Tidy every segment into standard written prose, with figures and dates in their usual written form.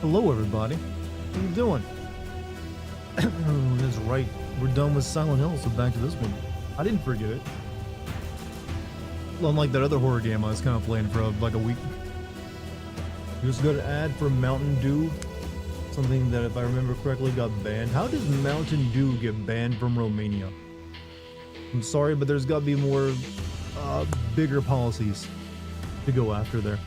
Hello, everybody. How you doing? That's right. We're done with Silent Hill, so back to this one. I didn't forget it. Unlike that other horror game I was kind of playing for like a week. Just got an ad for Mountain Dew. Something that, if I remember correctly, got banned. How does Mountain Dew get banned from Romania? I'm sorry, but there's got to be more bigger policies to go after there.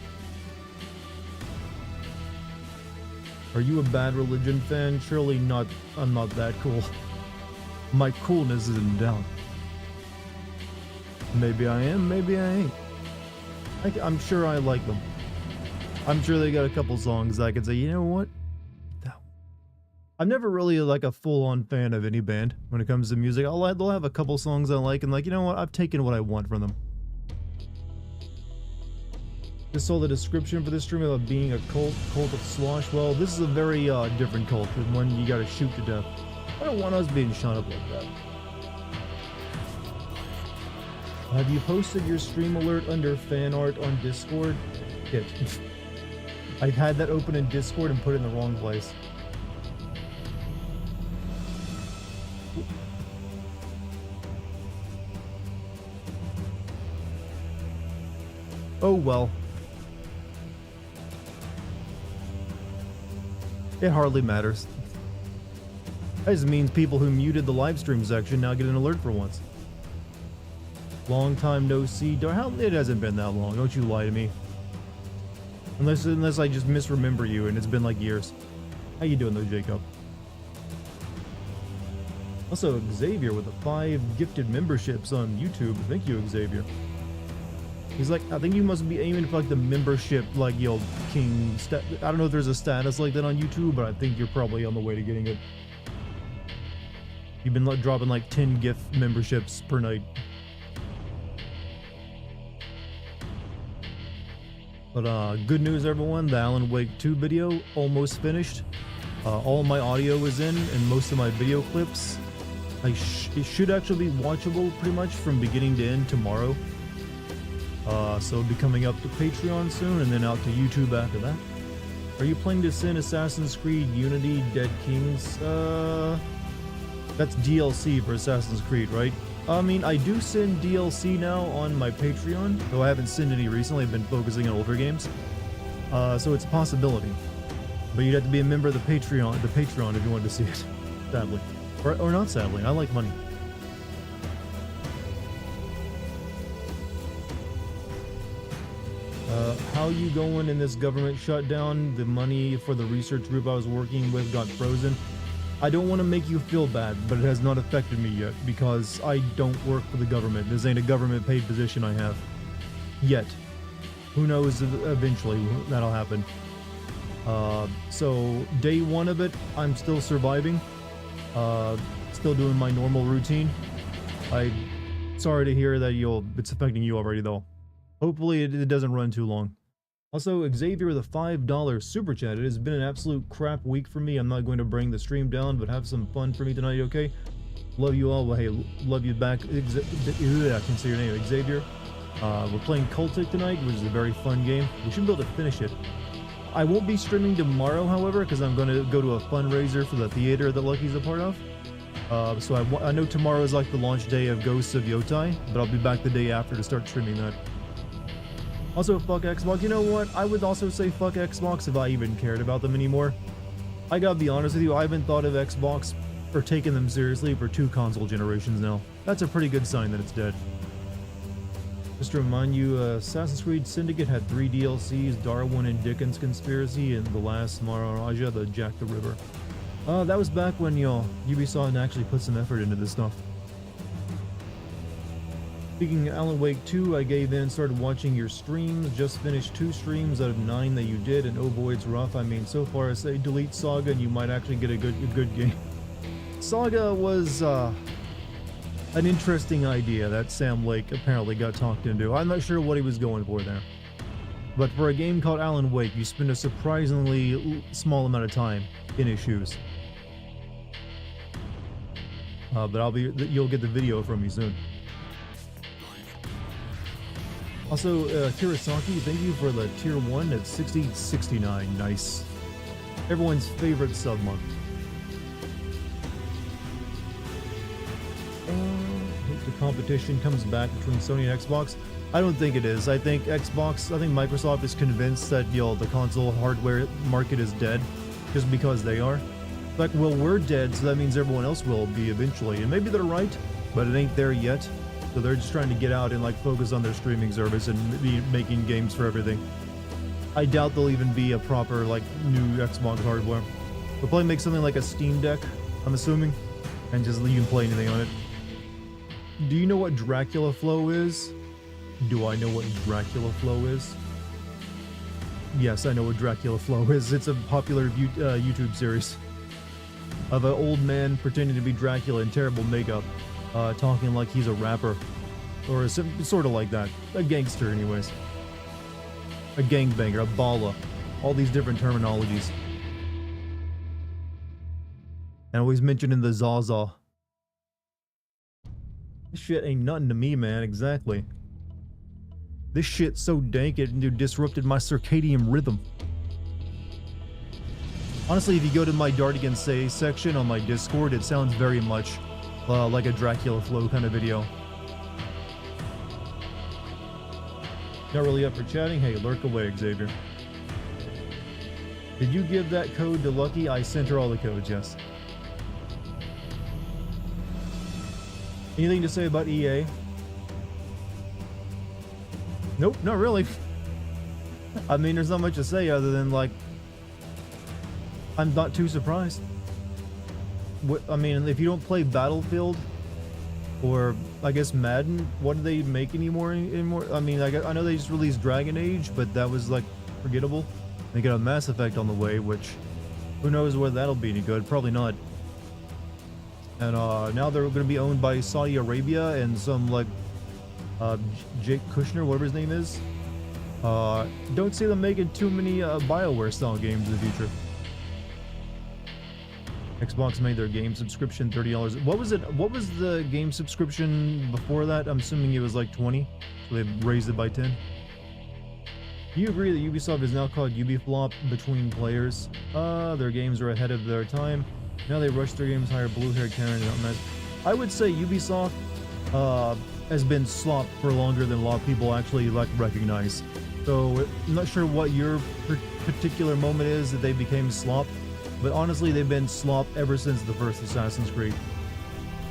Are you a Bad Religion fan? Surely not. I'm not that cool. My coolness is in doubt. Maybe I am, maybe I ain't. I'm sure I like them. I'm sure they got a couple songs that I can say, you know what? I'm never really like a full-on fan of any band when it comes to music. They'll have a couple songs I like and like, you know what? I've taken what I want from them. Just saw the description for this stream about being a cult of slosh. Well, this is a very different cult than one you gotta shoot to death. I don't want us being shot up like that. Have you posted your stream alert under fan art on Discord? Shit. I had that open in Discord and put it in the wrong place. Oh well. It hardly matters. That just means people who muted the live stream section now get an alert for once. Long time no see. It hasn't been that long. Don't you lie to me. Unless I just misremember you and it's been like years. How you doing though, Jacob? Also, Xavier with the 5 gifted memberships on YouTube. Thank you, Xavier. He's like, I think you must be aiming for like the membership, like, yo, king. I don't know if there's a status like that on YouTube, but I think you're probably on the way to getting it. You've been like dropping like 10 gift memberships per night. But good news, everyone. The Alan Wake 2 video almost finished. All my audio is in, and most of my video clips. It should actually be watchable pretty much from beginning to end tomorrow. So it'll be coming up to Patreon soon, and then out to YouTube after that. Are you playing to Sin, Assassin's Creed, Unity, Dead Kings? That's DLC for Assassin's Creed, right? I mean, I do send DLC now on my Patreon, though I haven't sent any recently. I've been focusing on older games. So it's a possibility. But you'd have to be a member of the Patreon if you wanted to see it. Sadly. Or not sadly, I like money. How you going in this government shutdown? The money for the research group I was working with got frozen. I don't want to make you feel bad, but it has not affected me yet because I don't work for the government. This ain't a government paid position I have. Yet. Who knows, eventually that'll happen. So day 1 of it, I'm still surviving. Still doing my normal routine. I'm sorry to hear that it's affecting you already though. Hopefully it doesn't run too long. Also, Xavier with a $5 super chat. It has been an absolute crap week for me. I'm not going to bring the stream down, but have some fun for me tonight, okay? Love you all. Well, hey, love you back. I can say your name, Xavier. We're playing Cultic tonight, which is a very fun game. We should be able to finish it. I won't be streaming tomorrow, however, because I'm going to go to a fundraiser for the theater that Lucky's a part of. So I know tomorrow is like the launch day of Ghosts of Yotai, but I'll be back the day after to start streaming that. Also, fuck Xbox. You know what? I would also say fuck Xbox if I even cared about them anymore. I gotta be honest with you, I haven't thought of Xbox or taken them seriously for 2 console generations now. That's a pretty good sign that it's dead. Just to remind you, Assassin's Creed Syndicate had 3 DLCs, Darwin and Dickens Conspiracy, and the last Maharaja, the Jack the Ripper. That was back when, Ubisoft actually put some effort into this stuff. Speaking of Alan Wake 2, I gave in, started watching your streams, just finished 2 streams out of 9 that you did, and oh boy, it's rough. I mean, so far I say delete Saga and you might actually get a good game. Saga was an interesting idea that Sam Lake apparently got talked into. I'm not sure what he was going for there. But for a game called Alan Wake, you spend a surprisingly small amount of time in his shoes. But you'll get the video from me soon. Also, Kirasaki, thank you for the tier 1 at 6069. Nice. Everyone's favorite sub month. Hope the competition comes back between Sony and Xbox. I don't think it is. I think Microsoft is convinced that, the console hardware market is dead just because they are. Like, well, we're dead, so that means everyone else will be eventually. And maybe they're right, but it ain't there yet. So they're just trying to get out and, like, focus on their streaming service and be making games for everything. I doubt there'll even be a proper, like, new Xbox hardware. They'll probably make something like a Steam Deck, I'm assuming, and just you can play anything on it. Do you know what Dracula Flow is? Do I know what Dracula Flow is? Yes, I know what Dracula Flow is. It's a popular YouTube series of an old man pretending to be Dracula in terrible makeup, talking like he's a rapper, or sort of like that. A gangster, anyways. A gangbanger, a balla. All these different terminologies. And always mentioning the Zaza. This shit ain't nothing to me, man. Exactly. This shit's so dank it disrupted my circadian rhythm. Honestly, if you go to my Dartigan Say section on my Discord, it sounds very much like a Dracula Flow kind of video. Not really up for chatting? Hey, lurk away, Xavier. Did you give that code to Lucky? I sent her all the codes, yes. Anything to say about EA? Nope, not really. I mean, there's not much to say other than, like, I'm not too surprised. I mean, if you don't play Battlefield, or I guess Madden, what do they make anymore? I mean, I know they just released Dragon Age, but that was, like, forgettable. They got a Mass Effect on the way, which, who knows whether that'll be any good? Probably not. And now they're going to be owned by Saudi Arabia and some, like, Jake Kushner, whatever his name is. Don't see them making too many BioWare style games in the future. Xbox made their game subscription $30. What was it? What was the game subscription before that? I'm assuming it was like 20, so they raised it by 10. Do you agree that Ubisoft is now called Ubiflop between players? Their games are ahead of their time. Now they rush their games, hire blue-haired Karen. I would say Ubisoft has been slop for longer than a lot of people actually recognize. So I'm not sure what your particular moment is that they became slop, but honestly they've been slop ever since the first Assassin's Creed.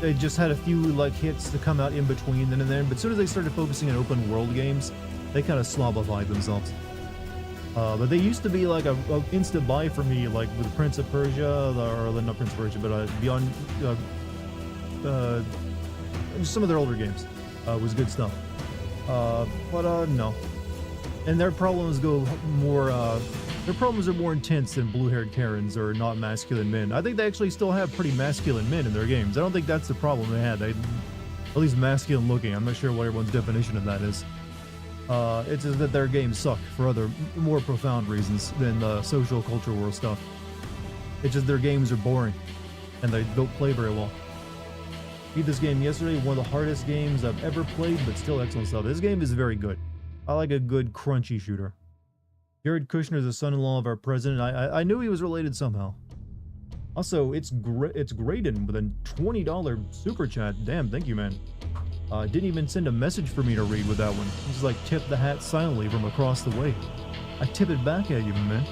They just had a few like hits to come out in between then and then, but as soon as they started focusing on open world games, they kind of slobified themselves. But they used to be like a instant buy for me, like with Prince of Persia, or not Prince of Persia, but Beyond, some of their older games was good stuff. But no. And their problems go more, their problems are more intense than blue-haired Karens or not masculine men. I think they actually still have pretty masculine men in their games. I don't think that's the problem they had. They, at least masculine looking. I'm not sure what everyone's definition of that is. It's just that their games suck for other, more profound reasons than the social culture war stuff. It's just their games are boring, and they don't play very well. Beat this game yesterday, one of the hardest games I've ever played, but still excellent stuff. This game is very good. I like a good crunchy shooter. Jared Kushner is the son-in-law of our president. I knew he was related somehow. Also, it's Graydon with a $20 super chat. Damn, thank you, man. Didn't even send a message for me to read with that one. He just like tipped the hat silently from across the way. I tip it back at you, man.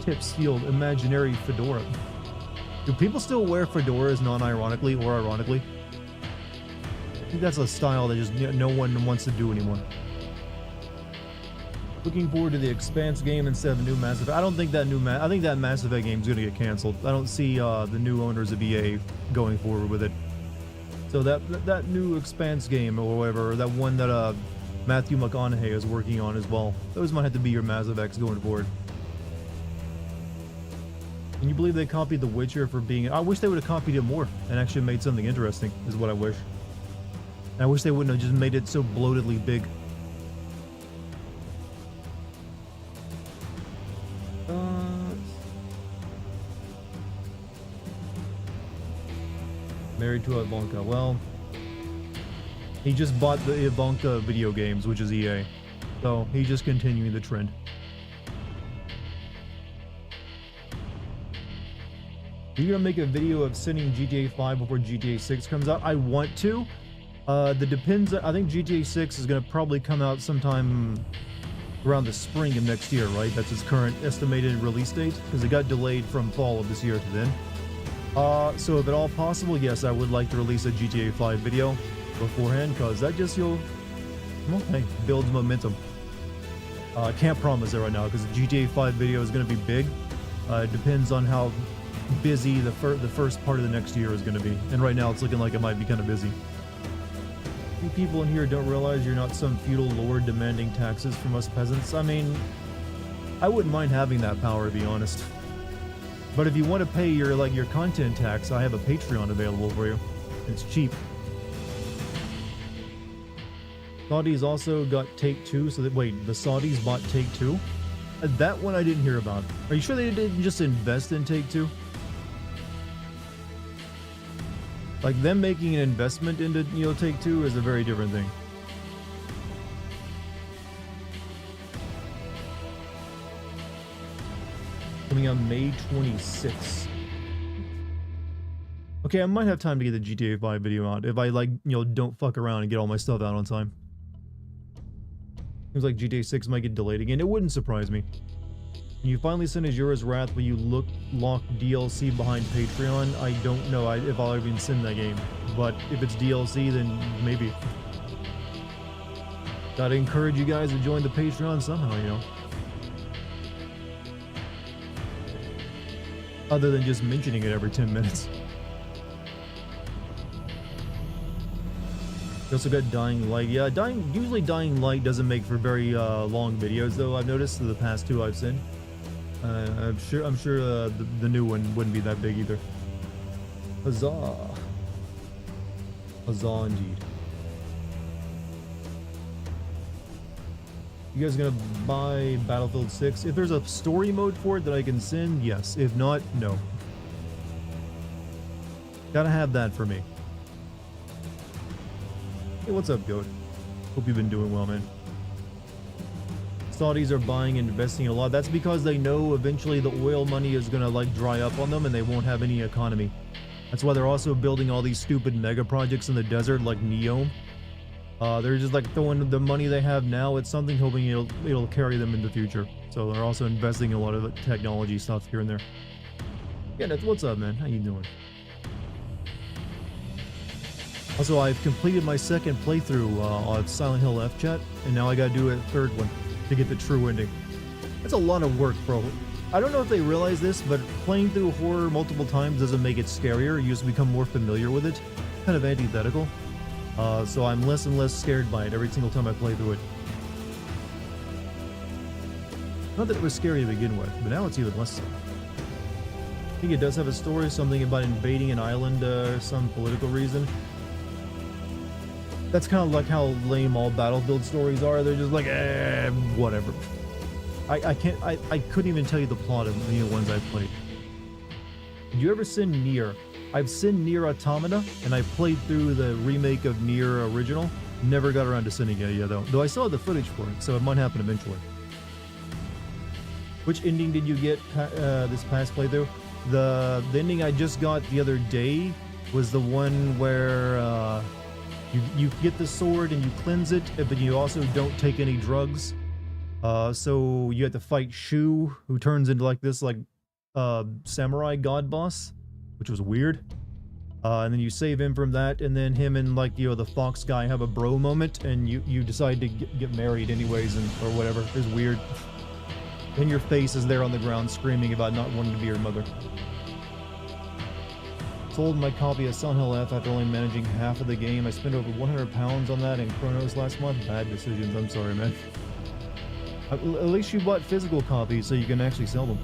Tip sealed imaginary fedora. Do people still wear fedoras non-ironically or ironically? I think that's a style that just no one wants to do anymore. Looking forward to the Expanse game instead of a new Mass Effect. I don't think that I think that Mass Effect game is going to get canceled. I don't see the new owners of EA going forward with it. So that new Expanse game or whatever, that one that Matthew McConaughey is working on as well, those might have to be your Mass Effects going forward. Can you believe they copied The Witcher for being... I wish they would have copied it more and actually made something interesting, is what I wish. And I wish they wouldn't have just made it so bloatedly big. Married to Ivanka. Well, he just bought the Ivanka video games, which is EA. So he's just continuing the trend. Are you gonna make a video of sending GTA 5 before GTA 6 comes out? I want to. That depends. I think GTA 6 is gonna probably come out sometime around the spring of next year, right? That's its current estimated release date, because it got delayed from fall of this year to then. So if at all possible, yes, I would like to release a GTA 5 video beforehand, because that just, well, hey, builds momentum. Can't promise it right now, because the GTA 5 video is going to be big. It depends on how busy the first part of the next year is going to be. And right now, it's looking like it might be kind of busy. You people in here don't realize you're not some feudal lord demanding taxes from us peasants. I mean, I wouldn't mind having that power, to be honest. But if you want to pay your content tax, I have a Patreon available for you. It's cheap. Saudis also got Take-Two, so that, wait, the Saudis bought Take-Two? That one I didn't hear about. Are you sure they didn't just invest in Take-Two? Like, them making an investment into, Take-Two is a very different thing. Coming out May 26th. Okay, I might have time to get the GTA 5 video out if I, don't fuck around and get all my stuff out on time. Seems like GTA 6 might get delayed again. It wouldn't surprise me. When you finally send Azura's Wrath, will you lock DLC behind Patreon? I don't know if I'll even send that game. But if it's DLC, then maybe. Gotta encourage you guys to join the Patreon somehow, Other than just mentioning it every 10 minutes. You also got Dying Light. Yeah, usually Dying Light doesn't make for very long videos, though. I've noticed the past two I've seen. I'm sure the new one wouldn't be that big either. Huzzah! Huzzah indeed. You guys gonna buy Battlefield 6? If there's a story mode for it that I can send, yes. If not, no. Gotta have that for me. Hey, what's up, Goat? Hope you've been doing well, man. Saudis are buying and investing a lot. That's because they know eventually the oil money is gonna dry up on them and they won't have any economy. That's why they're also building all these stupid mega projects in the desert like Neom. They're just throwing the money they have now at something, hoping it'll carry them in the future. So they're also investing in a lot of technology stuff here and there. Yeah, that's what's up, man. How you doing? Also, I've completed my second playthrough on Silent Hill F-Chat, and now I gotta do a third one to get the true ending. That's a lot of work, bro. I don't know if they realize this, but playing through horror multiple times doesn't make it scarier. You just become more familiar with it. Kind of antithetical. So I'm less and less scared by it every single time I play through it. Not that it was scary to begin with, but now it's even less so. I think it does have a story, something about invading an island, some political reason. That's kind of like how lame all Battlefield stories are. They're just whatever. I couldn't even tell you the plot of the ones I've played. Did you ever send Nier? I've seen Nier Automata, and I played through the remake of Nier Original. Never got around to sending it yet, though I still have the footage for it, so it might happen eventually. Which ending did you get this past playthrough? The ending I just got the other day was the one where you get the sword and you cleanse it, but you also don't take any drugs. So you have to fight Shu, who turns into this samurai god boss, which was weird. And then you save him from that, and then him and the fox guy have a bro moment, and you decide to get married anyways, or whatever. It's weird. And your face is there on the ground screaming about not wanting to be your mother. Sold my copy of Silent Hill F after only managing half of the game. I spent over 100 pounds on that in Chronos last month. Bad decisions, I'm sorry, man. At least you bought physical copies so you can actually sell them.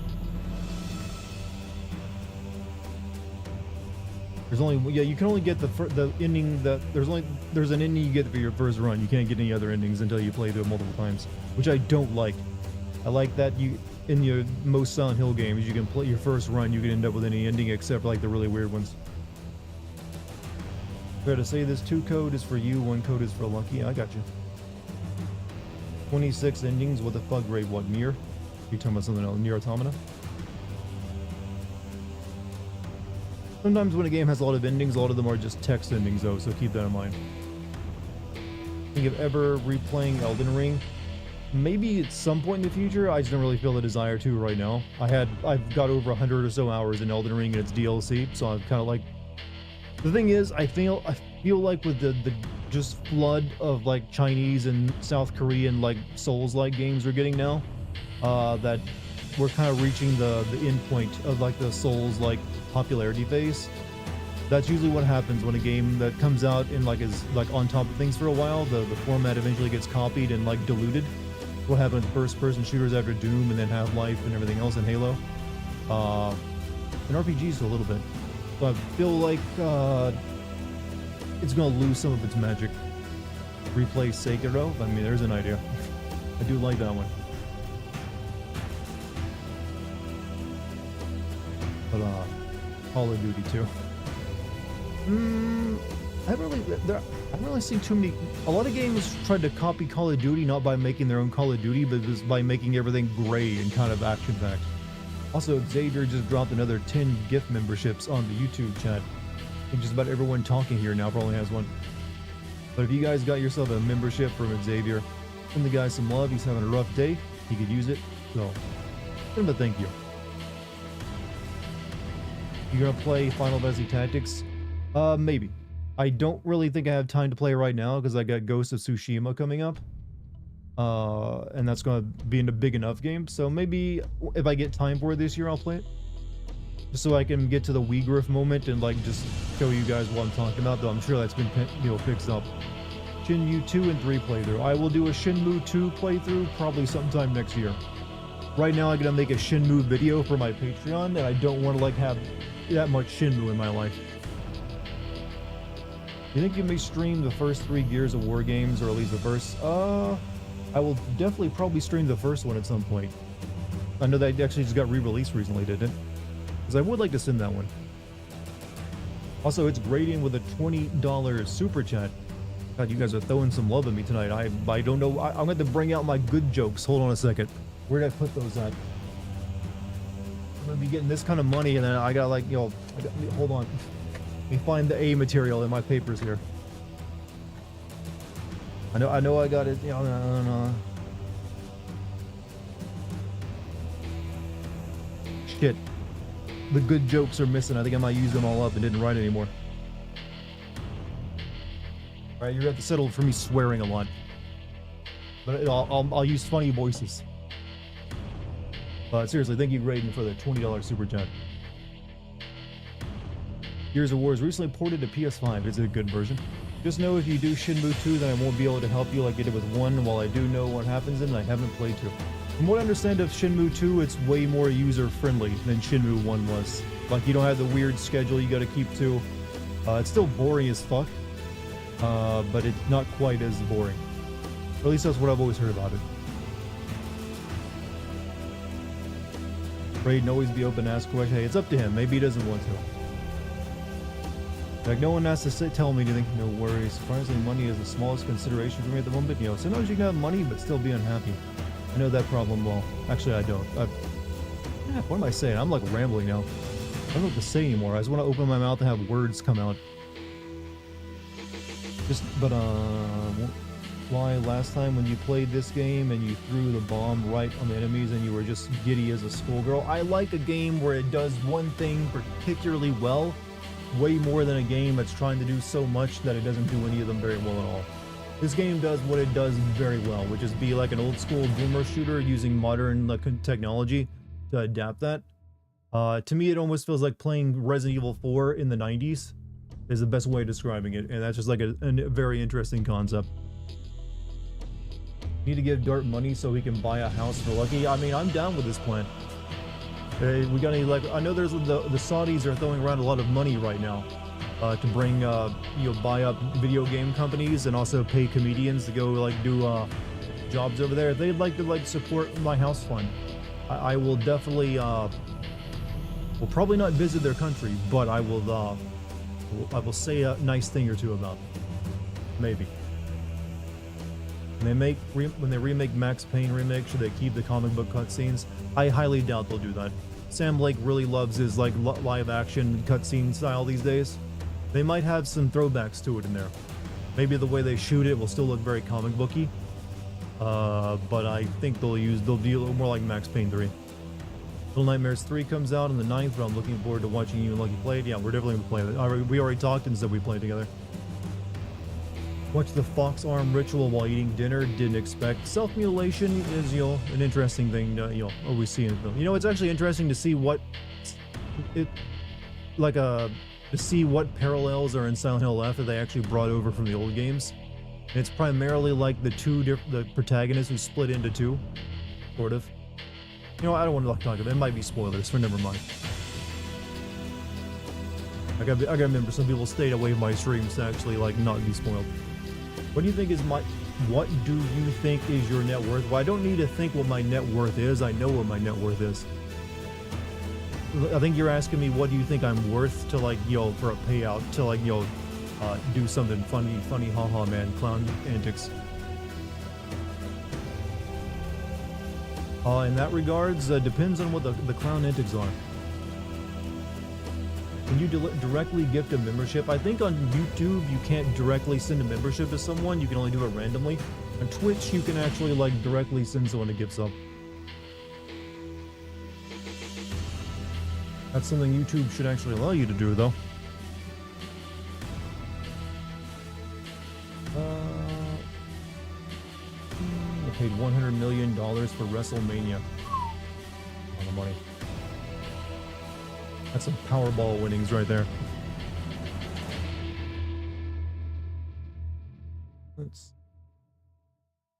There's only, you can only get the ending that, there's an ending you get for your first run. You can't get any other endings until you play through it multiple times, which I don't like. I like that in your most Silent Hill games, you can play your first run, you can end up with any ending except for the really weird ones. Fair to say this 2 code is for you, 1 code is for Lucky. I got you. 26 endings, what the fuck, Ray? What, Nier? You talking about something else? Nier Automata? Sometimes when a game has a lot of endings, a lot of them are just text endings though, so keep that in mind. Think of ever replaying Elden Ring? Maybe at some point in the future. I just don't really feel the desire to right now. I've got over 100 or so hours in Elden Ring and its DLC, so I'm kind of like, the thing is, I feel like with the just flood of like Chinese and South Korean like Souls-like games we're getting now, that we're kind of reaching the end point of like the Souls-like popularity phase. That's usually what happens when a game that comes out and like is like on top of things for a while, the format eventually gets copied and like diluted. What happened with first-person shooters after Doom and then Half-Life and everything else in Halo, and RPGs a little bit. So I feel like it's gonna lose some of its magic. Replay Sekiro. I mean, there's an idea. I do like that one. But Call of Duty 2. I haven't really seen too many. A lot of games tried to copy Call of Duty, not by making their own Call of Duty, but just by making everything gray and kind of action-packed. Also, Xavier just dropped another 10 gift memberships on the YouTube chat. I think just about everyone talking here now probably has one. But if you guys got yourself a membership from Xavier, send the guy some love. He's having a rough day. He could use it. So, send him a thank you. You gonna play Final Fantasy Tactics? Maybe. I don't really think I have time to play right now because I got Ghost of Tsushima coming up. And that's going to be in a big enough game. So maybe if I get time for it this year, I'll play it. Just so I can get to the Wii Griff moment and like just show you guys what I'm talking about. Though I'm sure that's been, you know, fixed up. Shenmue 2 and 3 playthrough. I will do a Shenmue 2 playthrough probably sometime next year. Right now I'm going to make a Shenmue video for my Patreon, and I don't want to like have that much Shenmue in my life. You think you may stream the first 3 Gears of War games, or at least the first? I will definitely probably stream the first one at some point. I know that actually just got re-released recently, didn't it? Because I would like to send that one. Also, it's grading with a $20 super chat. God, you guys are throwing some love at me tonight. I don't know. I'm going to bring out my good jokes. Hold on a second. Where did I put those at? I'm going to be getting this kind of money, and then I got like, you know, hold on. Let me find the A material in my papers here. I know I got it. You know, no. Shit. The good jokes are missing. I think I might use them all up and didn't write anymore. Alright, you're gonna have to settle for me swearing a lot. But I'll use funny voices. Seriously, thank you, Graydon, for the $20 super chat. Gears of War is recently ported to PS5. It's a good version. Just know if you do Shenmue 2, then I won't be able to help you like I did with 1, while I do know what happens in it, I haven't played 2. From what I understand of Shenmue 2, it's way more user-friendly than Shenmue 1 was. Like, you don't have the weird schedule you gotta keep to. It's still boring as fuck, but it's not quite as boring. Or at least that's what I've always heard about it. Braden, always be open to ask questions. Hey, it's up to him. Maybe he doesn't want to. Like, no one has to tell me anything. No worries. Surprisingly, money is the smallest consideration for me at the moment. You know, sometimes you can have money but still be unhappy. I know that problem well. Actually, I don't. What am I saying? I'm like rambling now. I don't know what to say anymore. I just want to open my mouth and have words come out. Why last time when you played this game and you threw the bomb right on the enemies and you were just giddy as a schoolgirl? I like a game where it does one thing particularly well, way more than a game that's trying to do so much that it doesn't do any of them very well at all. This game does what it does very well, which is be like an old school boomer shooter using modern technology to adapt that. To me, it almost feels like playing Resident Evil 4 in the 90s is the best way of describing it, and that's just like a very interesting concept. Need to give Dart money so he can buy a house for Lucky. I mean, I'm down with this plan. We got any, like, I know there's the Saudis are throwing around a lot of money right now to bring, you know, buy up video game companies and also pay comedians to go like do jobs over there. If they'd like to like support my house fund, I will definitely will probably not visit their country, but I will say a nice thing or two about them. Maybe. When they remake Max Payne remake, should they keep the comic book cutscenes? I highly doubt they'll do that. Sam Lake really loves his like live action cutscene style these days. They might have some throwbacks to it in there. Maybe the way they shoot it will still look very comic booky. But I think they'll be a little more like Max Payne 3. Little Nightmares 3 comes out on the 9th, but I'm looking forward to watching you and Lucky play it. Yeah, we're definitely gonna play it. We already talked and said we played together. Watch the fox arm ritual while eating dinner. Didn't expect. Self-mutilation is, an interesting thing to, always see in a film. It's actually interesting to see to see what parallels are in Silent Hill F that they actually brought over from the old games. And it's primarily like the protagonists who split into two, sort of. I don't want to talk about it. It might be spoilers, so never mind. I gotta remember, some people stayed away from my streams to actually not be spoiled. What do you think is your net worth? Well, I don't need to think what my net worth is. I know what my net worth is. I think you're asking me what do you think I'm worth to for a payout to do something funny, haha man, clown antics. In that regards, depends on what the clown antics are. Can you directly gift a membership? I think on YouTube you can't directly send a membership to someone. You can only do it randomly. On Twitch you can actually directly send someone a gift sub. That's something YouTube should actually allow you to do, though. I paid $100 million for WrestleMania. A lot of money. That's some Powerball winnings right there.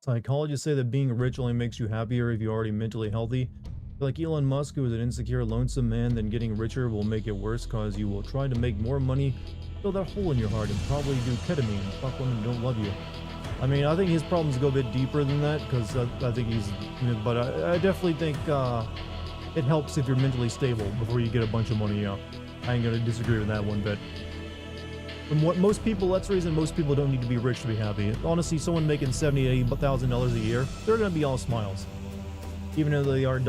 Psychologists say that being rich only makes you happier if you're already mentally healthy. Like Elon Musk, who is an insecure, lonesome man, then getting richer will make it worse because you will try to make more money, fill that hole in your heart, and probably do ketamine and fuck women who don't love you. I mean, I think his problems go a bit deeper than that, because I think he's... But I definitely think it helps if you're mentally stable before you get a bunch of money out. I ain't gonna disagree with that one bit. From what most people, that's the reason most people don't need to be rich to be happy. Honestly, someone making $70,000, $80,000 a year, they're gonna be all smiles. Even though they aren't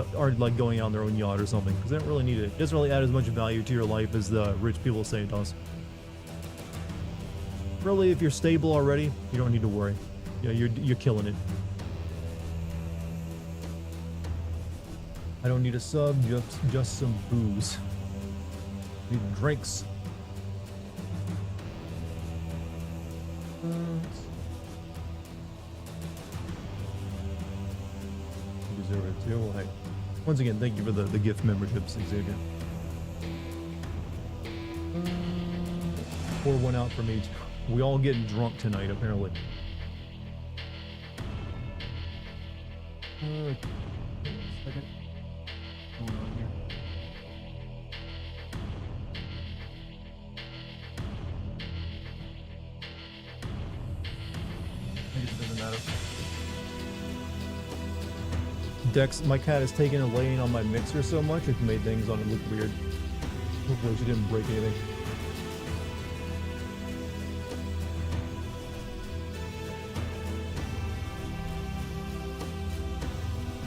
going on their own yacht or something, because they don't really need it. It doesn't really add as much value to your life as the rich people say it does. Really, if you're stable already, you don't need to worry. Yeah, you're killing it. I don't need a sub, just some booze. Need drinks. Well, hey, once again, thank you for the gift memberships, Xavier. Pour one out for me. We all getting drunk tonight, apparently. Second. What's going on here? I guess it doesn't matter. Dex, my cat has taken a laying on my mixer so much it's made things on it look weird. Hopefully she didn't break anything.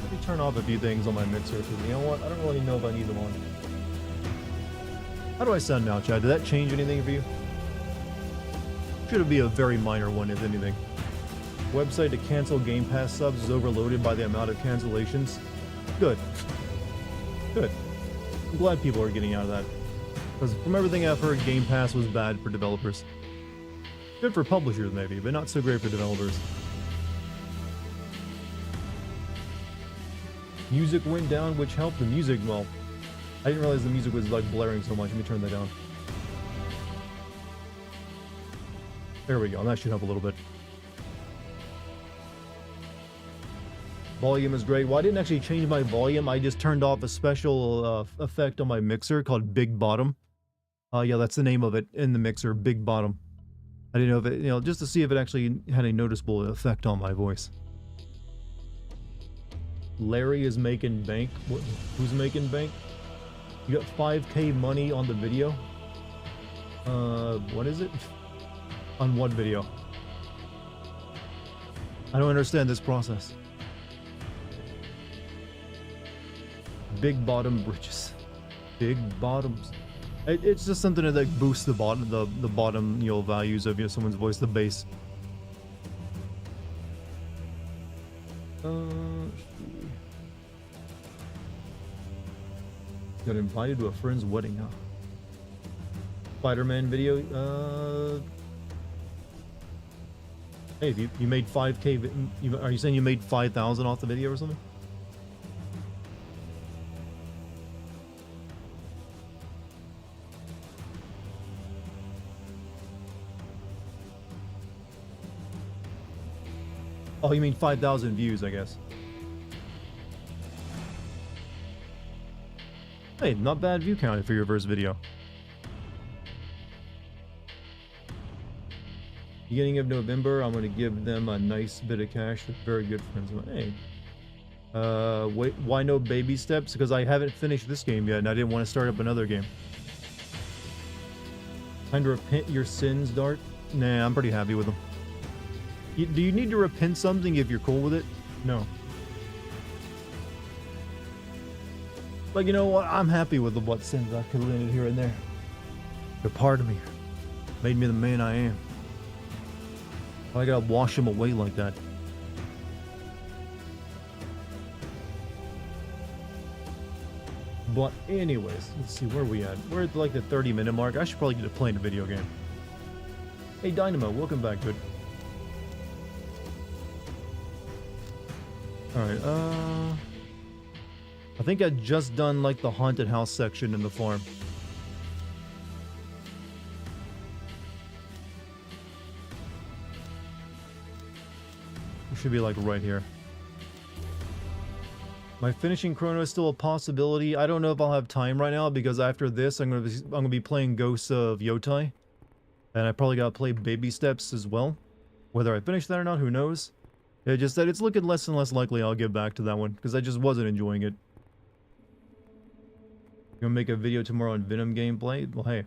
Let me turn off a few things on my mixer because you know what? I don't really know if I need them on. How do I sound now, Chad? Did that change anything for you? Should be a very minor one, if anything. Website to cancel Game Pass subs is overloaded by the amount of cancellations. Good. Good. I'm glad people are getting out of that. Because from everything I've heard, Game Pass was bad for developers. Good for publishers, maybe, but not so great for developers. Music went down, which helped the music. Well, I didn't realize the music was blaring so much. Let me turn that down. There we go. That should help a little bit. Volume is great. Well, I didn't actually change my volume. I just turned off a special effect on my mixer called Big Bottom. Yeah, that's the name of it in the mixer, Big Bottom. I didn't know if it, just to see if it actually had a noticeable effect on my voice. Larry is making bank. Who's making bank? You got 5K money on the video? What is it? On what video? I don't understand this process. Big bottom britches. Big bottoms. It's just something to like boost the bottom values of someone's voice, the bass. Got invited to a friend's wedding, huh? Spider-Man video. Hey, you made 5K. Are you saying you made 5,000 off the video or something? Oh, you mean 5,000 views, I guess. Hey, not bad view count for your first video. Beginning of November, I'm going to give them a nice bit of cash with very good friends. Hey. Wait, why no baby steps? Because I haven't finished this game yet, and I didn't want to start up another game. Time to repent your sins, Dart? Nah, I'm pretty happy with them. Do you need to repent something if you're cool with it? No. Like, you know what? I'm happy with what sins I committed here and there. They're part of me. Made me the man I am. I gotta wash them away like that. But anyways, let's see, where are we at? We're at like the 30-minute mark. I should probably get to playing a video game. Hey Dynamo, welcome back, dude. Alright, I think I just done like the haunted house section in the farm. It should be like right here. My finishing chrono is still a possibility. I don't know if I'll have time right now because after this I'm gonna be playing Ghosts of Yotai. And I probably gotta play Baby Steps as well. Whether I finish that or not, who knows? Yeah, just that it's looking less and less likely I'll get back to that one, because I just wasn't enjoying it. You gonna make a video tomorrow on Venom gameplay? Well, hey.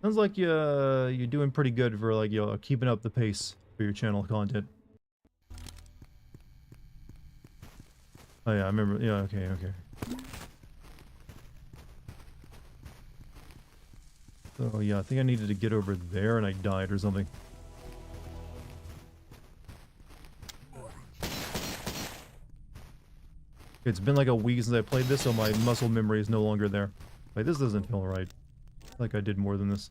Sounds like you're doing pretty good for, like, keeping up the pace for your channel content. Oh yeah, I remember. Yeah, okay. So yeah, I think I needed to get over there and I died or something. It's been like a week since I played this, so my muscle memory is no longer there. Like, this doesn't feel right. Like I did more than this.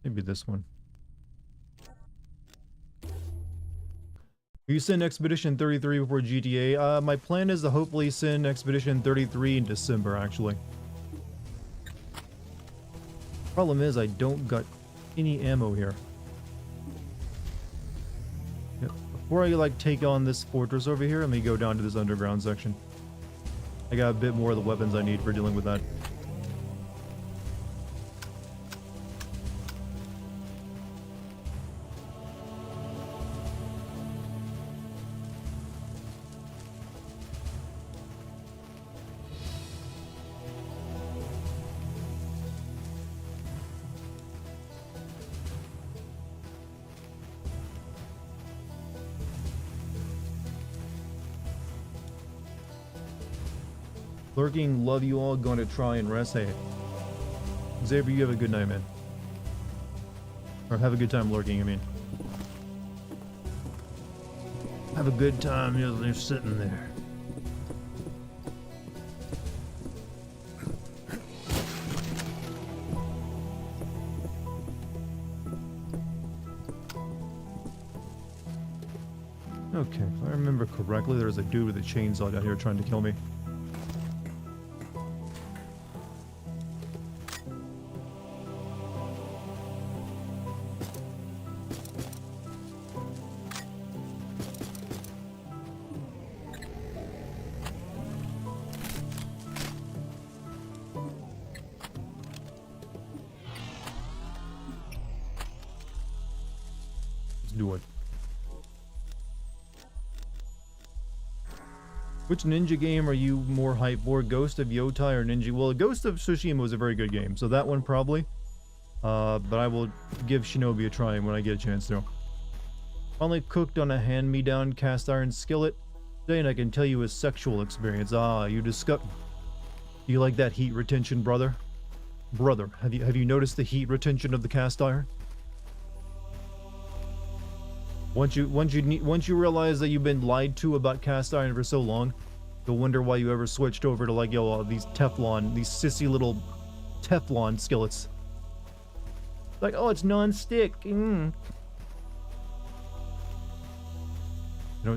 Maybe this one. You send Expedition 33 before GTA? My plan is to hopefully send Expedition 33 in December, actually. Problem is, I don't got any ammo here. Yep. Before I, like, take on this fortress over here, let me go down to this underground section. I got a bit more of the weapons I need for dealing with that. Lurking, love you all, going to try and rest. Hey, Xavier, you have a good night, man. Or have a good time lurking, I mean. Have a good time, you're sitting there. Okay, if I remember correctly, there was a dude with a chainsaw down here trying to kill me. Do it. Which ninja game are you more hyped for? Ghost of Yotai or Ninja? Well, Ghost of Tsushima was a very good game, so that one probably. But I will give Shinobi a try when I get a chance to. Finally cooked on a hand-me-down cast iron skillet today, and I can tell you a sexual experience. Ah, you discuss. Do you like that heat retention, brother? Brother, have you noticed the heat retention of the cast iron? Once you realize that you've been lied to about cast iron for so long, you'll wonder why you ever switched over to like these Teflon, these sissy little Teflon skillets. Like, oh, it's non-stick. They don't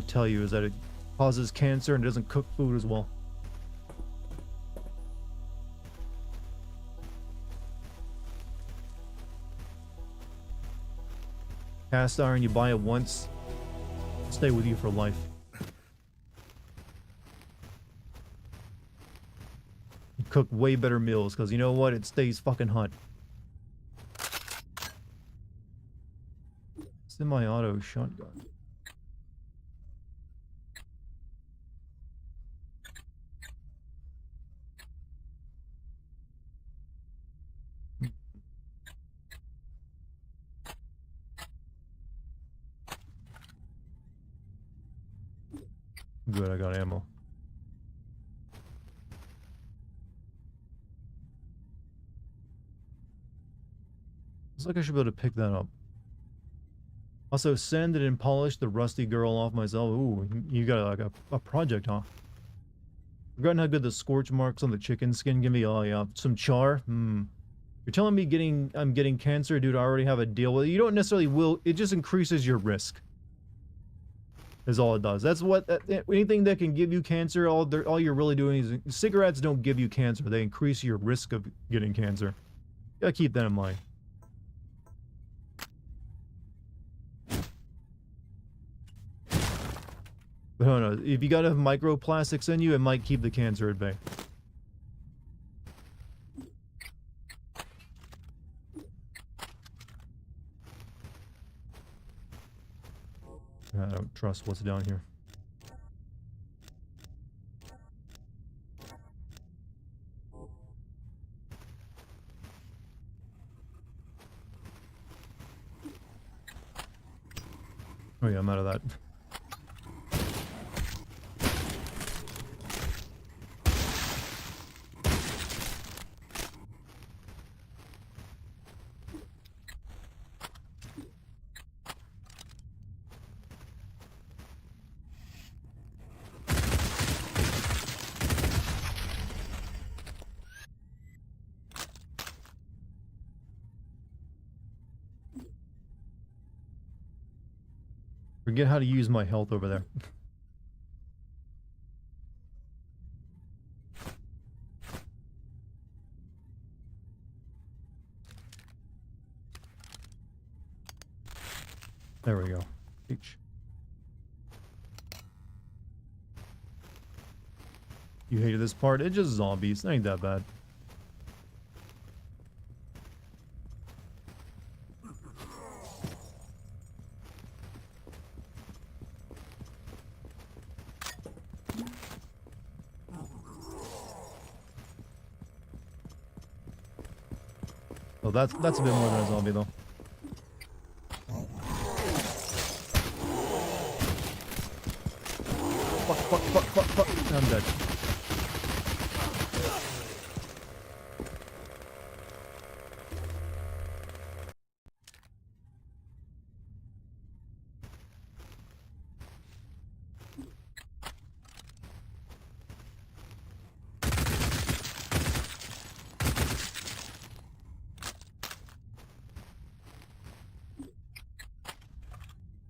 tell you is that it causes cancer and doesn't cook food as well. Cast iron, you buy it once, stay with you for life. You cook way better meals because you know what? It stays fucking hot. Semi-auto shotgun. Good, I got ammo. Looks like I should be able to pick that up. Also, sanded and polished the rusty girl off myself. Ooh, you got like a project, huh? Forgotten how good the scorch marks on the chicken skin give me. Oh yeah, some char. You're telling me I'm getting cancer, dude? I already have a deal with it. You don't necessarily will. It just increases your risk. Is all it does. That's what anything that can give you cancer. All you're really doing is cigarettes don't give you cancer. They increase your risk of getting cancer. You gotta keep that in mind. But I don't know. If you got enough microplastics in you, it might keep the cancer at bay. I don't trust what's down here. Oh yeah, I'm out of that. Forget how to use my health over there. There we go. H. You hated this part? It's just zombies. It ain't that bad. Oh, that's a bit more than a zombie though. Fuck. I'm dead.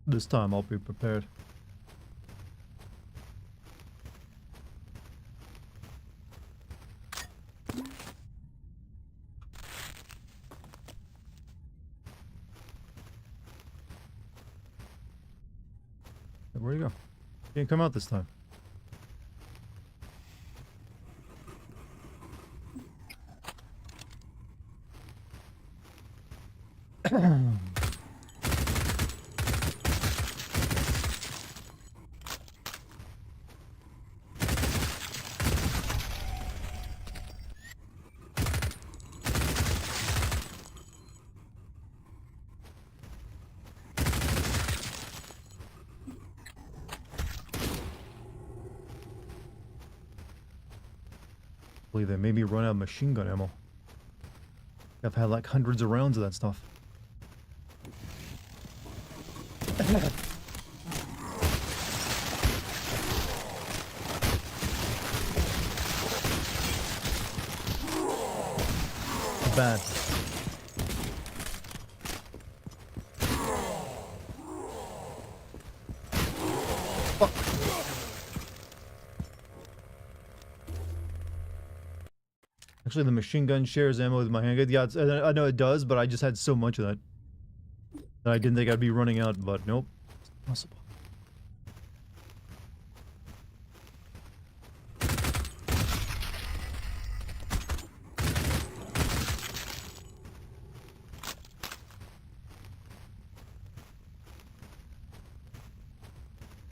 This time I'll be prepared. Where'd you go? Can't come out this time. believe they made me run out of machine gun ammo. I've had like hundreds of rounds of that stuff. Bad. Fuck. Actually, the machine gun shares ammo with my handgun. Yeah, I know it does, but I just had so much of that I didn't think I'd be running out, but nope. It's possible.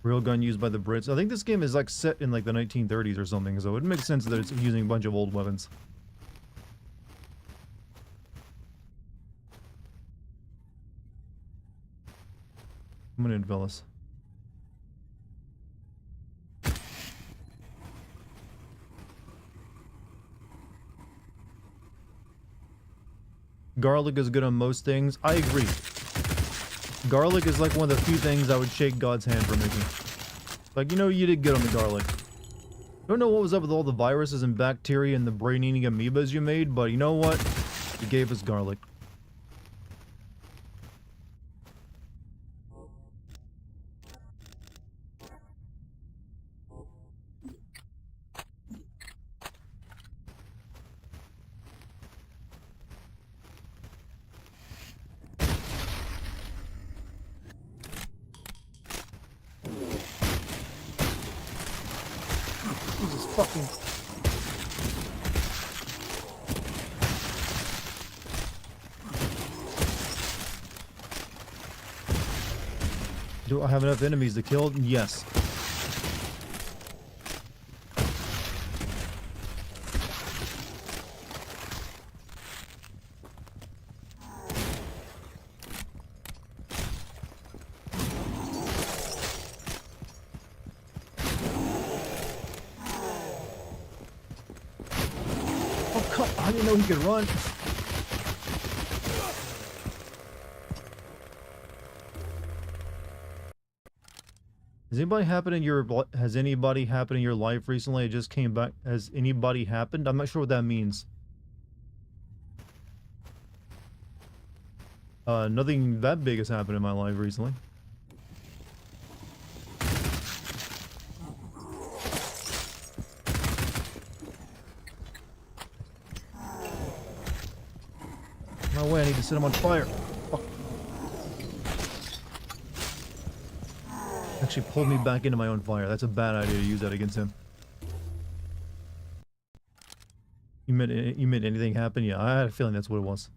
Real gun used by the Brits. I think this game is like set in like the 1930s or something, so it would make sense that it's using a bunch of old weapons. Come on in, fellas. Garlic is good on most things. I agree. Garlic is like one of the few things I would shake God's hand for making. Like, you know, you did good on the garlic. Don't know what was up with all the viruses and bacteria and the brain-eating amoebas you made, but you know what? You gave us garlic. Jesus fucking... Do I have enough enemies to kill? Yes. Oh, come on. I didn't know he could run. Has anybody happened in your life recently? It just came back. Has anybody happened? I'm not sure what that means. Nothing that big has happened in my life recently. No way, I need to set him on fire. Fuck. Actually pulled me back into my own fire. That's a bad idea to use that against him. You meant anything happened? Yeah, I had a feeling that's what it was.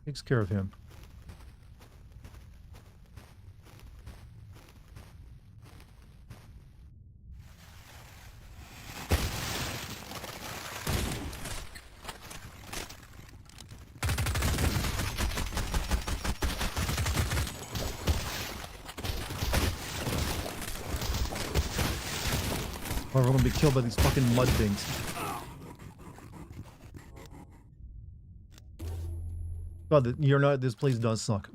Takes care of him. Or we're gonna be killed by these fucking mud things. God, you're not. This place does suck.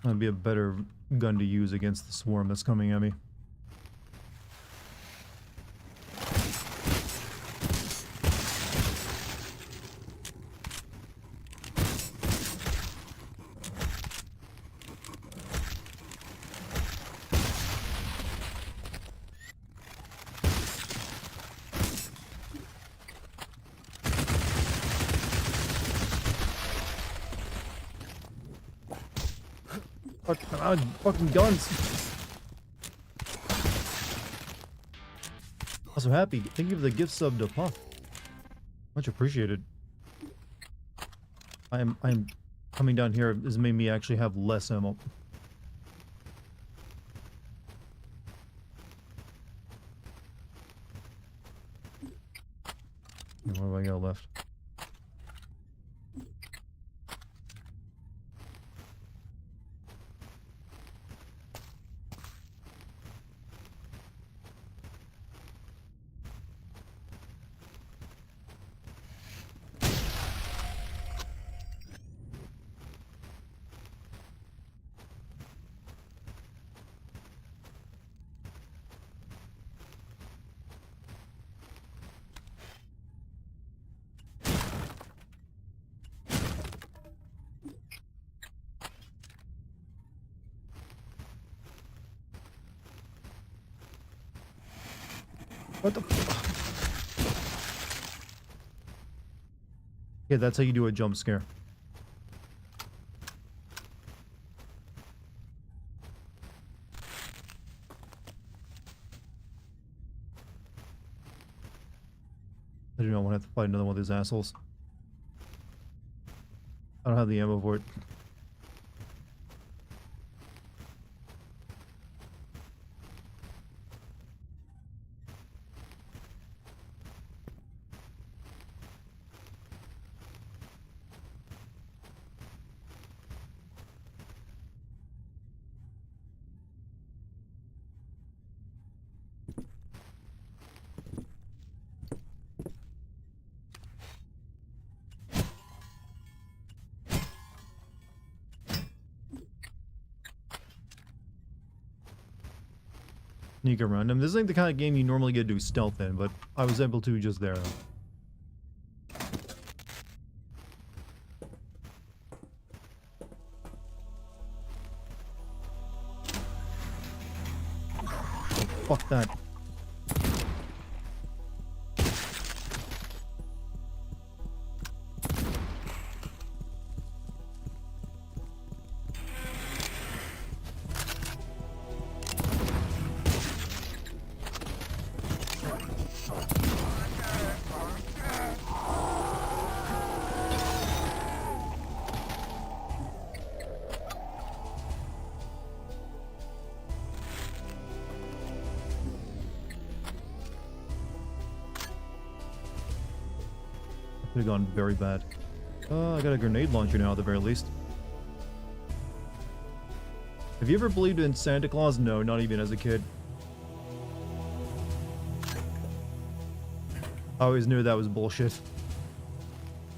That'd be a better gun to use against the swarm that's coming at me. Fucking guns. I'm so happy. Thank you for the gift sub to Puff. Much appreciated. I'm coming down here has made me actually have less ammo. What do I got left? What the? Yeah, that's how you do a jump scare. I do not want to have to fight another one of these assholes. I don't have the ammo for it. Sneak around him. This ain't the kind of game you normally get to do stealth in, but I was able to just there. Fuck that. Could have gone very bad. I got a grenade launcher now at the very least. Have you ever believed in Santa Claus? No, not even as a kid. I always knew that was bullshit.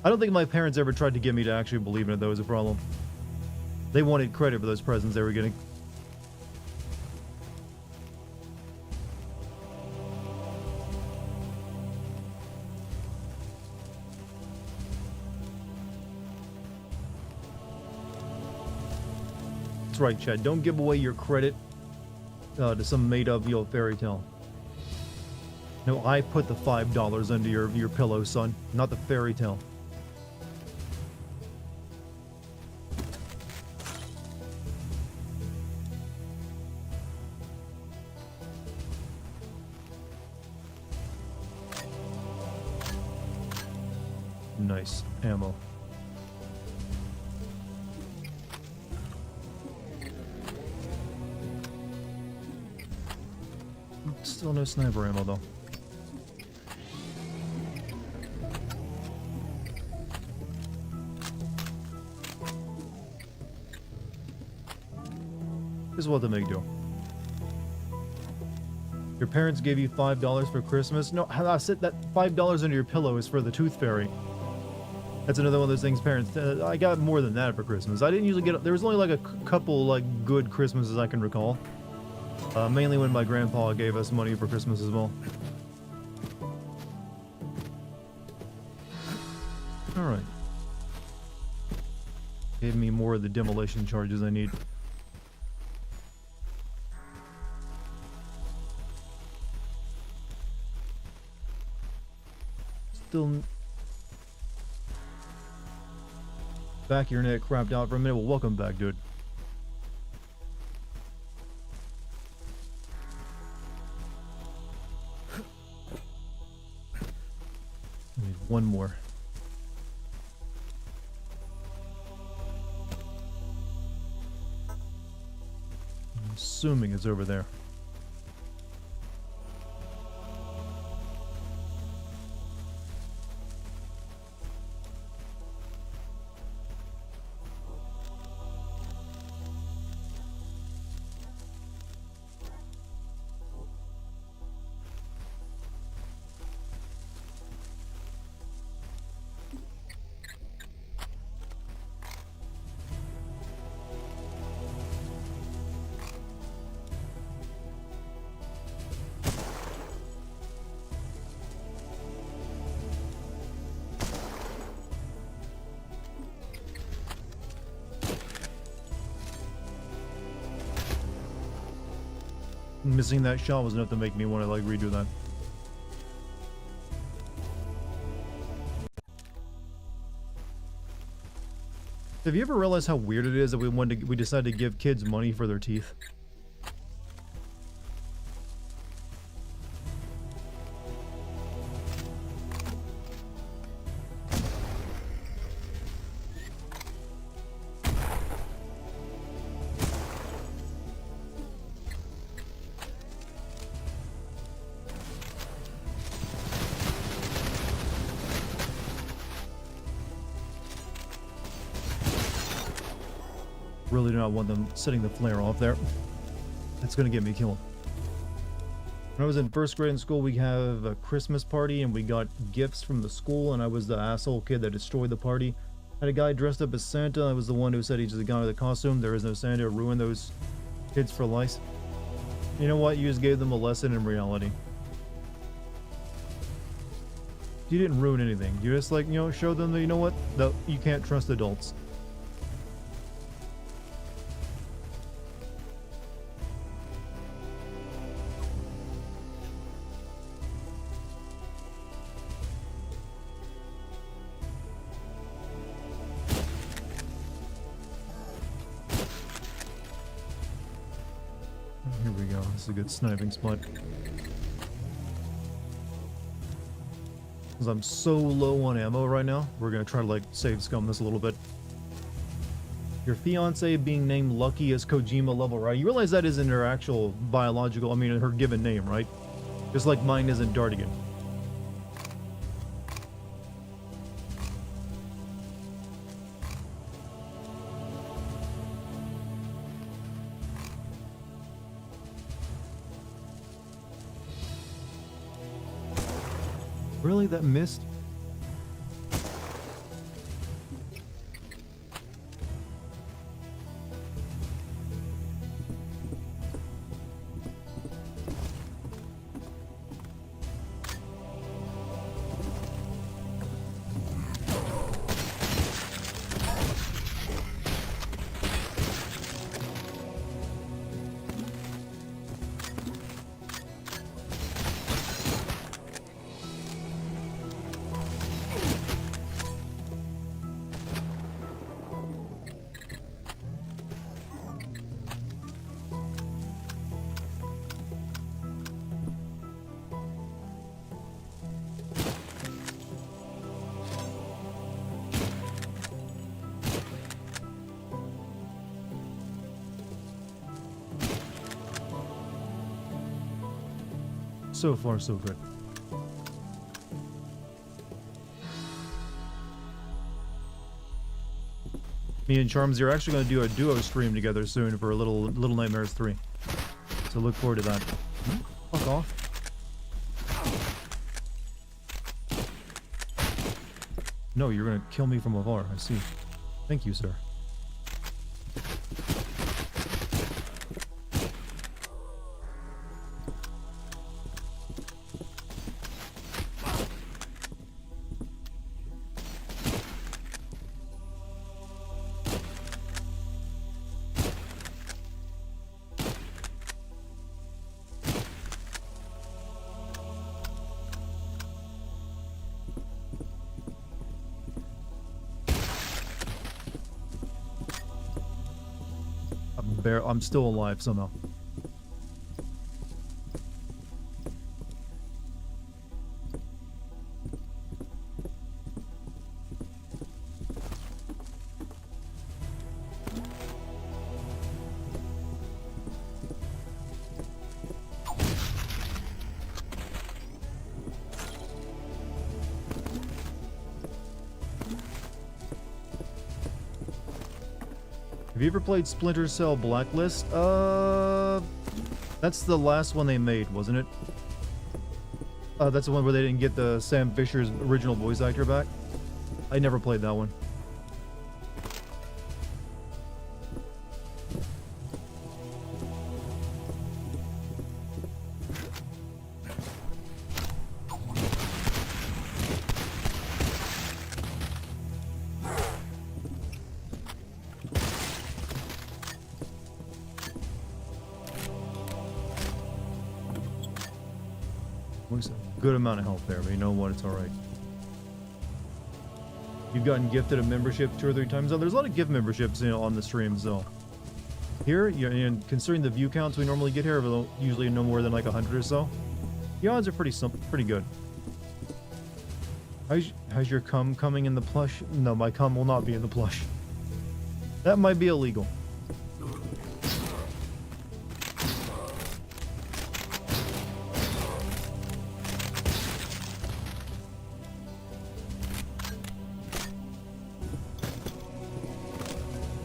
I don't think my parents ever tried to get me to actually believe in it, though, was a problem. They wanted credit for those presents they were getting. That's right, Chad. Don't give away your credit to some made-up fairy tale. No, I put the $5 under your pillow, son, not the fairy tale. Nice ammo. Still no sniper ammo though. This is what the make do. Your parents gave you $5 for Christmas? No, I said that $5 under your pillow is for the Tooth Fairy. That's another one of those things parents... I got more than that for Christmas. I didn't usually get... There was only like a couple like good Christmases I can recall. Mainly when my grandpa gave us money for Christmas as well. Alright. Gave me more of the demolition charges I need. Still... Back of your neck crapped out for a minute. Well, welcome back, dude. One more. I'm assuming it's over there. Missing that shot was enough to make me want to like redo that. Have you ever realized how weird it is that we decided to give kids money for their teeth? Really do not want them setting the flare off there. That's gonna get me killed. When I was in first grade in school, we have a Christmas party and we got gifts from the school, and I was the asshole kid that destroyed the party. Had a guy dressed up as Santa. I was the one who said he just got out of the costume. There is no Santa. Ruined those kids for life. You know what? You just gave them a lesson in reality. You didn't ruin anything. You just like, you know, showed them that, you know what? That you can't trust adults. Here we go. This is a good sniping spot. Because I'm so low on ammo right now, we're gonna try to like save scum this a little bit. Your fiance being named Lucky is Kojima level, right? You realize that isn't her actual biological, I mean her given name, right? Just like mine isn't Dartigan. Really? That missed? So far, so good. Me and Charms are actually going to do a duo stream together soon for a Little Nightmares 3. So look forward to that. Fuck off. No, you're going to kill me from afar. I see. Thank you, sir. I'm still alive somehow. Have you ever played Splinter Cell Blacklist? That's the last one they made, wasn't it? That's the one where they didn't get the Sam Fisher's original voice actor back. I never played that one. Looks a good amount of health there, but you know what? It's alright. You've gotten gifted a membership 2 or 3 times. Oh, there's a lot of gift memberships, you know, on the stream, so. Here, and considering the view counts we normally get here, usually no more than like 100 or so, the odds are pretty good. How's your cum coming in the plush? No, my cum will not be in the plush. That might be illegal.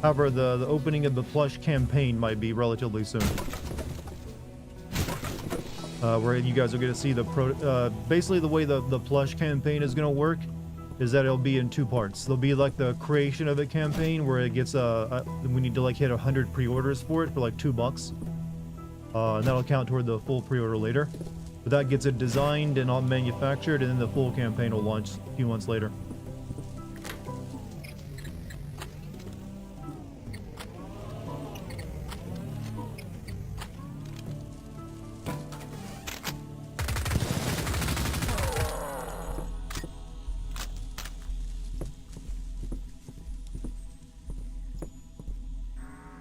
However, the opening of the plush campaign might be relatively soon. Where you guys are going to see the basically the way the plush campaign is going to work is that it'll be in 2 parts. There'll be like the creation of a campaign where it gets we need to like hit 100 pre-orders for it for like $2. And that'll count toward the full pre-order later. But that gets it designed and all manufactured, and then the full campaign will launch a few months later.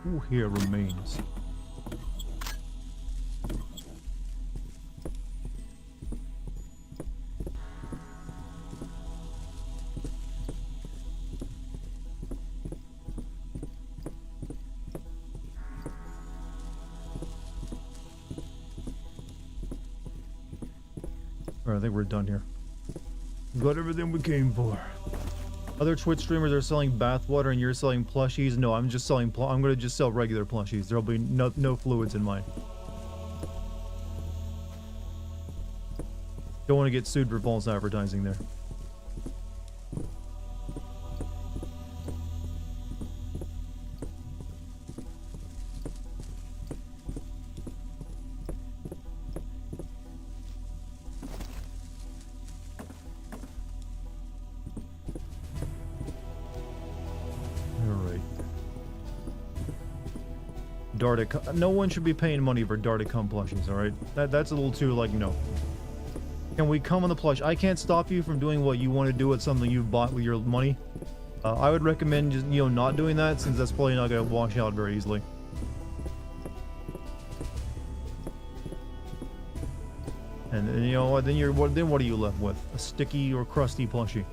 Who here remains? Alright, I think we're done here. We got everything we came for. Other Twitch streamers are selling bathwater and you're selling plushies. No, I'm just selling I'm going to just sell regular plushies. There'll be no fluids in mine. Don't want to get sued for false advertising there. Dartigan. No one should be paying money for Dartigan plushies, alright? That's a little too, like, no. Can we come on the plush? I can't stop you from doing what you want to do with something you've bought with your money. I would recommend just, you know, not doing that, since that's probably not going to wash out very easily. And you know what? Then what are you left with? A sticky or crusty plushie.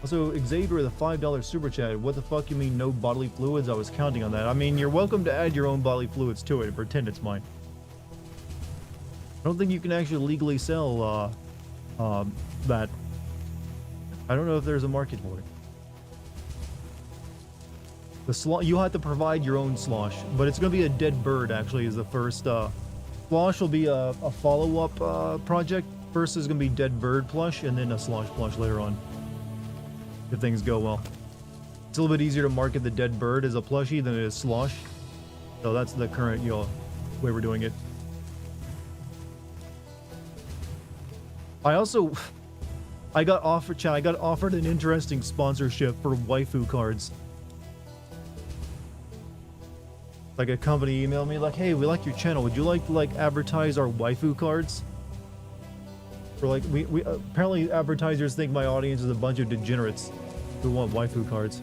Also, Xavier, the $5 super chat. What the fuck you mean no bodily fluids? I was counting on that. I mean, you're welcome to add your own bodily fluids to it and pretend it's mine. I don't think you can actually legally sell that. I don't know if there's a market for it. You have to provide your own slosh, but it's going to be a dead bird. Actually, is the first slosh will be a follow-up project. First is going to be dead bird plush, and then a slosh plush later on. If things go well. It's a little bit easier to market the dead bird as a plushie than it is slosh. So that's the current, you know, way we're doing it. I got offered an interesting sponsorship for waifu cards. Like a company emailed me like, hey, we like your channel. Would you like to like advertise our waifu cards? Or like we apparently advertisers think my audience is a bunch of degenerates who want waifu cards.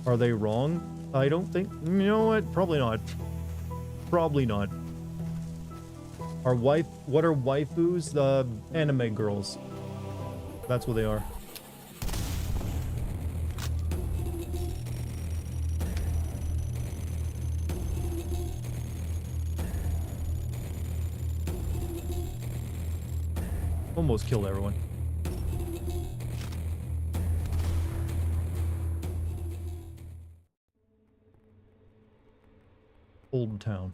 Are they wrong? I don't think. You know what? Probably not. Probably not. What are waifus? The anime girls. That's what they are. Almost killed everyone. Old town.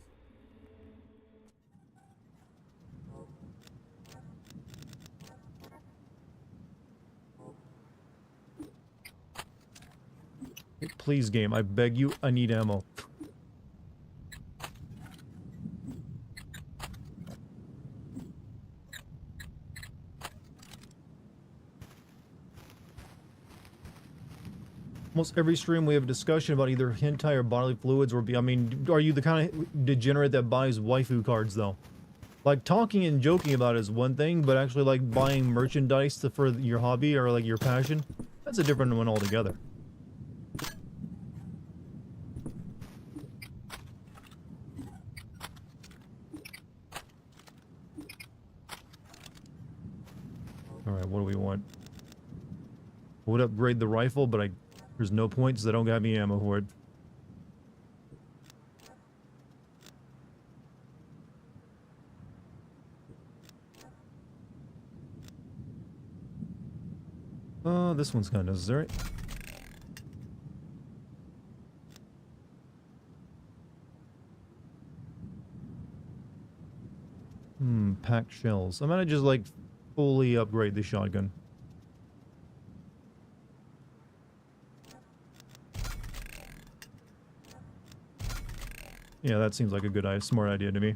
Please, game, I beg you, I need ammo. Almost every stream we have a discussion about either hentai or bodily fluids or I mean, are you the kind of degenerate that buys waifu cards though? Like talking and joking about it is one thing, but actually like buying merchandise for your hobby or like your passion, that's a different one altogether. Alright, what do we want? I would upgrade the rifle, but there's no point because I don't got any ammo for it. This one's kind of necessary. Packed shells. I'm gonna just like fully upgrade the shotgun. Yeah, that seems like a good smart idea to me.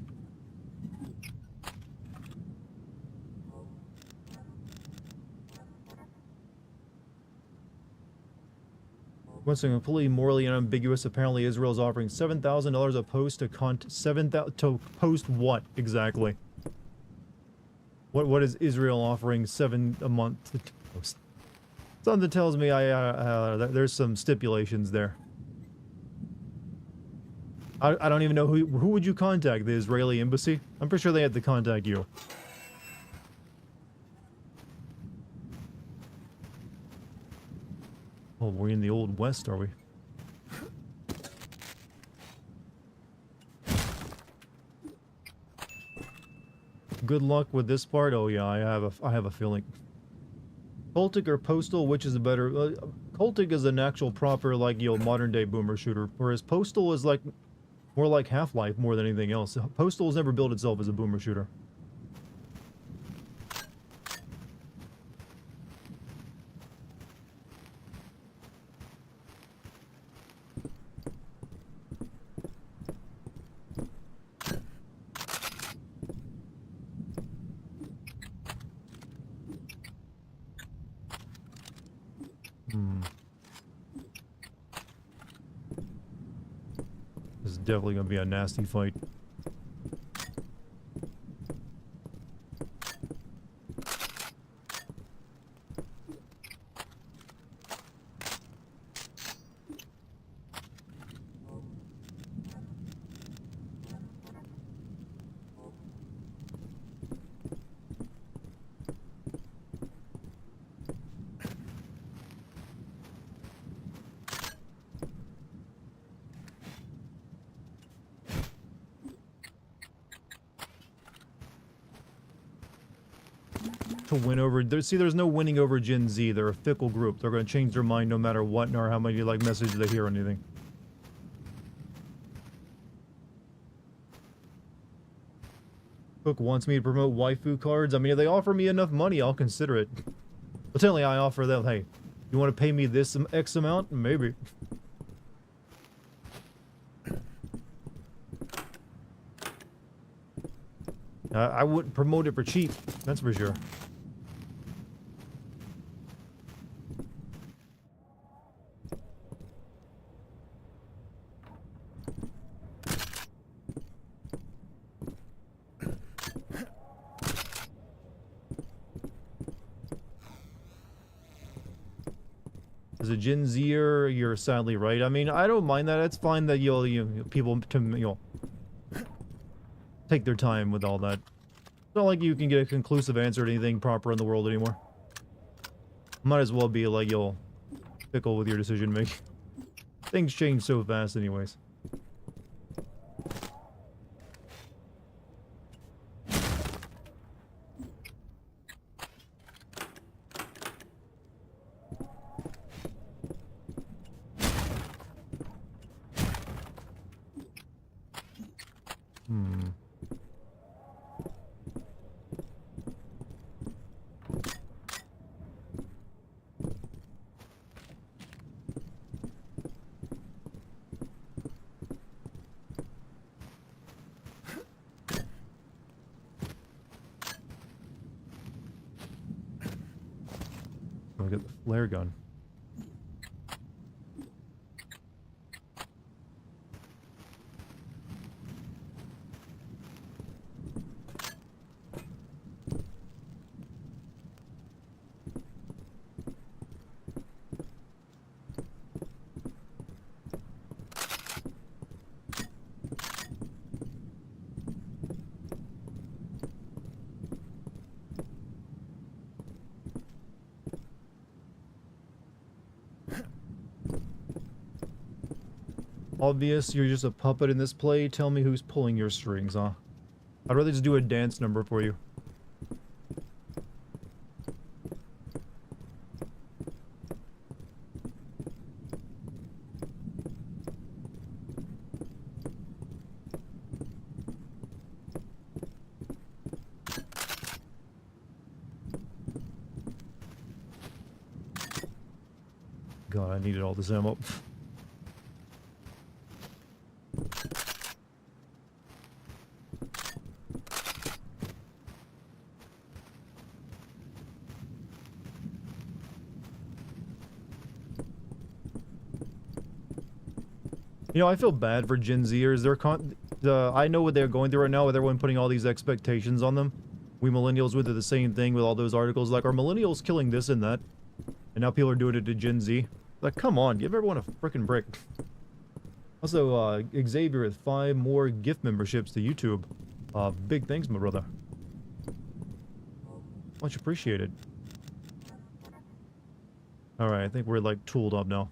Once again, completely morally unambiguous. Apparently, Israel is offering $7,000 a post to to post what exactly? What is Israel offering $7 a month to post? Something tells me there's some stipulations there. I don't even know who would you contact? The Israeli embassy? I'm pretty sure they had to contact you. Oh, we're in the Old West, are we? Good luck with this part. Oh yeah, I have a feeling. Cultic or postal, which is a better? Cultic is an actual proper like modern day boomer shooter, whereas postal is like more like Half-Life more than anything else. Postal has never built itself as a boomer shooter. This is definitely gonna be a nasty fight. To win over, there's no winning over Gen Z. They're a fickle group. They're going to change their mind no matter what, nor how many like messages they hear or anything. Cook wants me to promote waifu cards. I mean, if they offer me enough money, I'll consider it. But certainly I offer them, hey, you want to pay me this X amount? Maybe. I wouldn't promote it for cheap, that's for sure. As a Gen Zer, you're sadly right. I mean, I don't mind that. It's fine that people to take their time with all that. It's not like you can get a conclusive answer to anything proper in the world anymore. Might as well be like fickle with your decision making. Things change so fast anyways. Oh, we got the flare gun. Obvious, you're just a puppet in this play. Tell me who's pulling your strings, huh? I'd rather just do a dance number for you. God, I needed all this ammo. You know, I feel bad for Gen Zers. I know what they're going through right now with everyone putting all these expectations on them. We millennials went through the same thing with all those articles like, are millennials killing this and that? And now people are doing it to Gen Z. Like, come on, give everyone a frickin' break. Also, Xavier with 5 more gift memberships to YouTube. Big thanks, my brother. Much appreciated. Alright, I think we're, like, tooled up now.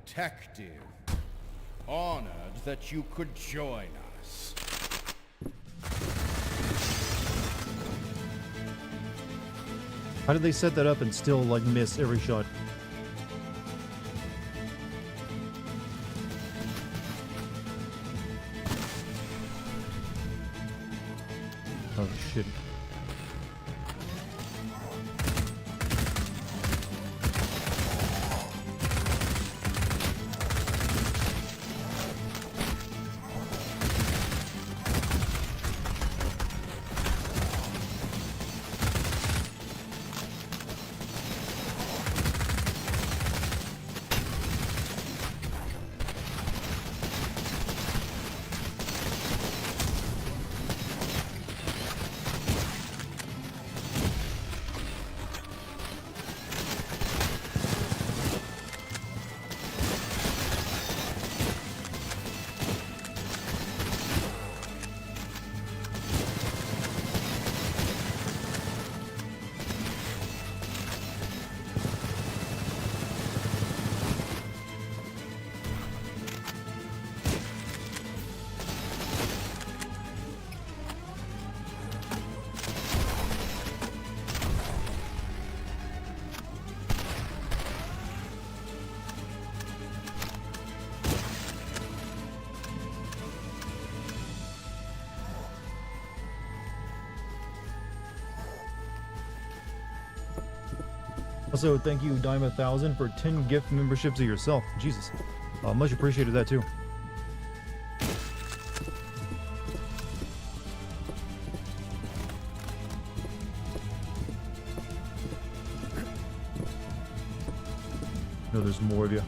Detective, honored that you could join us. How did they set that up and still, like, miss every shot? Oh, shit. Also, thank you, Dime1000, for 10 gift memberships of yourself. Jesus. Much appreciated that, too. No, there's more of you.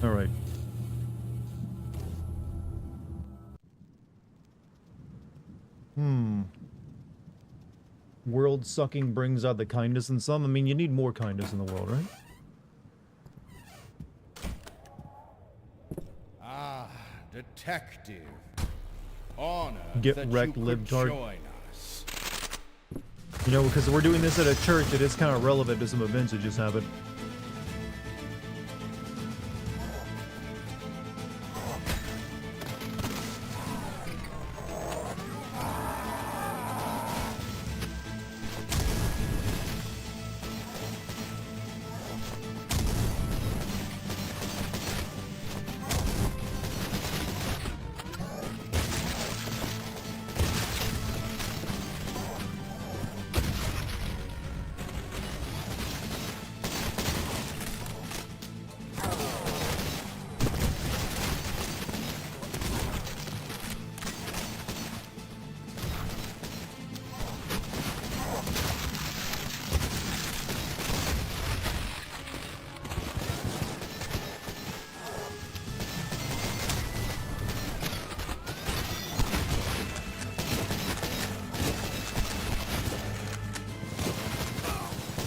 All right. World sucking brings out the kindness in some. I mean, you need more kindness in the world, right? Ah, detective. Honored Get that wrecked, you could libtard. join us. You know, because we're doing this at a church, it is kind of relevant to some events that just happened.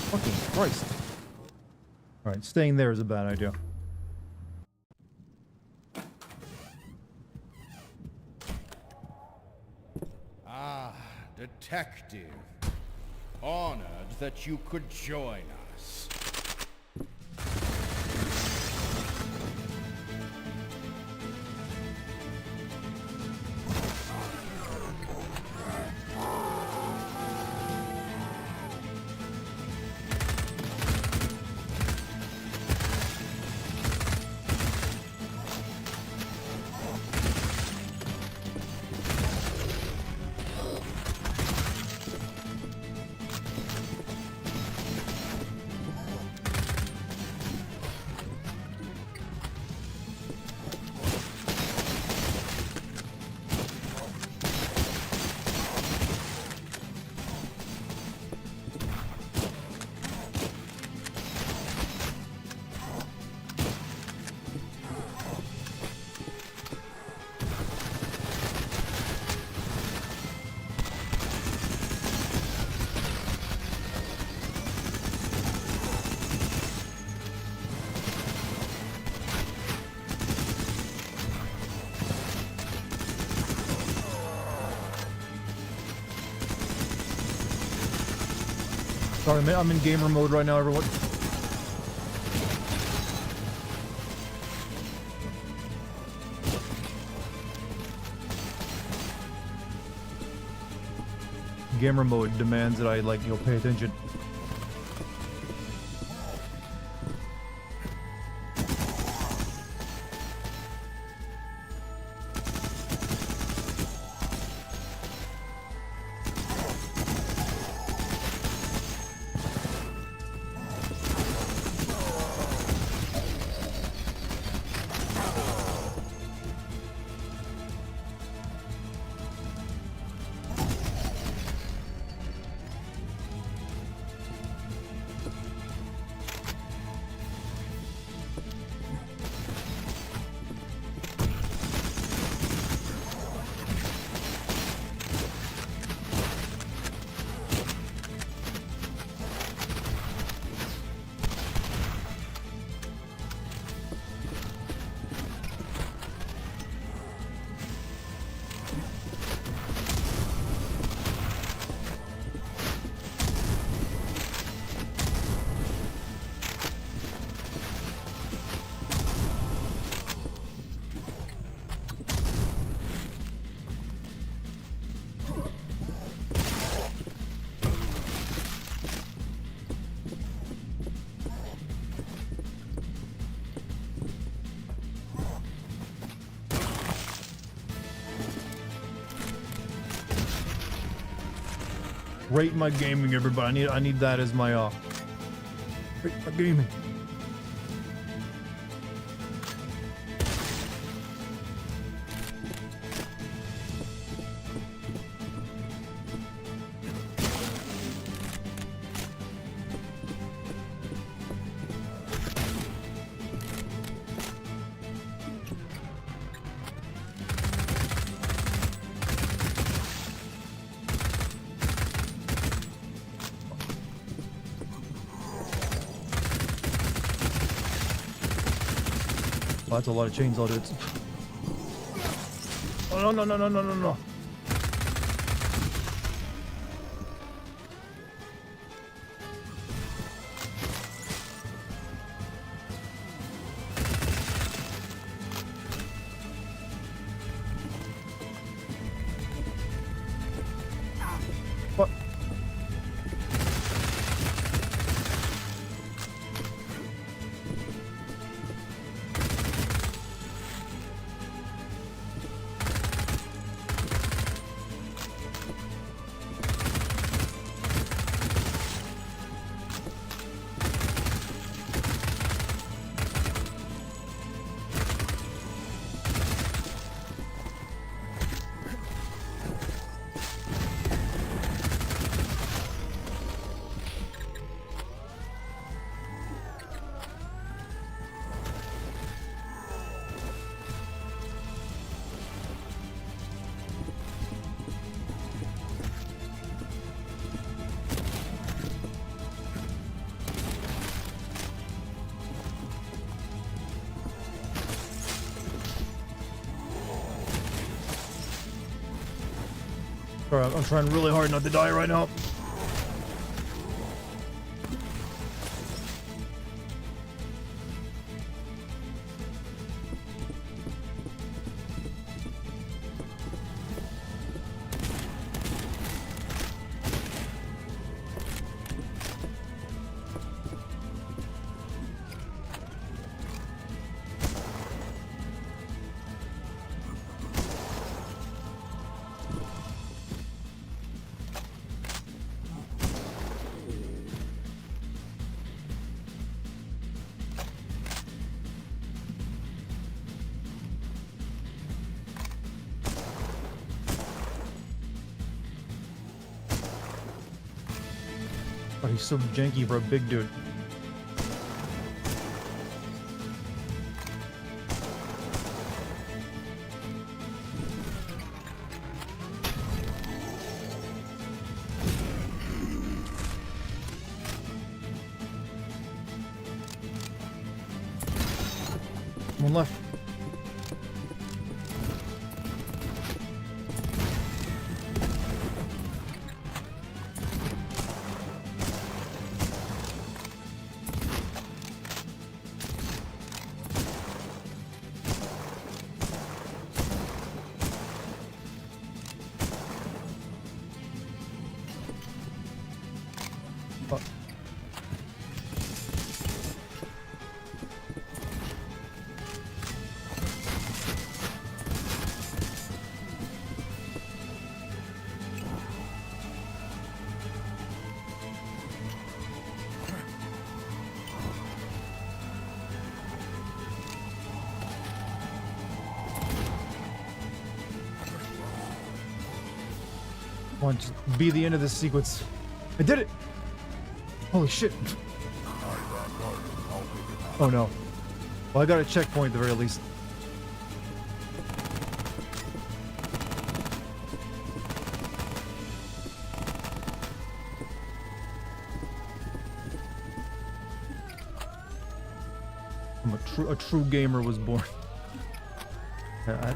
Fucking Christ. Alright, staying there is a bad idea. Ah, detective. Honored that you could join us. Sorry, I'm in gamer mode right now, everyone. Gamer mode demands that I, like, pay attention. Rate my gaming, everybody. I need that as my rate my gaming. Oh, that's a lot of chainsaw dudes. Oh, no, no, no, no, no, no, no. What? Alright, I'm trying really hard not to die right now. Oh, he's so janky for a big dude. One left. Oh. Want to be the end of this sequence. I did it! Holy shit. Oh no. Well, I got a checkpoint at the very least. A true gamer was born.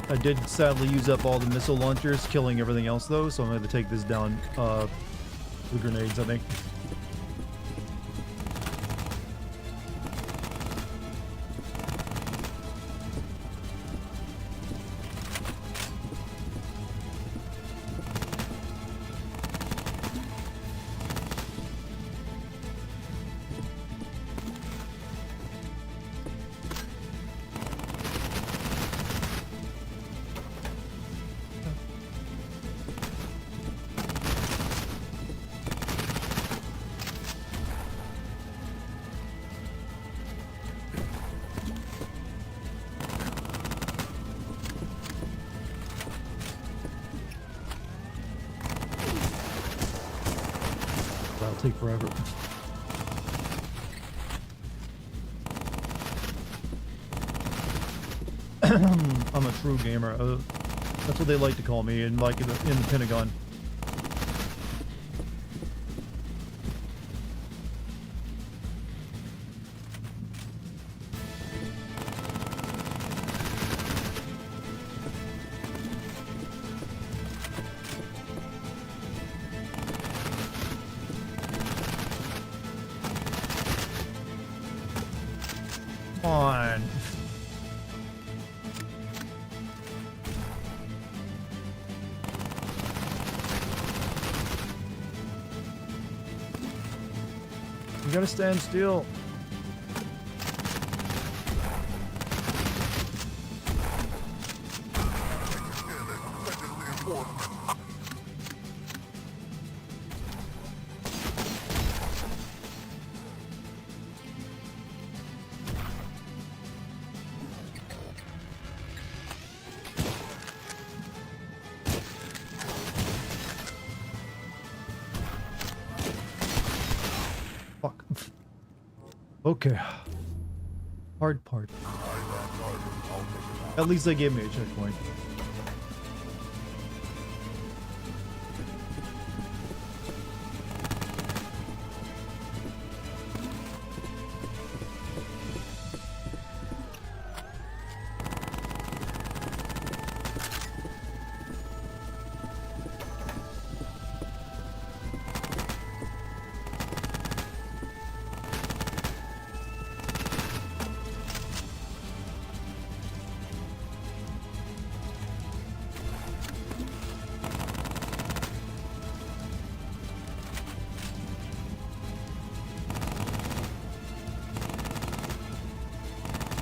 I did sadly use up all the missile launchers, killing everything else though, so I'm going to take this down with grenades, I think. That'll take forever. I'm a true gamer. That's what they like to call me in the Pentagon. You gotta stand still. Fuck. Okay. Hard part. At least they gave me a checkpoint.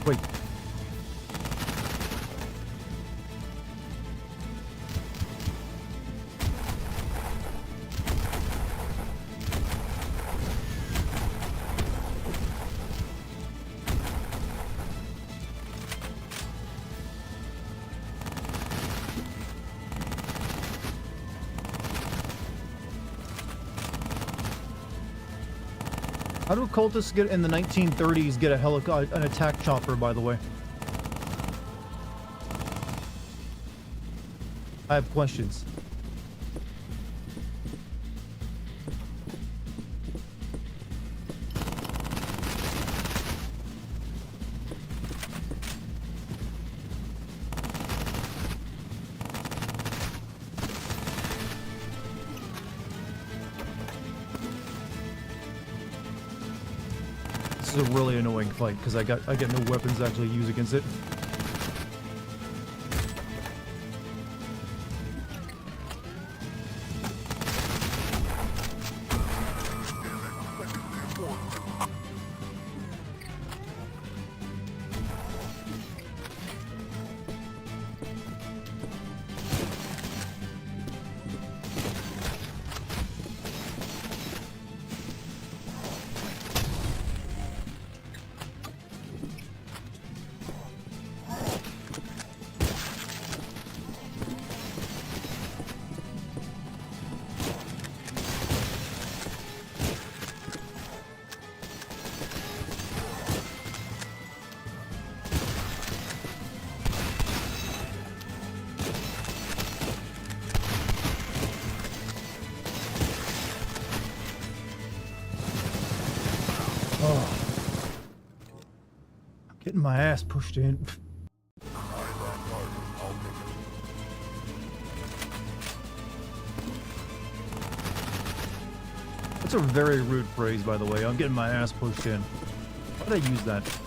Wait. How do cultists get in the 1930s get a an attack chopper, by the way? I have questions. This is a really annoying fight because I get no weapons to actually use against it. Getting my ass pushed in. That's a very rude phrase, by the way. I'm getting my ass pushed in. Why did I use that?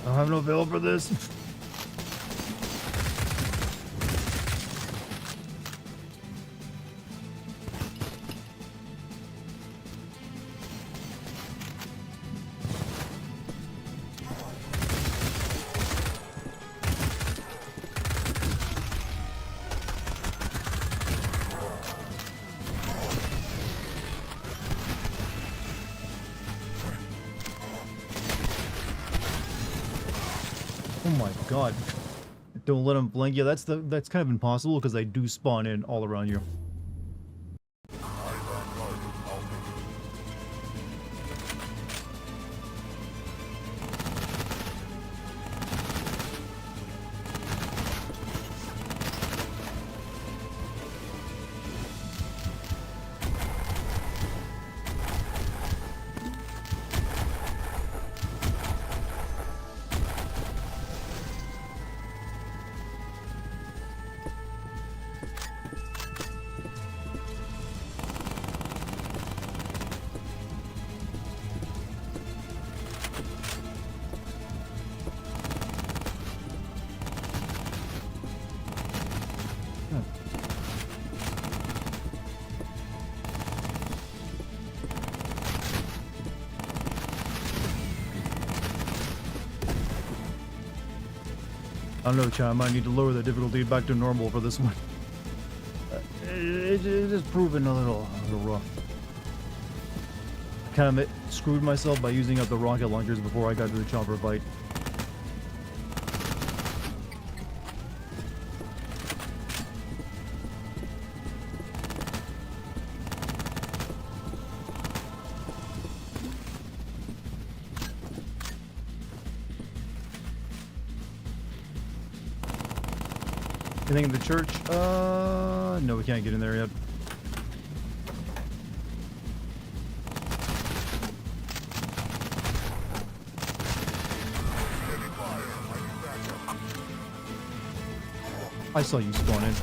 I have no build for this. Oh my god. Don't let them blink. Yeah, that's kind of impossible because they do spawn in all around you. I don't know, Chan. I might need to lower the difficulty back to normal for this one. It is proving a little rough. Kind of screwed myself by using up the rocket launchers before I got to the chopper fight. Anything in the church? No, we can't get in there yet. I saw you spawn in.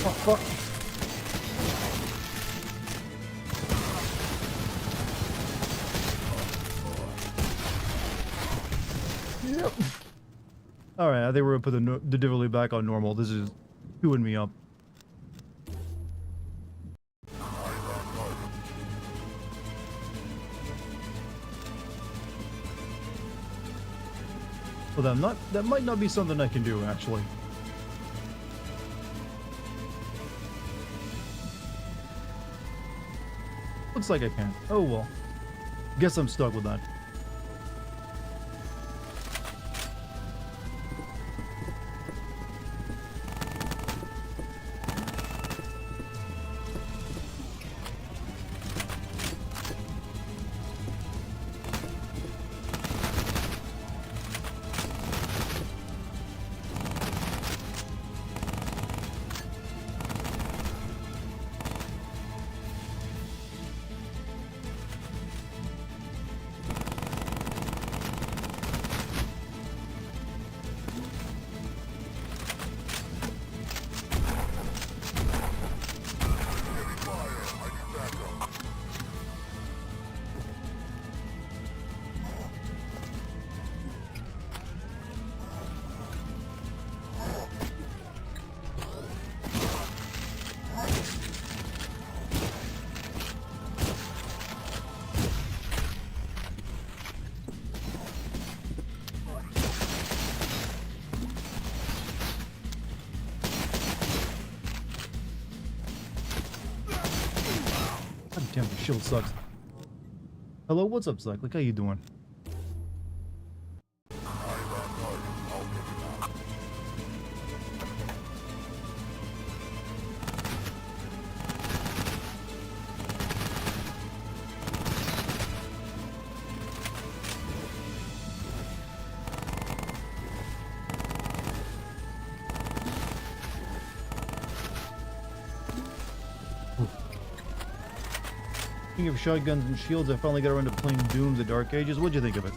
Oh, fuck. Yep. Alright, I think we're gonna put the difficulty back on normal. This is chewing me up. Well, that might not be something I can do, actually. Looks like I can. Oh well. Guess I'm stuck with that. Damn, the shield sucks. Hello, what's up, Zach? Like, how you doing? Speaking of shotguns and shields, I finally got around to playing Doom: The Dark Ages. What'd you think of it?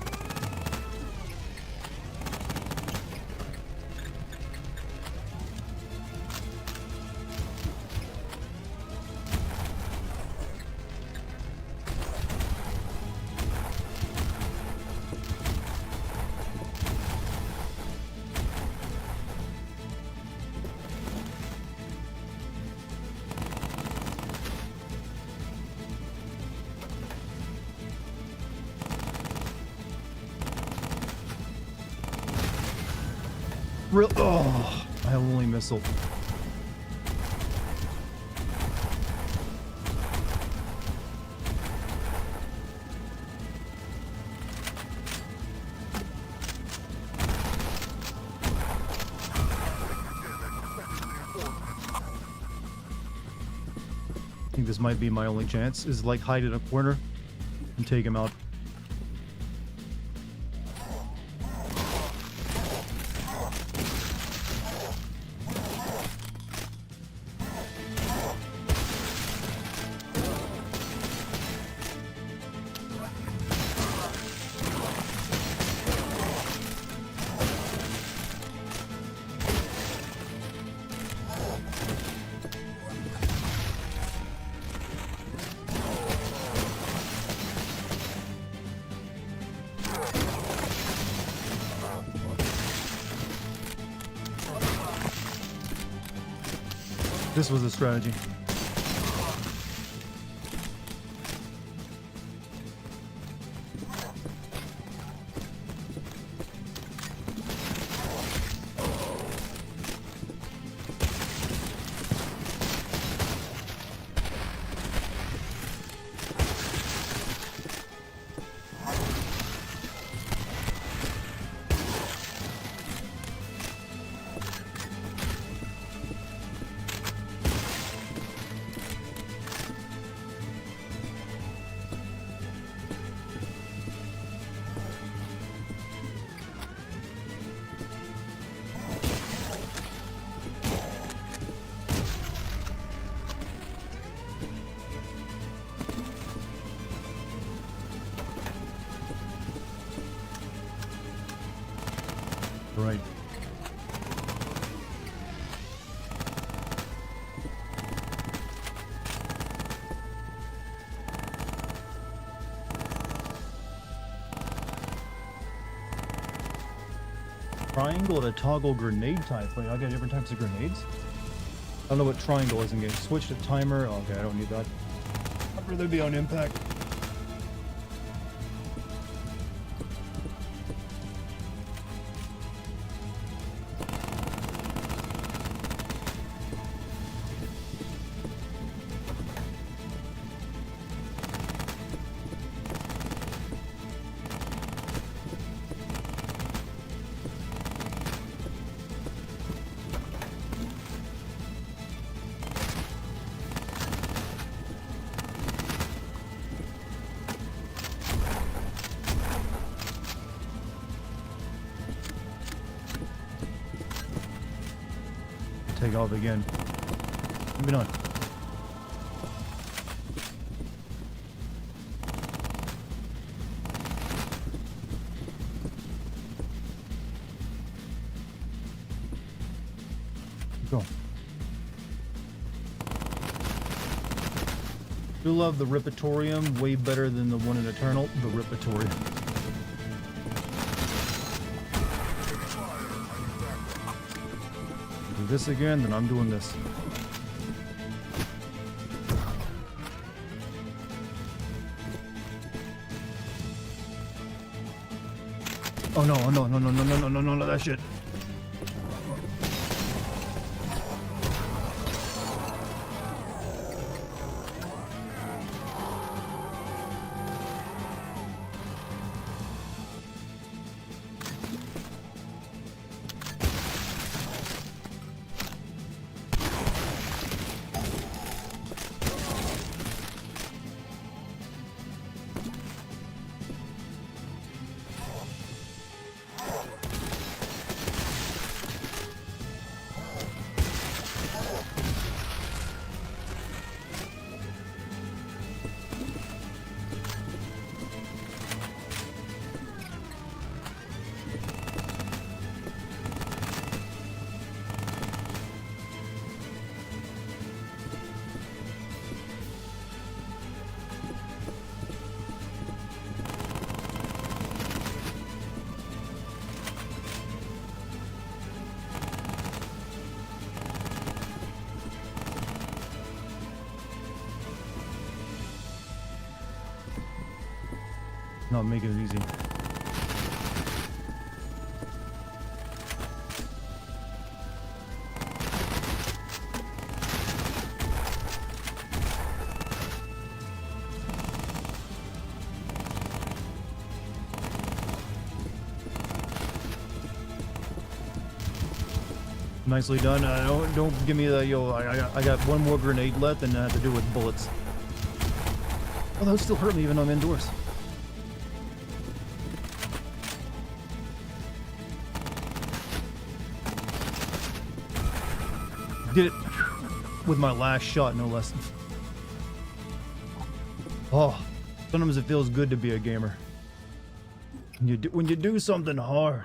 Real. Oh, I have only missile. I think this might be my only chance, is like hide in a corner and take him out. This was a strategy. Right. Triangle to toggle grenade type. Wait, I got different types of grenades? I don't know what triangle is in game. Switch to timer. Okay, I don't need that. I'd rather be on impact. Take off again. Moving on. Go. Do love the Ripatorium, way better than the one in Eternal. The Ripatorium. Do this again, then I'm doing this. Oh no, oh no, no, no, no, no, no, no, no, no, that shit. not making it easy. Nicely done. Don't give me that, yo. I got one more grenade left, and I have to do it with bullets. Oh, those still hurt me even though I'm indoors. Did it with my last shot, no less. Oh, sometimes it feels good to be a gamer. When you do something hard.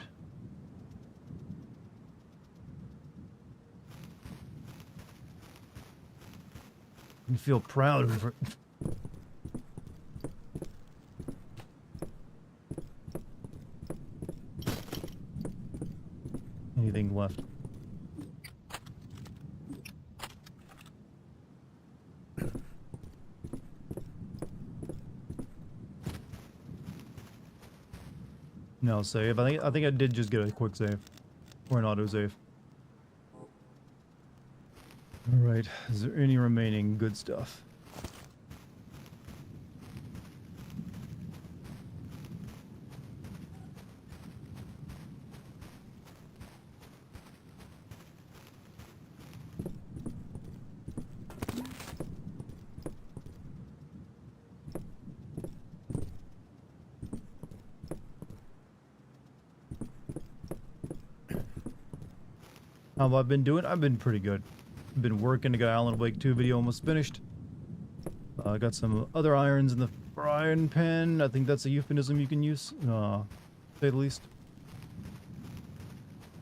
You feel proud of it. Anything left? No save. I think I did just get a quick save or an auto save. All right. Is there any remaining good stuff? How have I been doing? I've been pretty good. I've been working to get Alan Wake 2 video almost finished. I got some other irons in the frying pan. I think that's a euphemism you can use, say the least.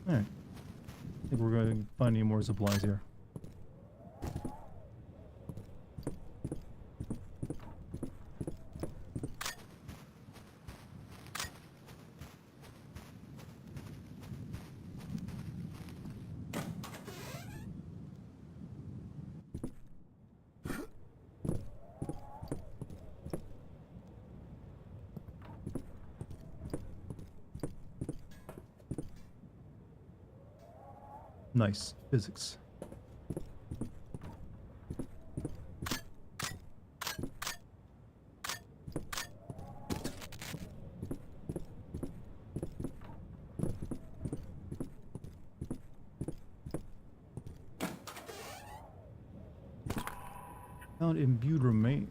Alright. I think we're going to find any more supplies here. Nice. Physics. Found imbued remains.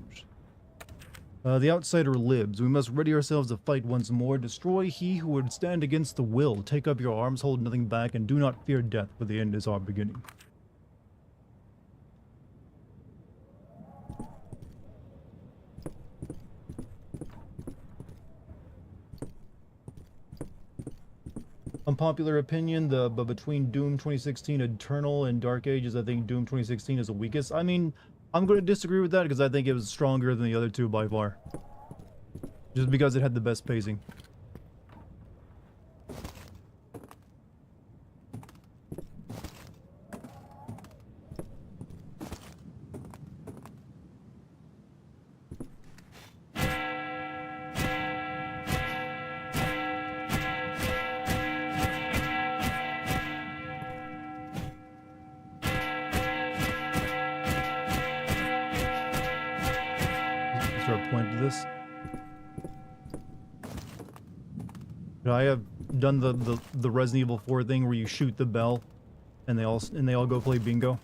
The outsider lives. We must ready ourselves to fight once more. Destroy he who would stand against the will. Take up your arms, hold nothing back, and do not fear death, for the end is our beginning. Unpopular opinion, but between Doom 2016 Eternal and Dark Ages, I think Doom 2016 is the weakest. I mean, I'm going to disagree with that because I think it was stronger than the other two by far. Just because it had the best pacing. Point to this. I have done the Resident Evil 4 thing where you shoot the bell and they all go play bingo.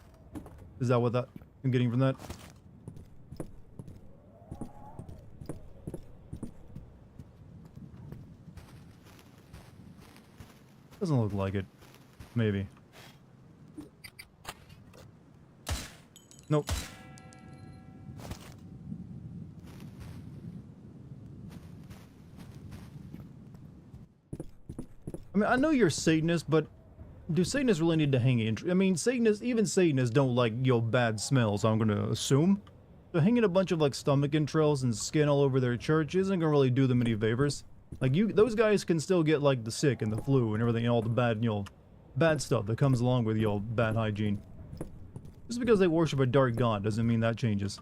Is that what I'm getting from that? Doesn't look like it. Maybe. Nope. I mean, I know you're Satanist, but do Satanists really need to hang in? I mean, even Satanists don't like, bad smells, I'm gonna assume. So hanging a bunch of, like, stomach entrails and skin all over their church isn't gonna really do them any favors. Like, those guys can still get, like, the sick and the flu and everything, and all the bad, bad stuff that comes along with, bad hygiene. Just because they worship a dark god doesn't mean that changes.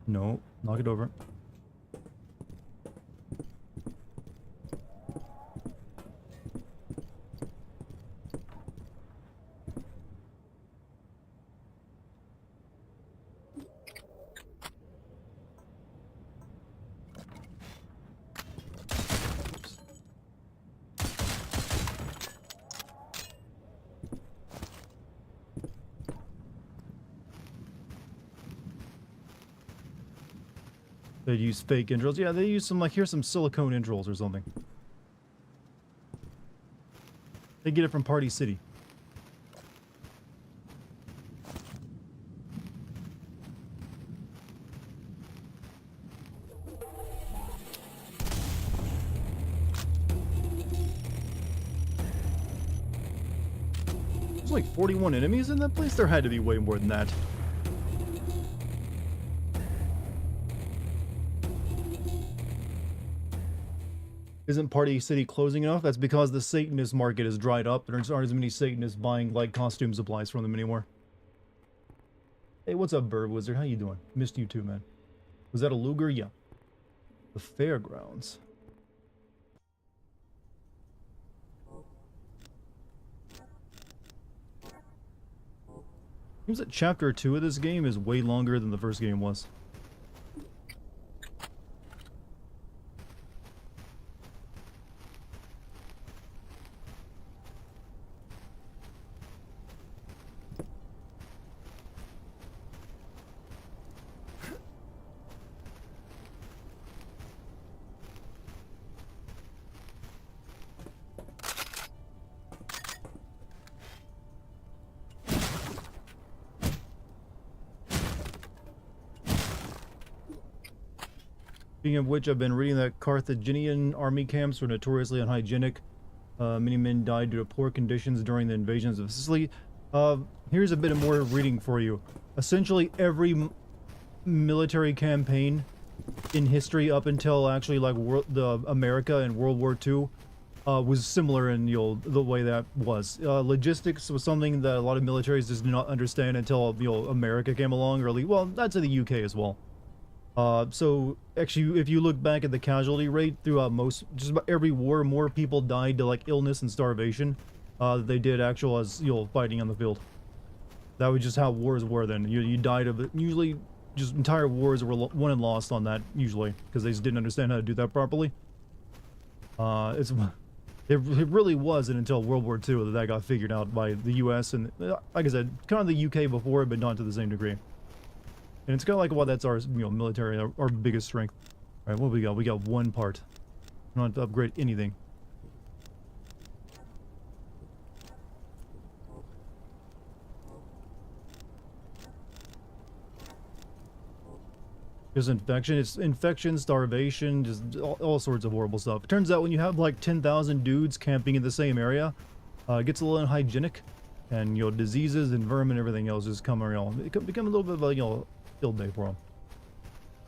No, knock it over. They use fake intros. Yeah, they use some, like, here's some silicone intros or something. They get it from Party City. There's like 41 enemies in that place? There had to be way more than that. Isn't Party City closing enough? That's because the Satanist market is dried up. There aren't as many Satanists buying, like, costume supplies from them anymore. Hey, what's up, Bird Wizard? How you doing? Missed you too, man. Was that a Luger? Yeah. The fairgrounds. Seems that chapter 2 of this game is way longer than the first game was. Speaking of which, I've been reading that Carthaginian army camps were notoriously unhygienic. Many men died due to poor conditions during the invasions of Sicily. Here's a bit of more reading for you. Essentially, every military campaign in history up until actually like the America in World War II was similar in the way that was. Logistics was something that a lot of militaries just did not understand until America came along. Well, that's in the UK as well. So actually, if you look back at the casualty rate throughout just about every war, more people died to like illness and starvation than they did actual as fighting on the field. That was just how wars were then. You died of it. Usually, just entire wars were won and lost on that usually because they just didn't understand how to do that properly. It really wasn't until World War II that got figured out by the U.S. and like I said, kind of the UK before, but not to the same degree. And it's kind of like, well, that's our, military, our biggest strength. All right, what do we got? We got one part. We don't have to upgrade anything. Just infection. It's infection, starvation, just all sorts of horrible stuff. It turns out when you have like 10,000 dudes camping in the same area, it gets a little unhygienic, and diseases and vermin, and everything else just come around. It can become a little bit of a field day for them.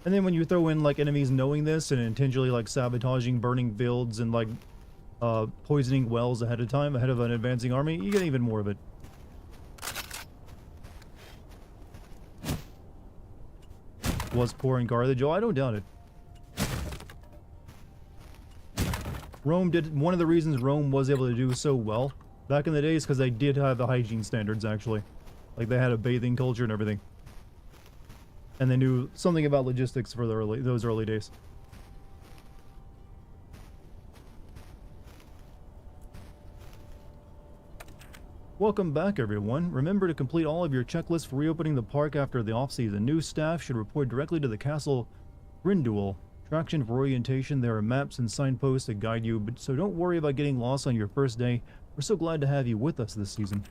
And then when you throw in like enemies knowing this and intentionally like sabotaging, burning fields, and like poisoning wells ahead of time, ahead of an advancing army, you get even more of it. Was poor in Carthage? Oh, I don't doubt it. Rome did, one of the reasons Rome was able to do so well back in the days because they did have the hygiene standards actually. Like they had a bathing culture and everything. And they knew something about logistics for those early days. Welcome back, everyone. Remember to complete all of your checklists for reopening the park after the off-season. New staff should report directly to the Castle Grindule. Attraction for orientation. There are maps and signposts that guide you, so don't worry about getting lost on your first day. We're so glad to have you with us this season.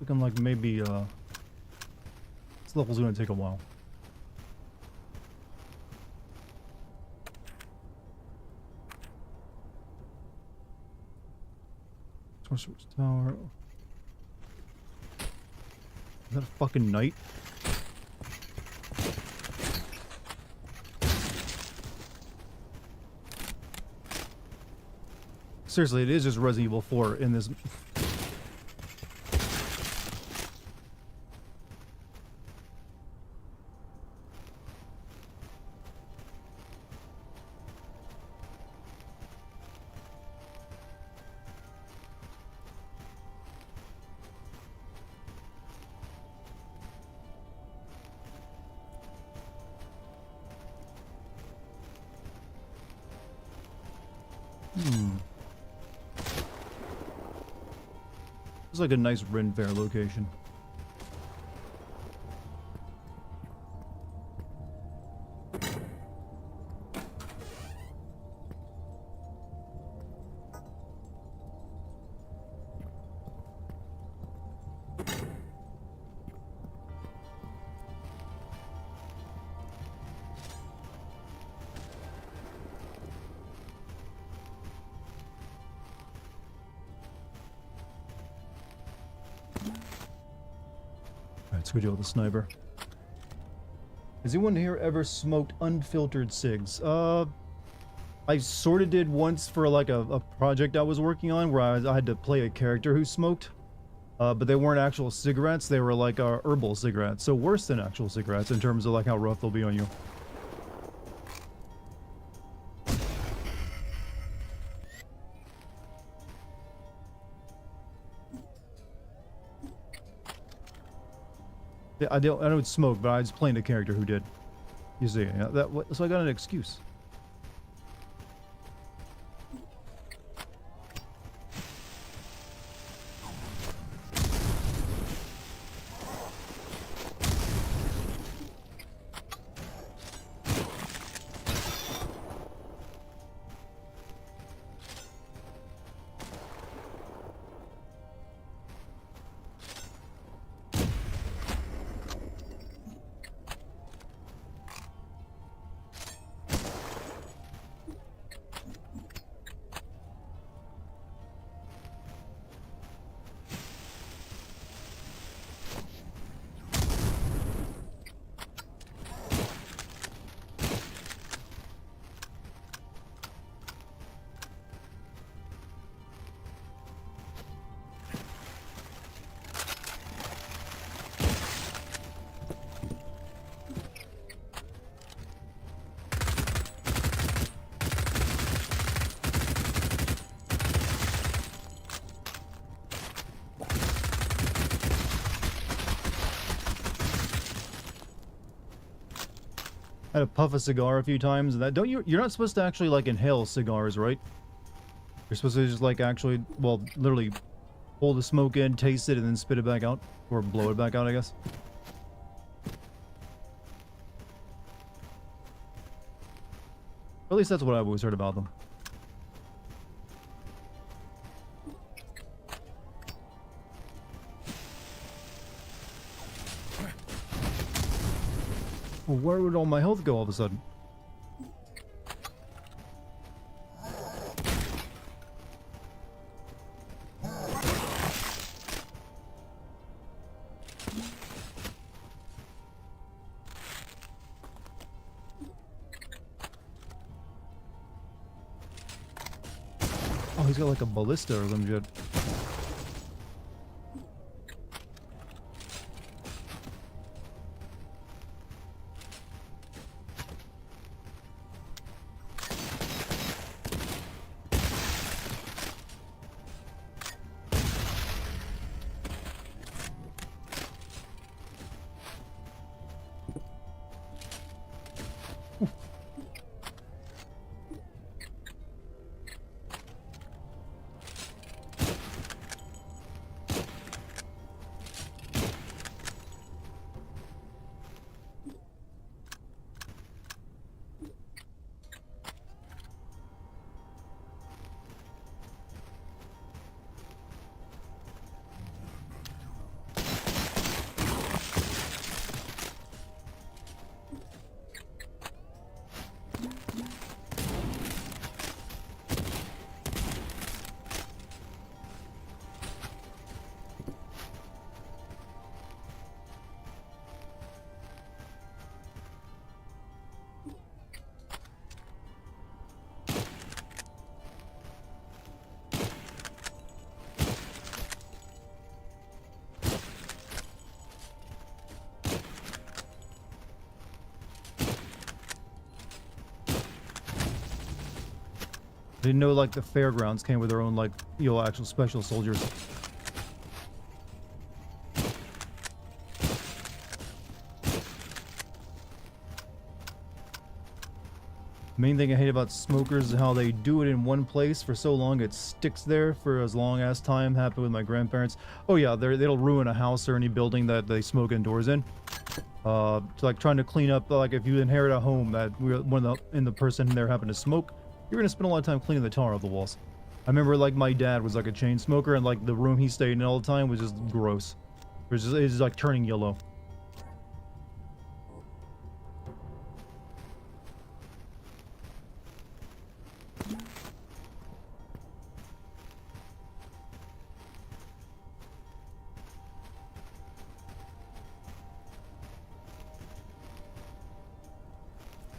looking like maybe this level's gonna take a while. Sorcerer's Tower. Is that a fucking knight? Seriously, it is just Resident Evil 4 in this. It's like a nice Ren Fair location. Let's go deal with the sniper. Has anyone here ever smoked unfiltered cigs? I sort of did once for like a project I was working on where I had to play a character who smoked. But they weren't actual cigarettes, they were like herbal cigarettes. So worse than actual cigarettes in terms of like how rough they'll be on you. Yeah, I don't smoke, but I was playing a character who did. You see, yeah, so I got an excuse. I had to puff a cigar a few times, and that you're not supposed to actually like inhale cigars, right? You're supposed to just like actually, well, literally pull the smoke in, taste it, and then spit it back out, or blow it back out, I guess. Or at least that's what I've always heard about them. Well, where would all my health go all of a sudden? Oh, he's got like a ballista or some shit. Didn't know like the fairgrounds came with their own like, you know, actual special soldiers. Main thing I hate about smokers is how they do it in one place for so long it sticks there for as long as time. Happened with my grandparents. Oh yeah, they'll ruin a house or any building that they smoke indoors in. So like trying to clean up, like if you inherit a home that the person there happened to smoke, you're gonna spend a lot of time cleaning the tar off the walls. I remember like my dad was like a chain smoker, and like the room he stayed in all the time was just gross. It's just like turning yellow.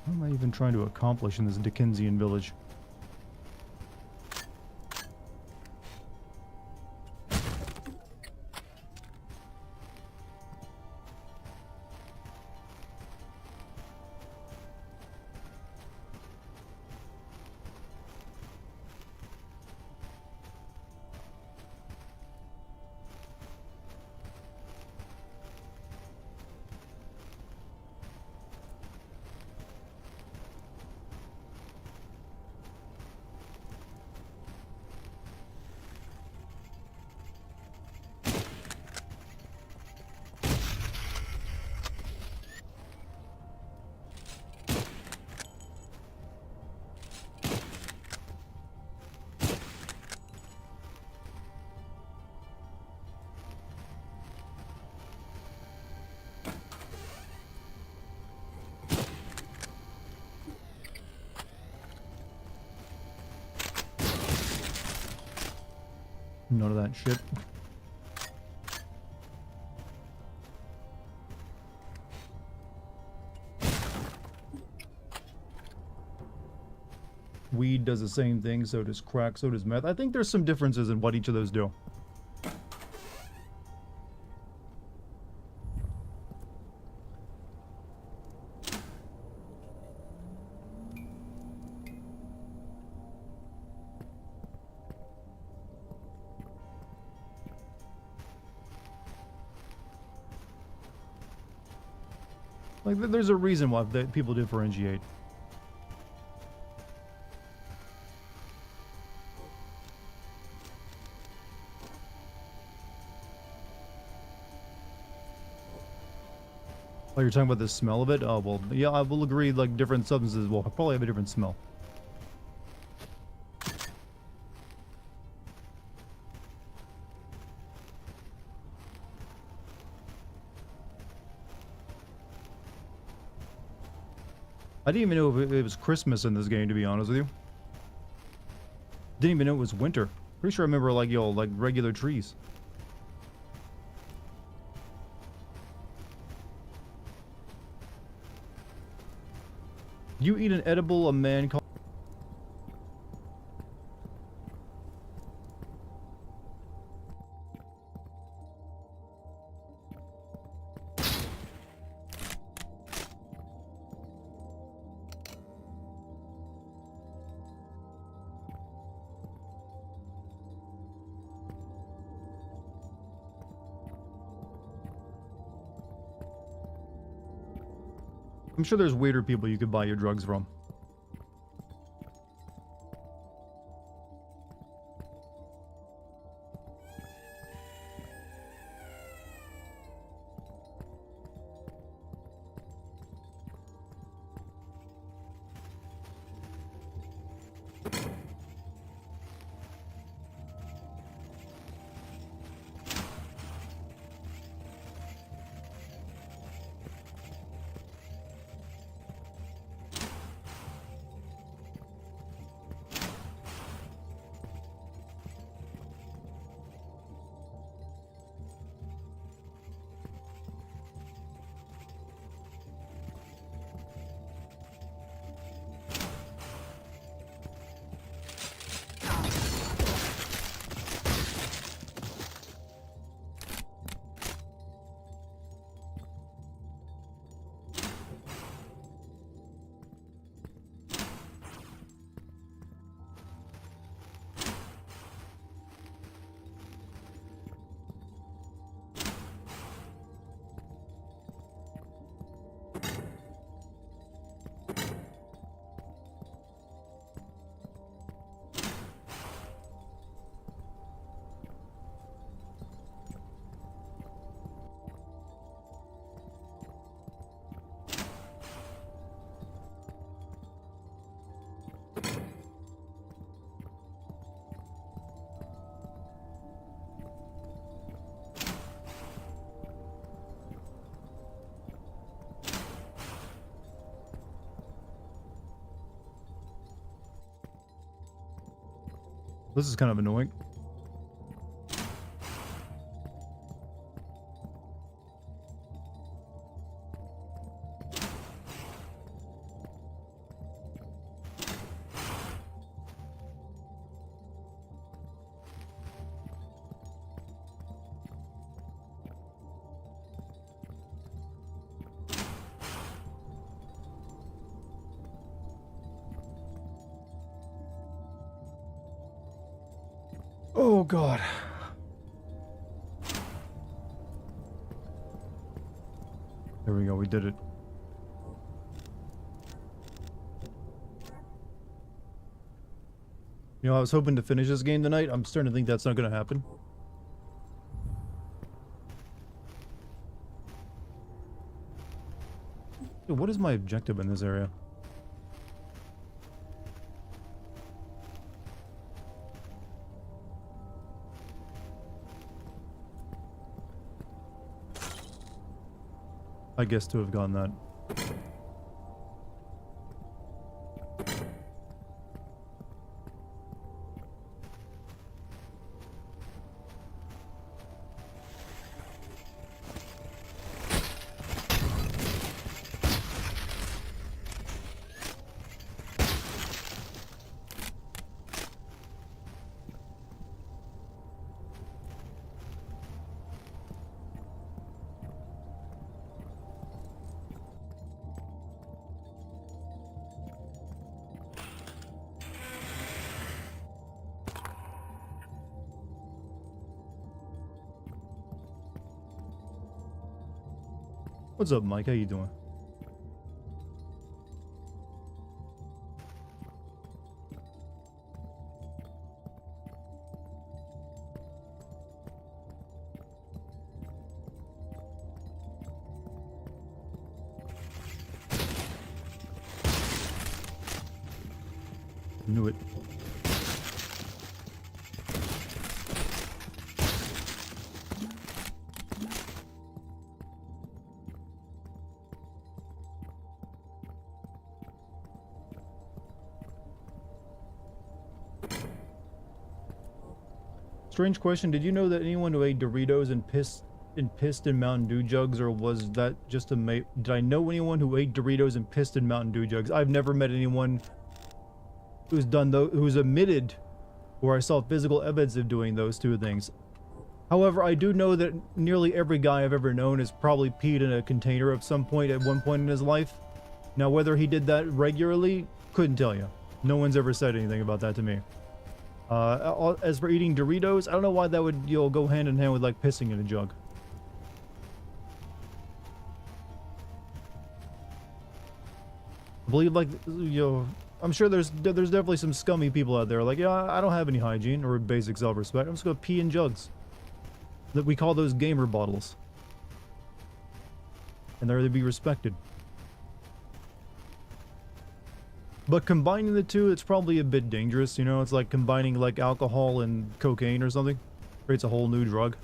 What am I even trying to accomplish in this Dickensian village? None of that shit. Weed does the same thing, so does crack, so does meth. I think there's some differences in what each of those do. Like, there's a reason why people differentiate. Oh, you're talking about the smell of it? Oh, well, yeah, I will agree, like, different substances will probably have a different smell. I didn't even know if it was Christmas in this game, to be honest with you. Didn't even know it was winter. Pretty sure I remember, like, yo, like, regular trees. You eat an edible a man called... I'm sure there's weirder people you could buy your drugs from. This is kind of annoying. Oh God. There we go, we did it. You know, I was hoping to finish this game tonight. I'm starting to think that's not going to happen. Dude, what is my objective in this area? I guess to have gone that. What's up, Mike? How you doing? Knew it. Strange question. Did you know that anyone who ate Doritos and pissed in Mountain Dew jugs, or was that just a mate? Did I know anyone who ate Doritos and pissed in Mountain Dew jugs? I've never met anyone who's done who's admitted, or I saw physical evidence of doing those two things. However, I do know that nearly every guy I've ever known has probably peed in a container at some point at one point in his life. Now, whether he did that regularly, couldn't tell you. No one's ever said anything about that to me. As for eating Doritos, I don't know why that would, you know, go hand in hand with like pissing in a jug. I believe, like, you know, I'm sure there's definitely some scummy people out there like, yeah, I don't have any hygiene or basic self-respect. I'm just gonna pee in jugs. That we call those gamer bottles. And they're to be respected. But combining the two, it's probably a bit dangerous, you know? It's like combining like alcohol and cocaine or something. Creates a whole new drug.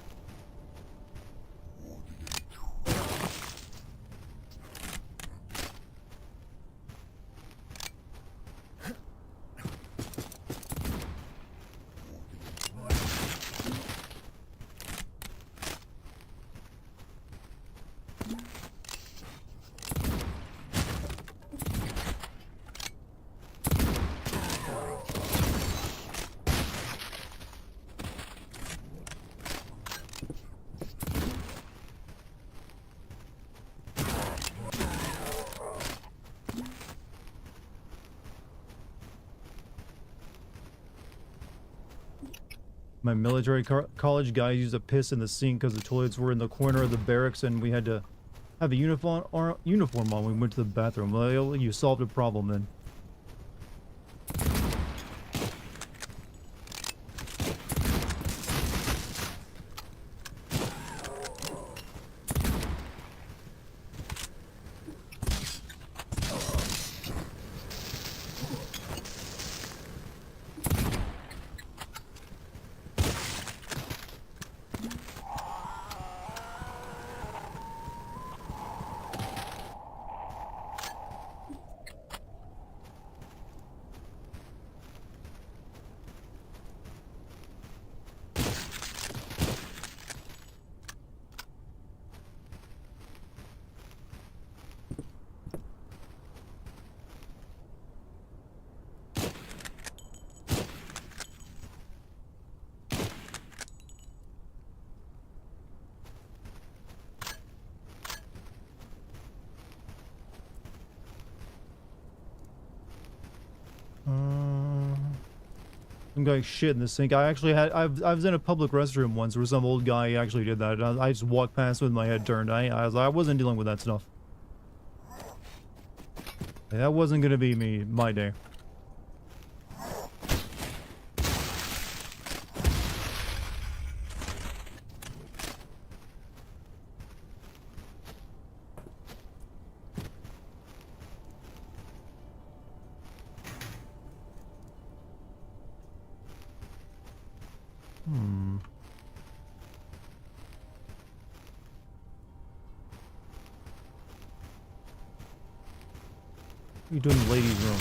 My military college guys used to piss in the sink because the toilets were in the corner of the barracks and we had to have a uniform on when we went to the bathroom. Well, you solved a problem then. Some guy shit in the sink. I was in a public restroom once where some old guy actually did that. I just walked past with my head turned. I wasn't dealing with that stuff. That wasn't gonna be my day. What are you doing in the ladies' room?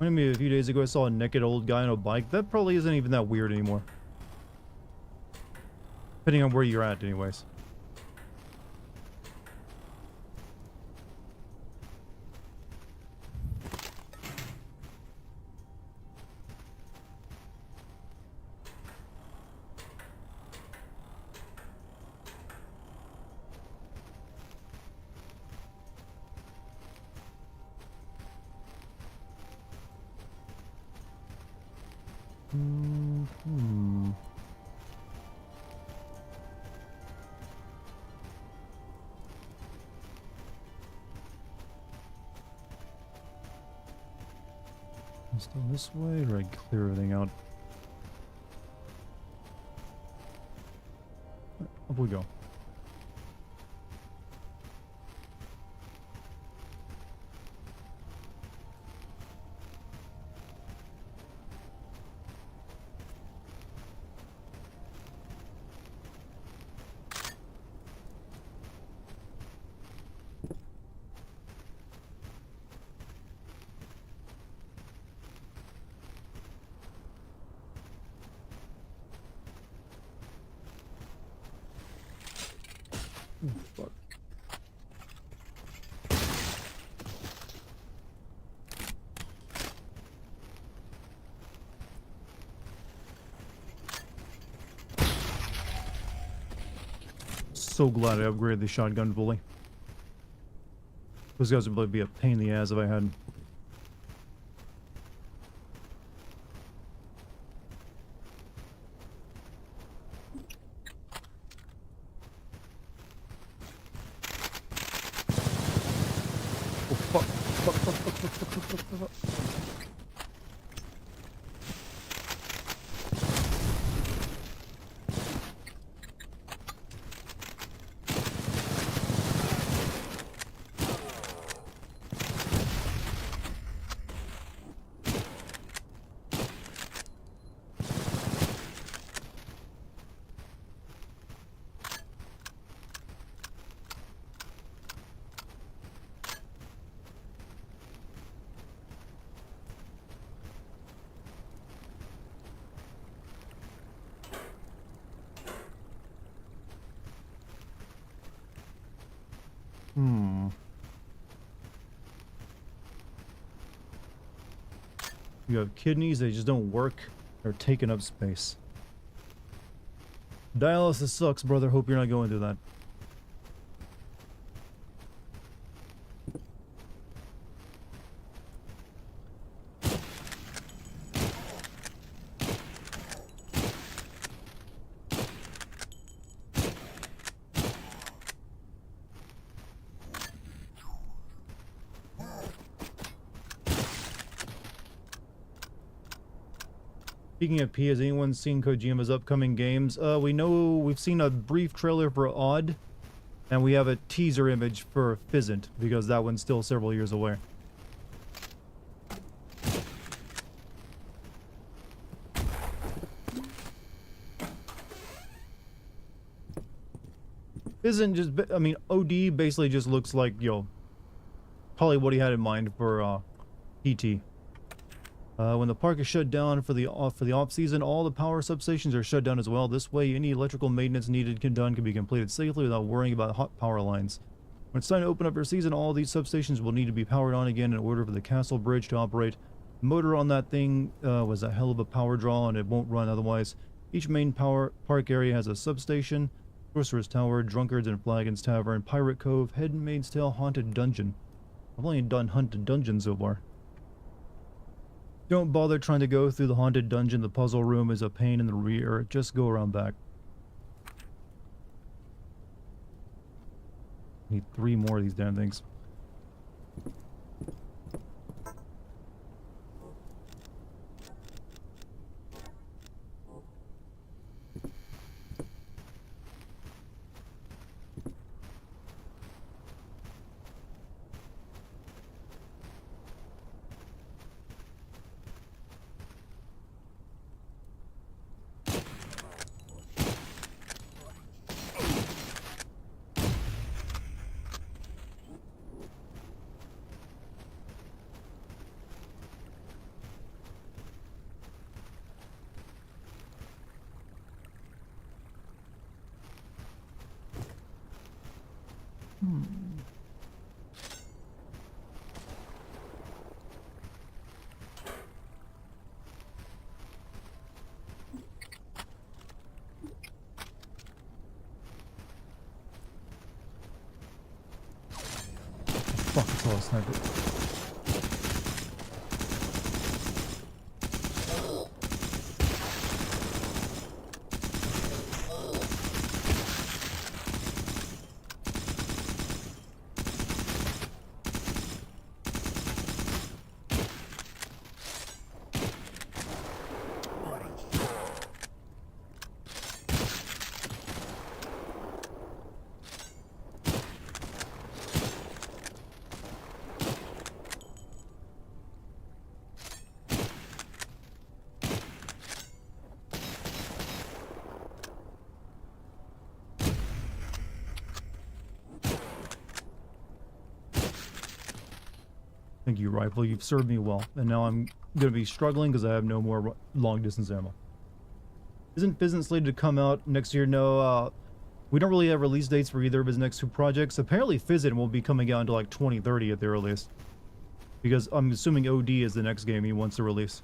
Maybe a few days ago I saw a naked old guy on a bike. That probably isn't even that weird anymore. Depending on where you're at anyways. Still this way, or I clear everything out? Up we go. Fuck. So glad I upgraded the shotgun bully. Those guys would probably be a pain in the ass if I hadn't. You have kidneys, they just don't work. They're taking up space. Dialysis sucks, brother. Hope you're not going through that. Speaking of P, has anyone seen Kojima's upcoming games? We know we've seen a brief trailer for Odd, and we have a teaser image for Fizzant, because that one's still several years away. Fizzant just, I mean, OD basically just looks like, yo, probably what he had in mind for PT. When the park is shut down for the off season, all the power substations are shut down as well. This way, any electrical maintenance needed can be completed safely without worrying about hot power lines. When it's time to open up for season, all these substations will need to be powered on again in order for the castle bridge to operate. The motor on that thing was a hell of a power draw, and it won't run otherwise. Each main park area has a substation: Sorcerer's Tower, Drunkards and Flagons Tavern, Pirate Cove, Hidden Maid's Tale, Haunted Dungeon. I've only done Haunted Dungeon so far. Don't bother trying to go through the haunted dungeon. The puzzle room is a pain in the rear. Just go around back. Need 3 more of these damn things. Fuck, it's all a sniper. Thank you, rifle. You've served me well. And now I'm going to be struggling because I have no more long-distance ammo. Isn't Fizzant slated to come out next year? No, we don't really have release dates for either of his next 2 projects. Apparently, Fizzant won't be coming out until like 2030 at the earliest. Because I'm assuming OD is the next game he wants to release.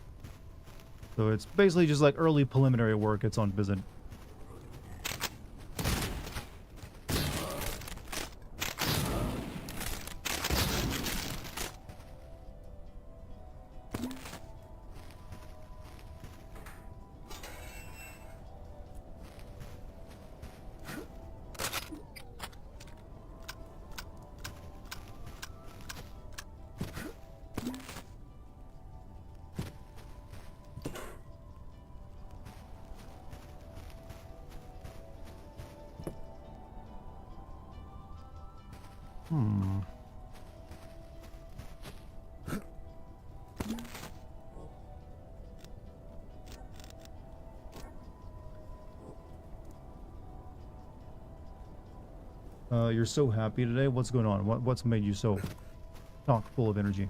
So it's basically just like early preliminary work. It's on Fizzant. You're so happy today. What's going on? What's made you so chock full of energy?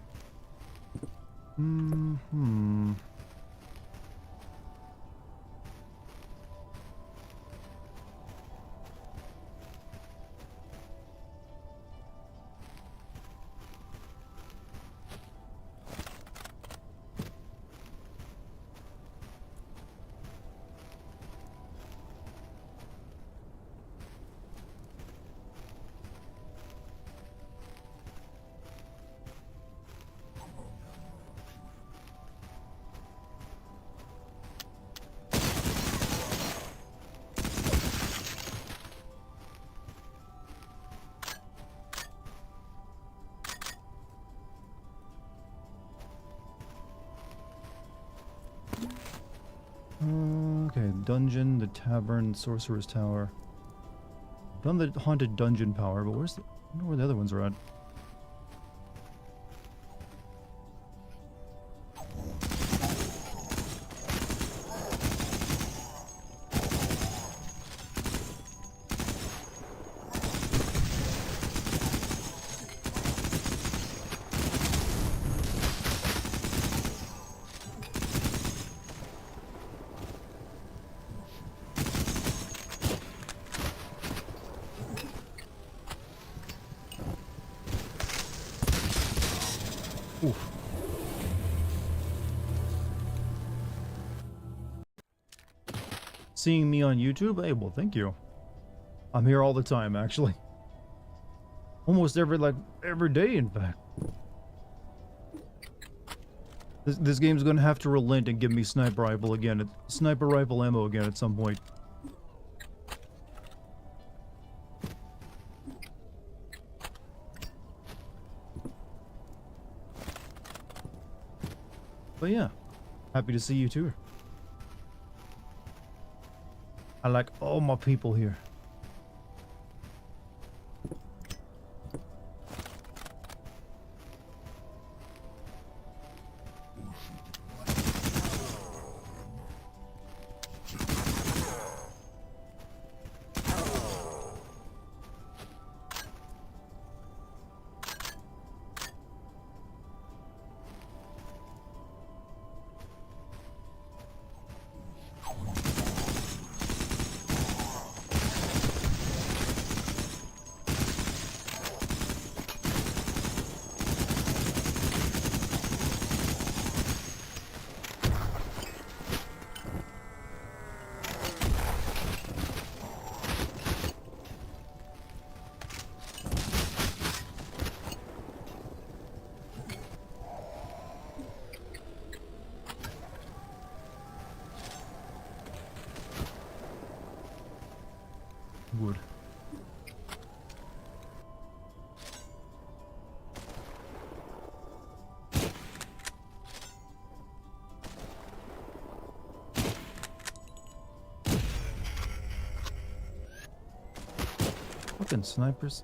Okay, dungeon, the tavern, sorcerer's tower. Done the haunted dungeon power, but where's the? I don't know where the other ones are at. Oof. Seeing me on YouTube? Hey, well, thank you. I'm here all the time, actually. Almost every day, in fact. This game's gonna have to relent and give me sniper rifle ammo again at some point. But yeah, happy to see you too. I like all my people here. Wood. Fucking snipers.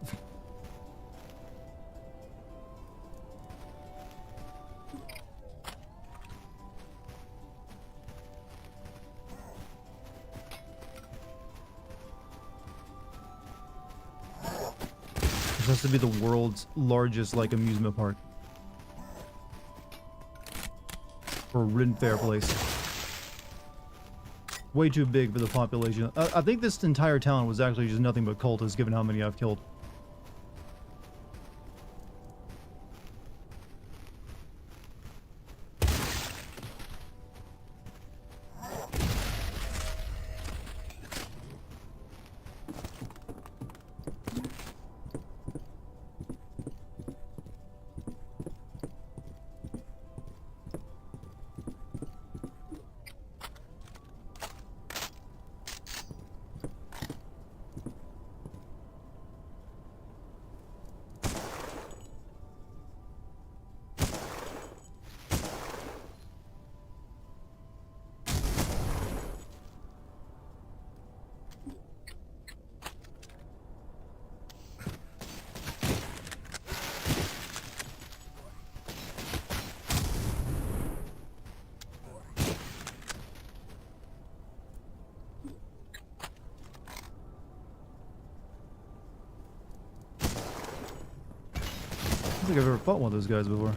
This has to be the world's largest, like, amusement park. Or a Rin Fair place. Way too big for the population. I think this entire town was actually just nothing but cultists, given how many I've killed. I don't think I've ever fought one of those guys before.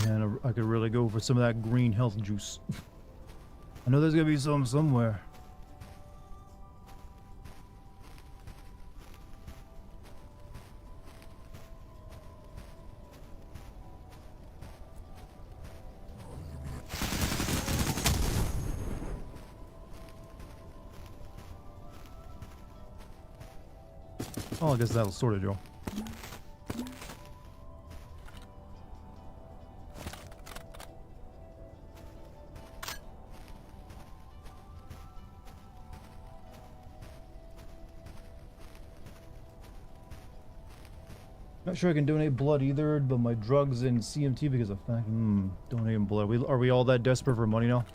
And I could really go for some of that green health juice. I know there's gonna be some somewhere. Oh, I guess that'll sort of do. Not sure I can donate blood either, but my drugs and CMT because of fact. Donating blood. Are we all that desperate for money now?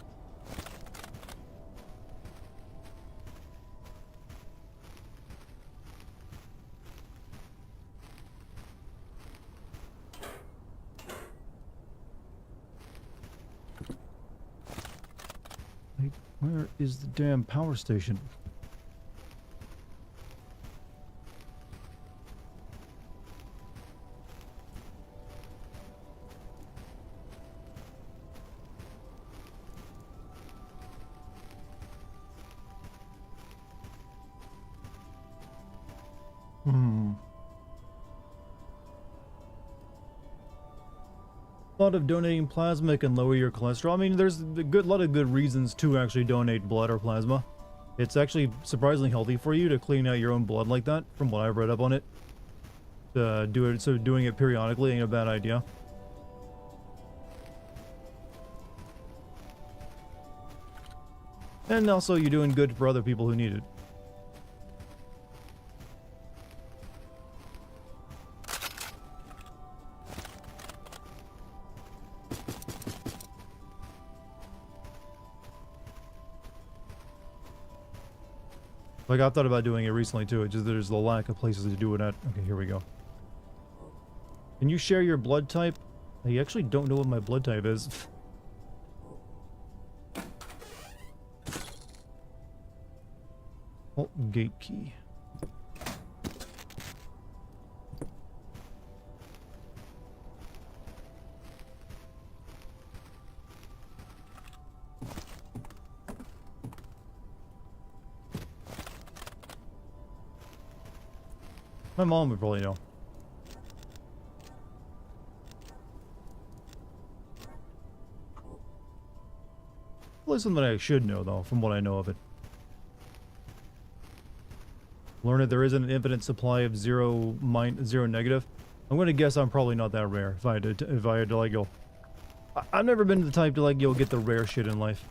Like, where is the damn power station? Thought of donating plasma can lower your cholesterol. I mean, there's a lot of good reasons to actually donate blood or plasma. It's actually surprisingly healthy for you to clean out your own blood like that, from what I've read up on it. Do it, so doing it periodically ain't a bad idea. And also, you're doing good for other people who need it. Like, I've thought about doing it recently too, it's just there's the lack of places to do it at. Okay, here we go. Can you share your blood type? I actually don't know what my blood type is. Oh, gate key. My mom would probably know. Probably something I should know, though, from what I know of it. Learn that there isn't an infinite supply of zero negative. I'm gonna guess I'm probably not that rare if I had to like go. I've never been the type to like get the rare shit in life.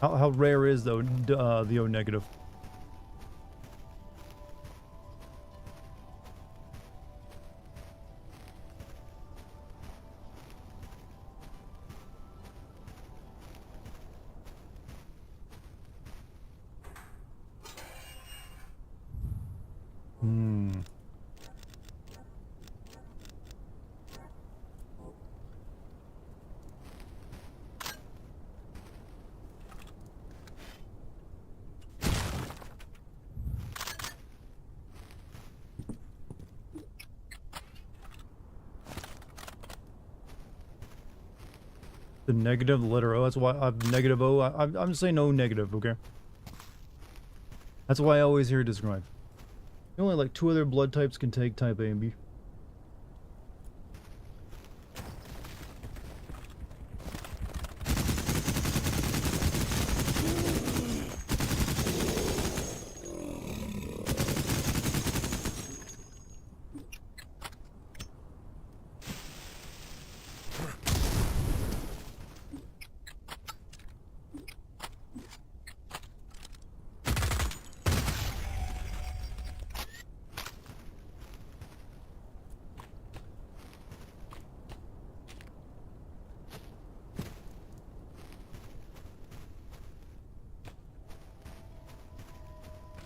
How rare is though the O negative? The negative, the letter O. That's why I'm negative O. I'm saying no negative, okay? That's why I always hear it described. Only like 2 other blood types can take type A and B.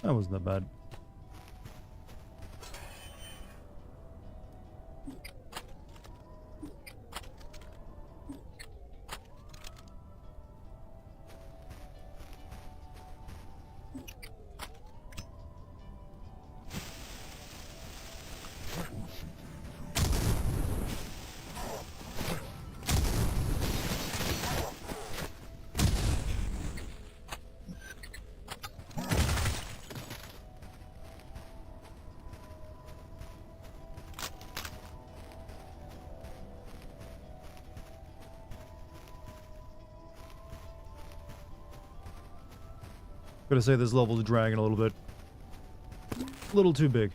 That wasn't that bad. Gotta say this level is dragging a little bit. A little too big.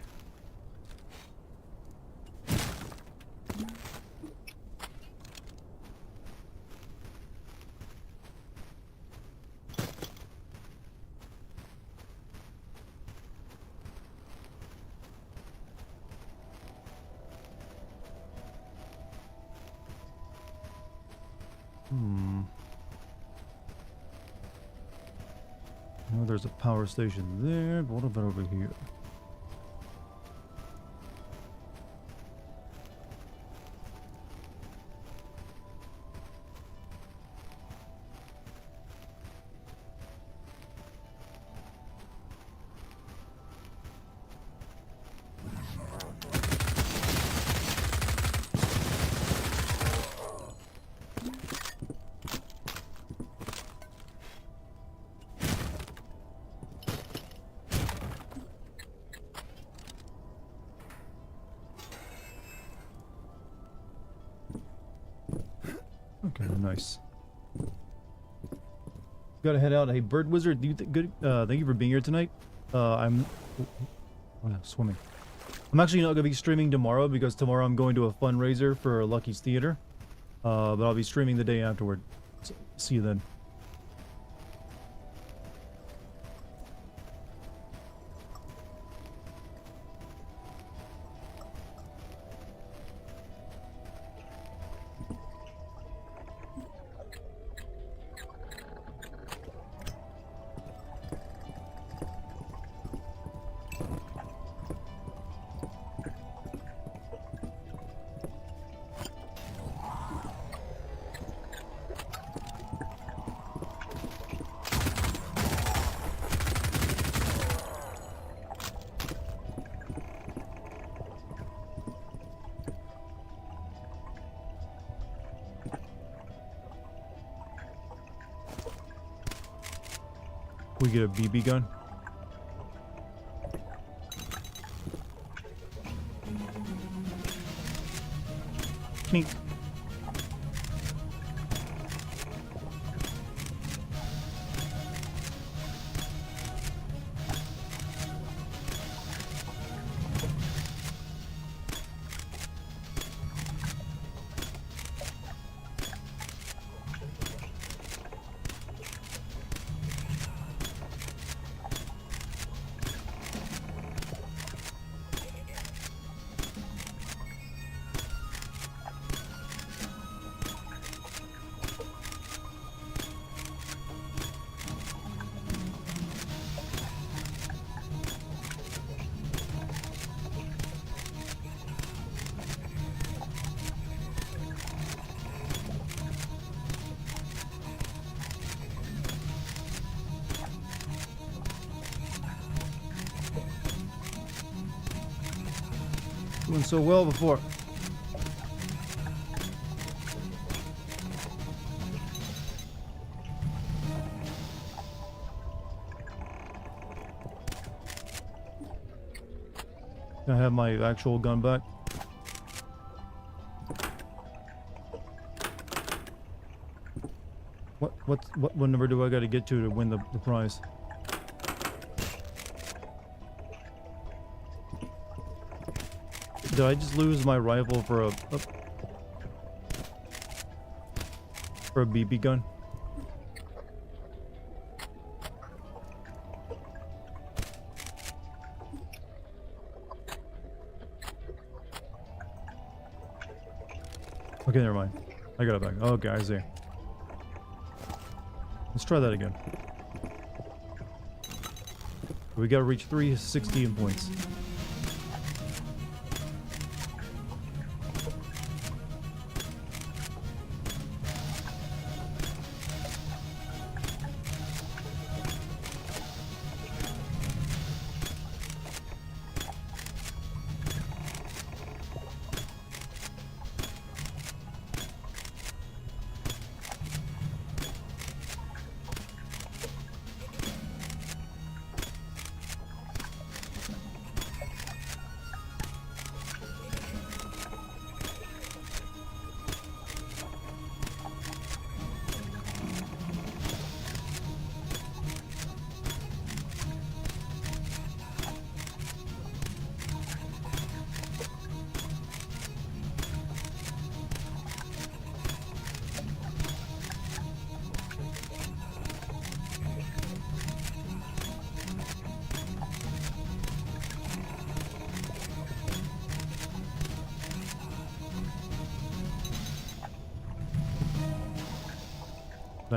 Hmm. I know there's a power station there, but what about over here? Okay, nice. Gotta head out. Hey, Bird Wizard, do you good? Thank you for being here tonight. I'm swimming. I'm actually not gonna be streaming tomorrow because tomorrow I'm going to a fundraiser for Lucky's Theater. But I'll be streaming the day afterward. So, see you then. We get a BB gun. Neat. Doing so well before. I have my actual gun back. What number do I got to get to win the prize? Did I just lose my rifle for a BB gun? Okay, never mind. I got it back. Okay, I see. Let's try that again. We gotta reach 360 in points.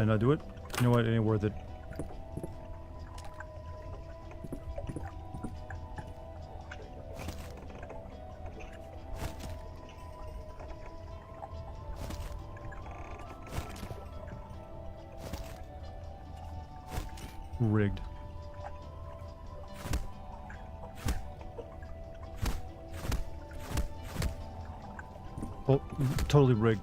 I not do it? You know what? It ain't worth it. Rigged. Oh, totally rigged.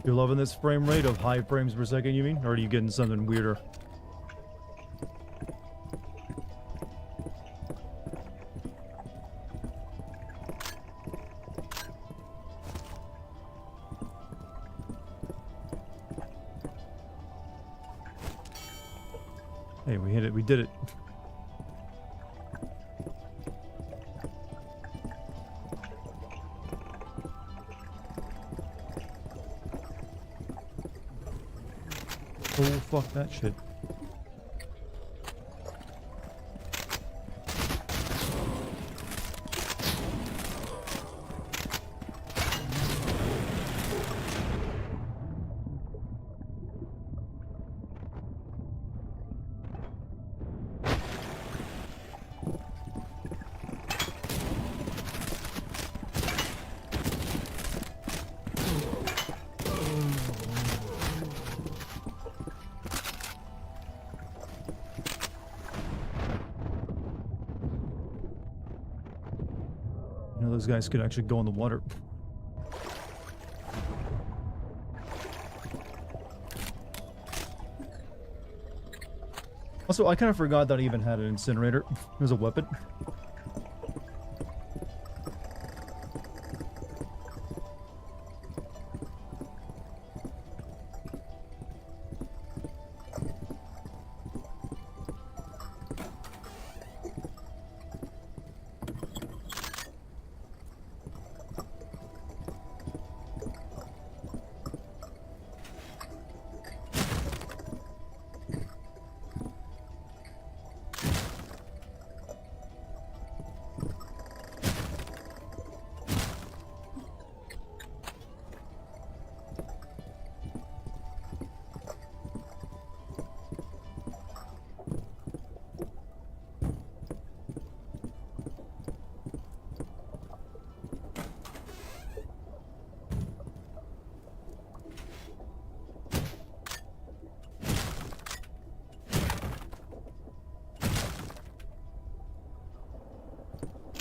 You're loving this frame rate of high frames per second, you mean? Or are you getting something weirder? Hey, we hit it. We did it. Oh, fuck that shit. You know, those guys could actually go in the water. Also, I kind of forgot that I even had an incinerator as a weapon.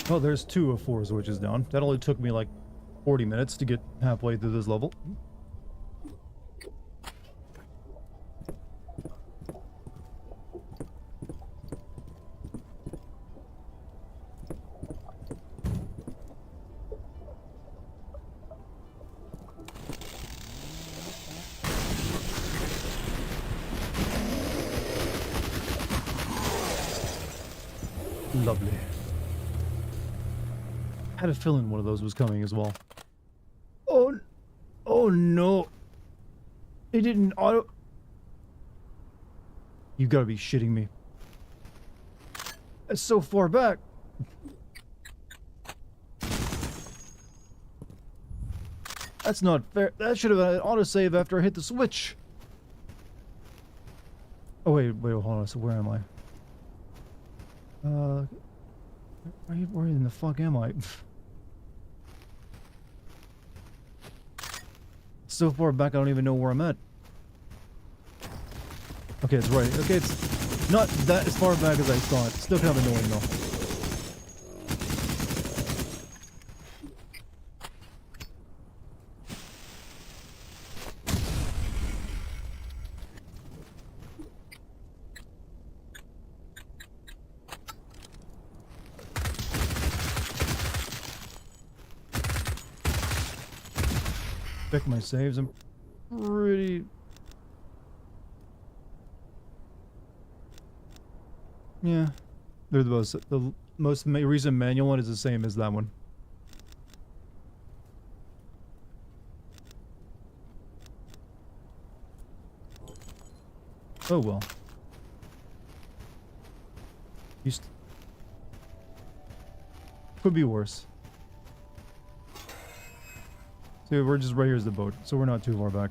Oh, there's 2 of 4 switches down. That only took me like 40 minutes to get halfway through this level. Lovely. I had a feeling one of those was coming as well. Oh, oh no. It didn't auto... You gotta be shitting me. It's so far back. That's not fair. That should have been an autosave after I hit the switch. Oh wait, hold on. So where am I? Where in the fuck am I? So far back, I don't even know where I'm at. Okay, it's right. Okay, it's not that as far back as I thought. Still kind of annoying though. Check my saves. I'm pretty... Yeah. They're the most recent manual one is the same as that one. Oh well. Could be worse. See, we're just right here's the boat, so we're not too far back.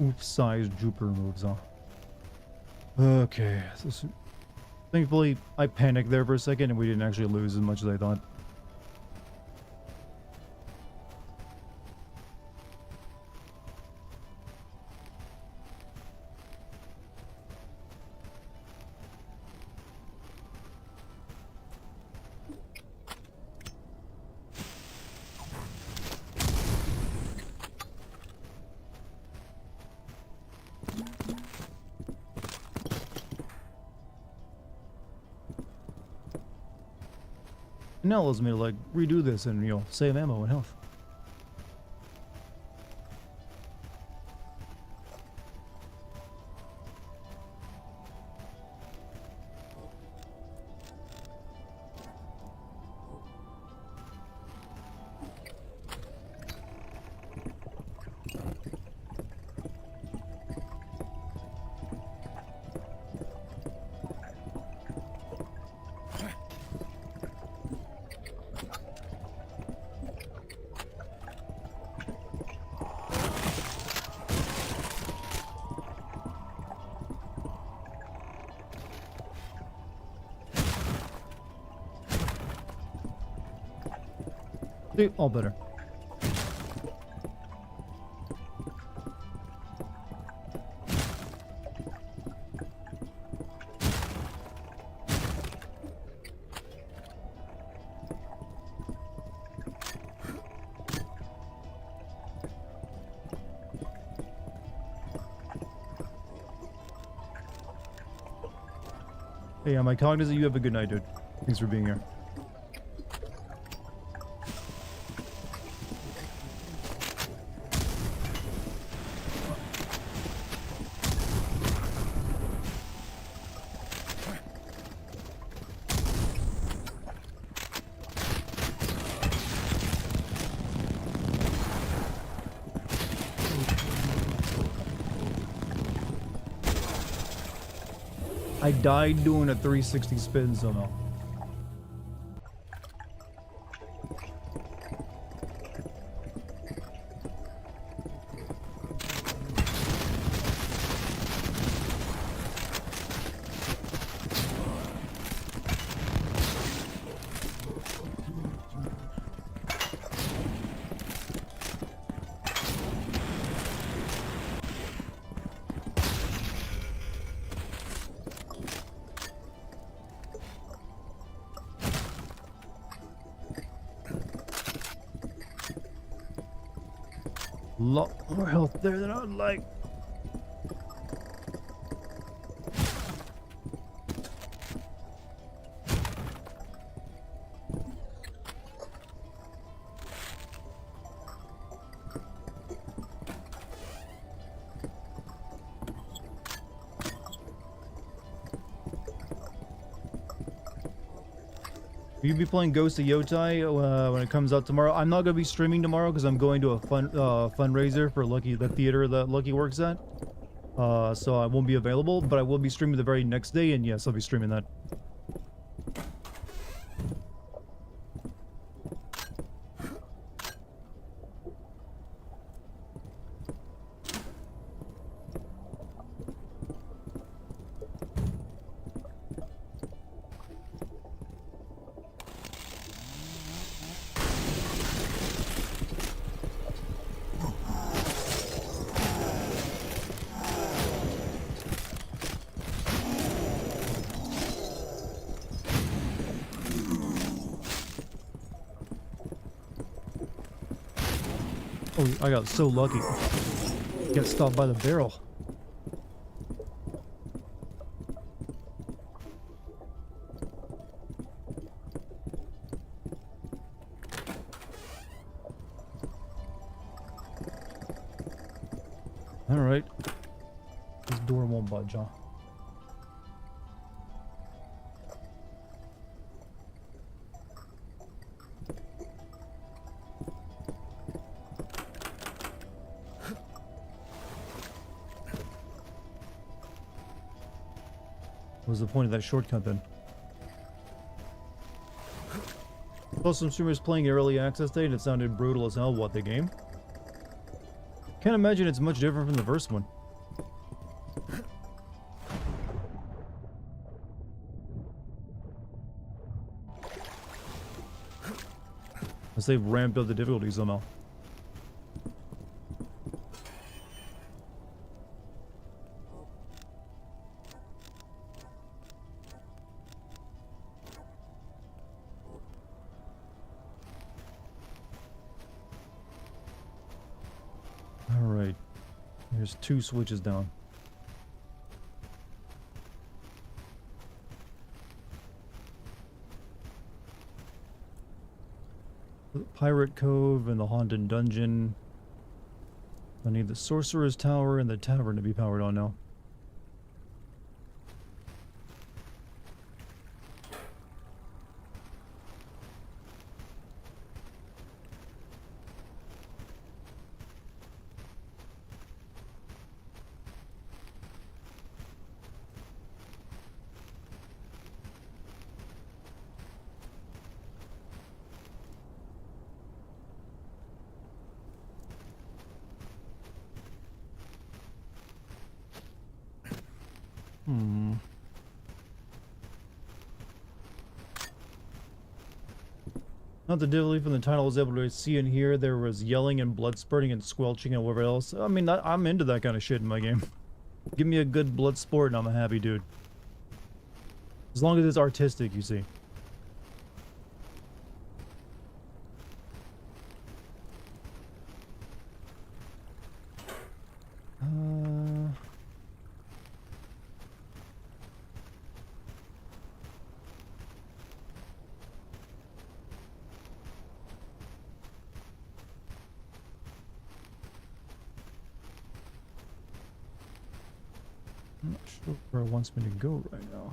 Oof-sized Jupiter moves on. Okay. So, thankfully, I panicked there for a second and we didn't actually lose as much as I thought. It now allows me to like redo this and save ammo and health. See, all better. Hey, am I cognizant? You have a good night, dude. Thanks for being here. I died doing a 360 spin somehow. Lot more health there than I'd like. Will you be playing Ghost of Yotai when it comes out tomorrow? I'm not going to be streaming tomorrow because I'm going to a fundraiser for the theater that Lucky works at. So I won't be available, but I will be streaming the very next day, and yes, I'll be streaming that. Oh, I got so lucky. Got stopped by the barrel. Alright. This door won't budge, huh? What was the point of that shortcut then? Plus, some streamers playing early access day and it sounded brutal as hell. What, the game? Can't imagine it's much different from the first one. Unless they've ramped up the difficulty somehow. Alright. There's 2 switches down. The Pirate Cove and the Haunted Dungeon. I need the Sorcerer's Tower and the Tavern to be powered on now. Not the difficulty from the title I was able to see and hear. There was yelling and blood spurting and squelching and whatever else. I mean, I'm into that kind of shit in my game. Give me a good blood sport and I'm a happy dude. As long as it's artistic, you see. I'm not sure where it wants me to go right now.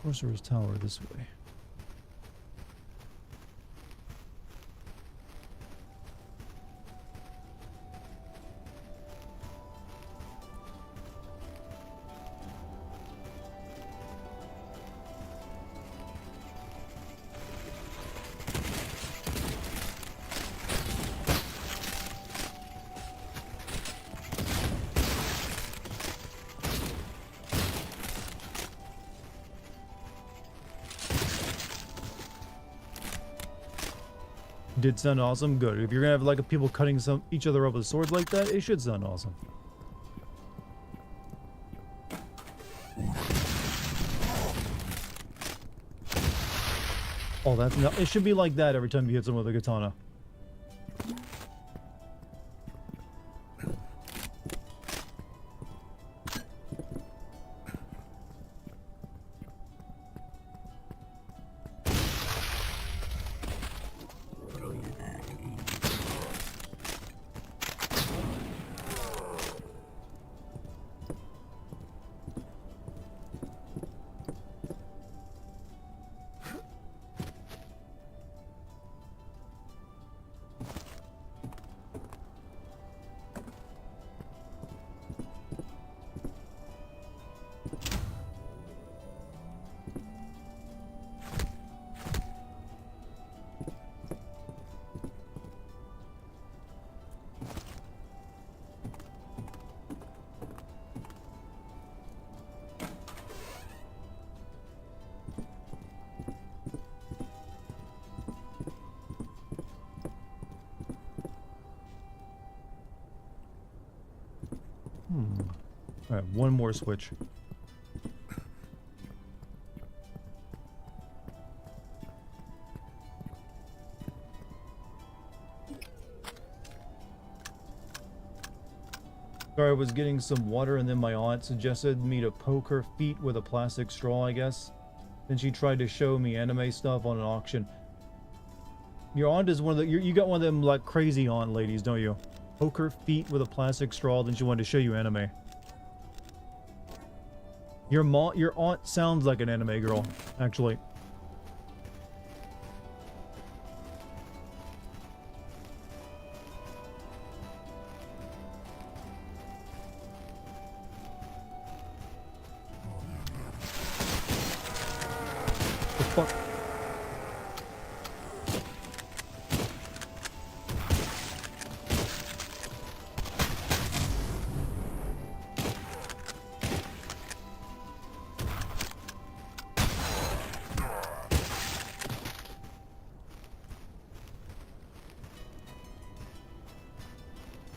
Sorcerer's Tower this way. Did sound awesome. Good. If you're gonna have like a people cutting each other up with swords like that, it should sound awesome. Oh, that's no, it should be like that every time you hit someone with a katana. Alright, one more switch. Sorry, I was getting some water and then my aunt suggested me to poke her feet with a plastic straw, I guess. Then she tried to show me anime stuff on an auction. Your aunt is one of the... You got one of them, like, crazy aunt ladies, don't you? Poke her feet with a plastic straw, then she wanted to show you anime. Your aunt sounds like an anime girl, actually. The fuck?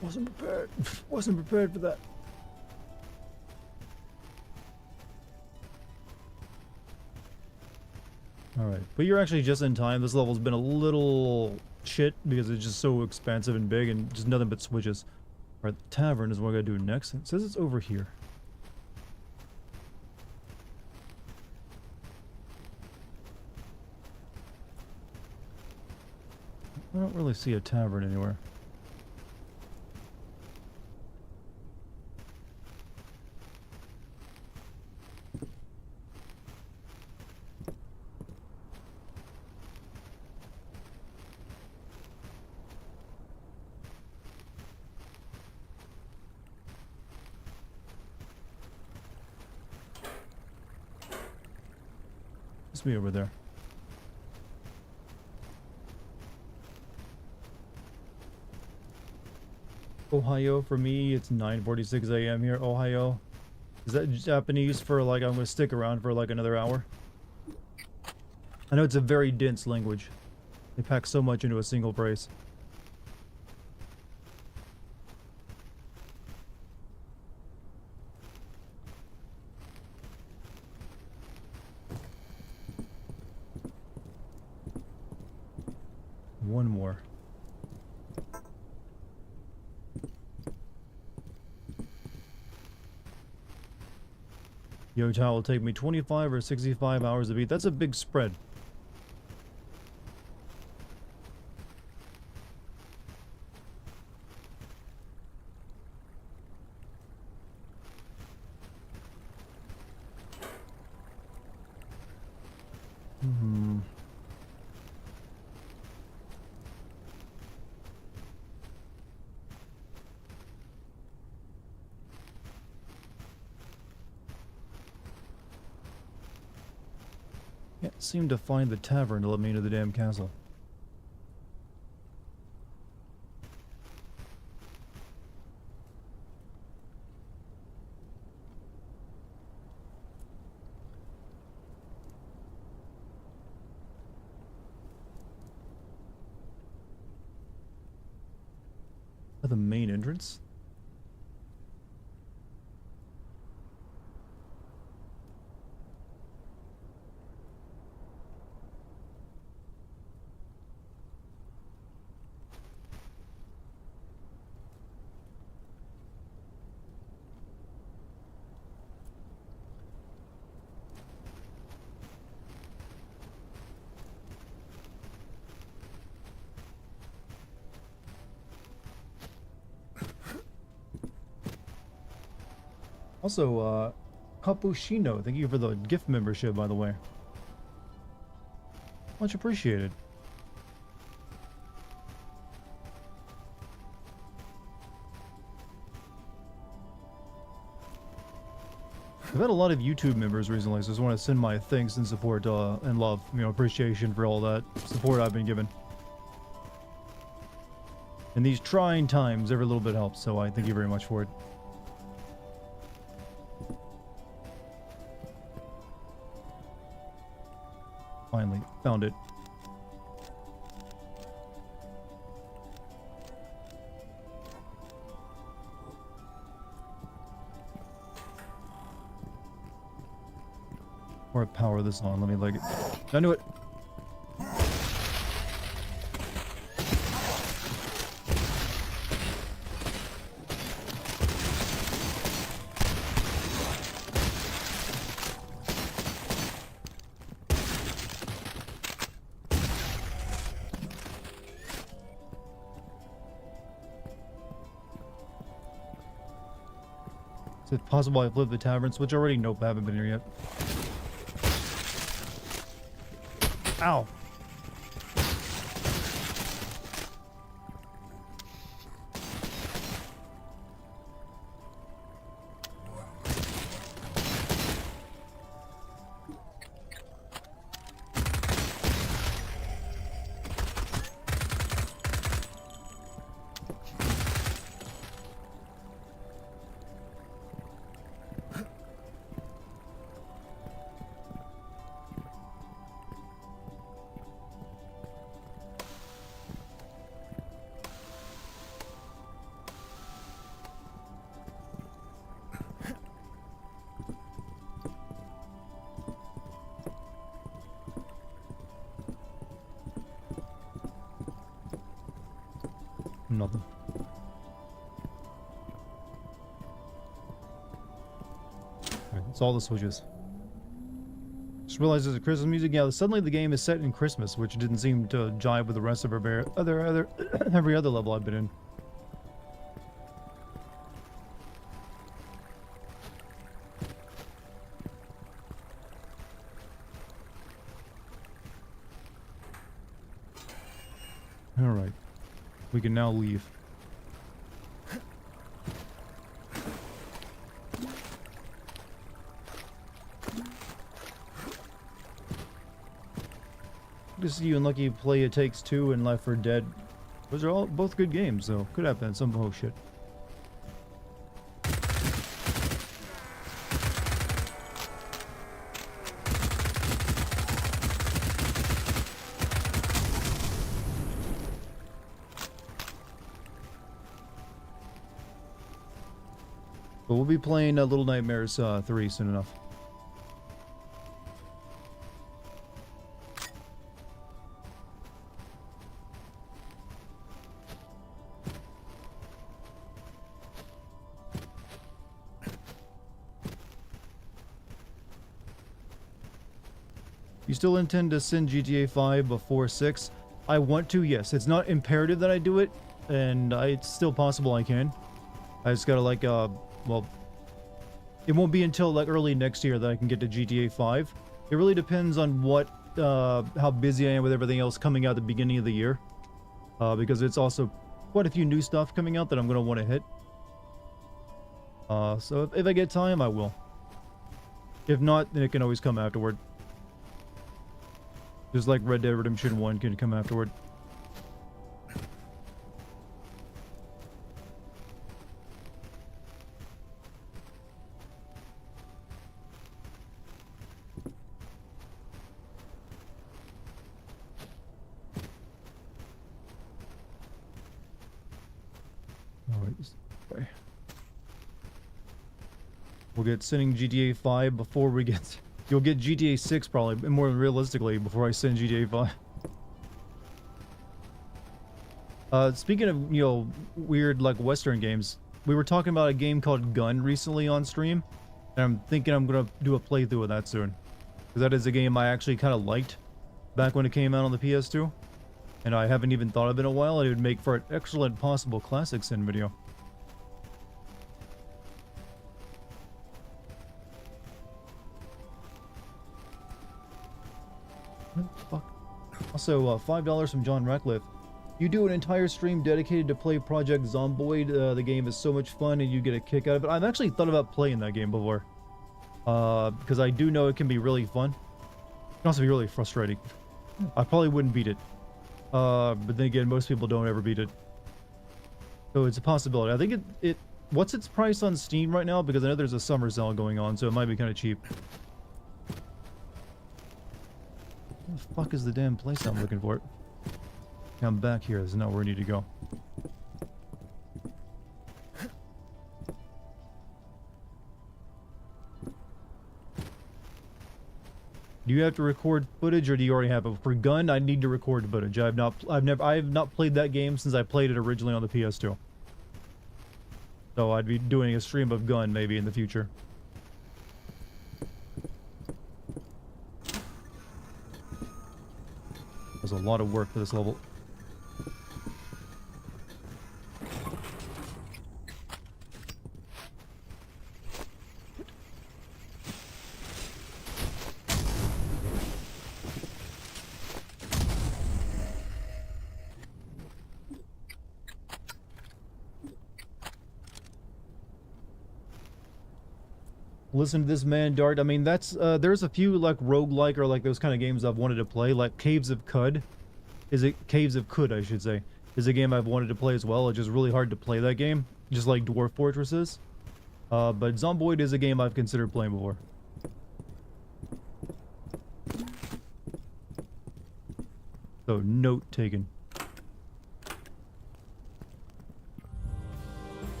Wasn't prepared. Wasn't prepared for that. Alright, but you're actually just in time. This level's been a little shit because it's just so expansive and big and just nothing but switches. Alright, the tavern is what I gotta do next. It says it's over here. I don't really see a tavern anywhere. It's me over there. Ohio, for me, it's 9:46 a.m. here. Ohio. Is that Japanese for, like, I'm gonna stick around for, like, another hour? I know it's a very dense language. They pack so much into a single phrase. One more. Yotai will take me 25 or 65 hours to beat. That's a big spread. Can't seem to find the tavern to let me into the damn castle. The main entrance? Also, Capuchino, thank you for the gift membership, by the way. Much appreciated. I've had a lot of YouTube members recently, so I just want to send my thanks and support and love, appreciation for all that support I've been given. In these trying times, every little bit helps, so I thank you very much for it. Finally, found it. before I power this on. Let me like it. I knew it. Is it possible I flipped the tavern switch already? Nope, I haven't been here yet. Ow. Nothing. Alright, that's all the switches. Just realized there's a Christmas music. Yeah, suddenly the game is set in Christmas, which didn't seem to jive with the rest of every other level I've been in. Alright. We can now leave. Good to see you and Lucky play It Takes Two and Left 4 Dead. Those are all both good games, though. Could have been some. Oh shit. But we'll be playing Little Nightmares 3 soon enough. You still intend to send GTA 5 before 6? I want to, yes. It's not imperative that I do it, and it's still possible I can. I just gotta like, well, it won't be until like early next year that I can get to GTA 5. It really depends on what, how busy I am with everything else coming out at the beginning of the year. Because it's also quite a few new stuff coming out that I'm gonna want to hit. So if I get time, I will. If not, then it can always come afterward. Just like Red Dead Redemption 1 can come afterward. Alright, we'll get sending GTA 5 before we get... You'll get GTA 6 probably, more realistically, before I send GTA 5. Speaking of, you know, weird, like, Western games, we were talking about a game called Gun recently on stream, and I'm thinking I'm gonna do a playthrough of that soon. Because that is a game I actually kind of liked back when it came out on the PS2, and I haven't even thought of it in a while, and it would make for an excellent possible classic sin video. Fuck. Also, $5 from John Ratcliffe. You do an entire stream dedicated to play Project Zomboid. The game is so much fun and you get a kick out of it. I've actually thought about playing that game before. Because I do know it can be really fun. It can also be really frustrating. I probably wouldn't beat it. But then again, most people don't ever beat it. So it's a possibility. I think what's its price on Steam right now? Because I know there's a summer sale going on, so it might be kind of cheap. Where the fuck is the damn place I'm looking for? I'm back here. This is not where I need to go. Do you have to record footage, or do you already have it? For gun, I need to record footage. I have not played that game since I played it originally on the PS2. So I'd be doing a stream of gun maybe in the future. There's a lot of work for this level. Listen to this man, Dart. I mean, that's there's a few like roguelike or like those kind of games I've wanted to play, like Caves of Cud. Caves of Cud, I should say, is a game I've wanted to play as well. It's just really hard to play that game, just like Dwarf Fortresses. But Zomboid is a game I've considered playing before. So, note taken.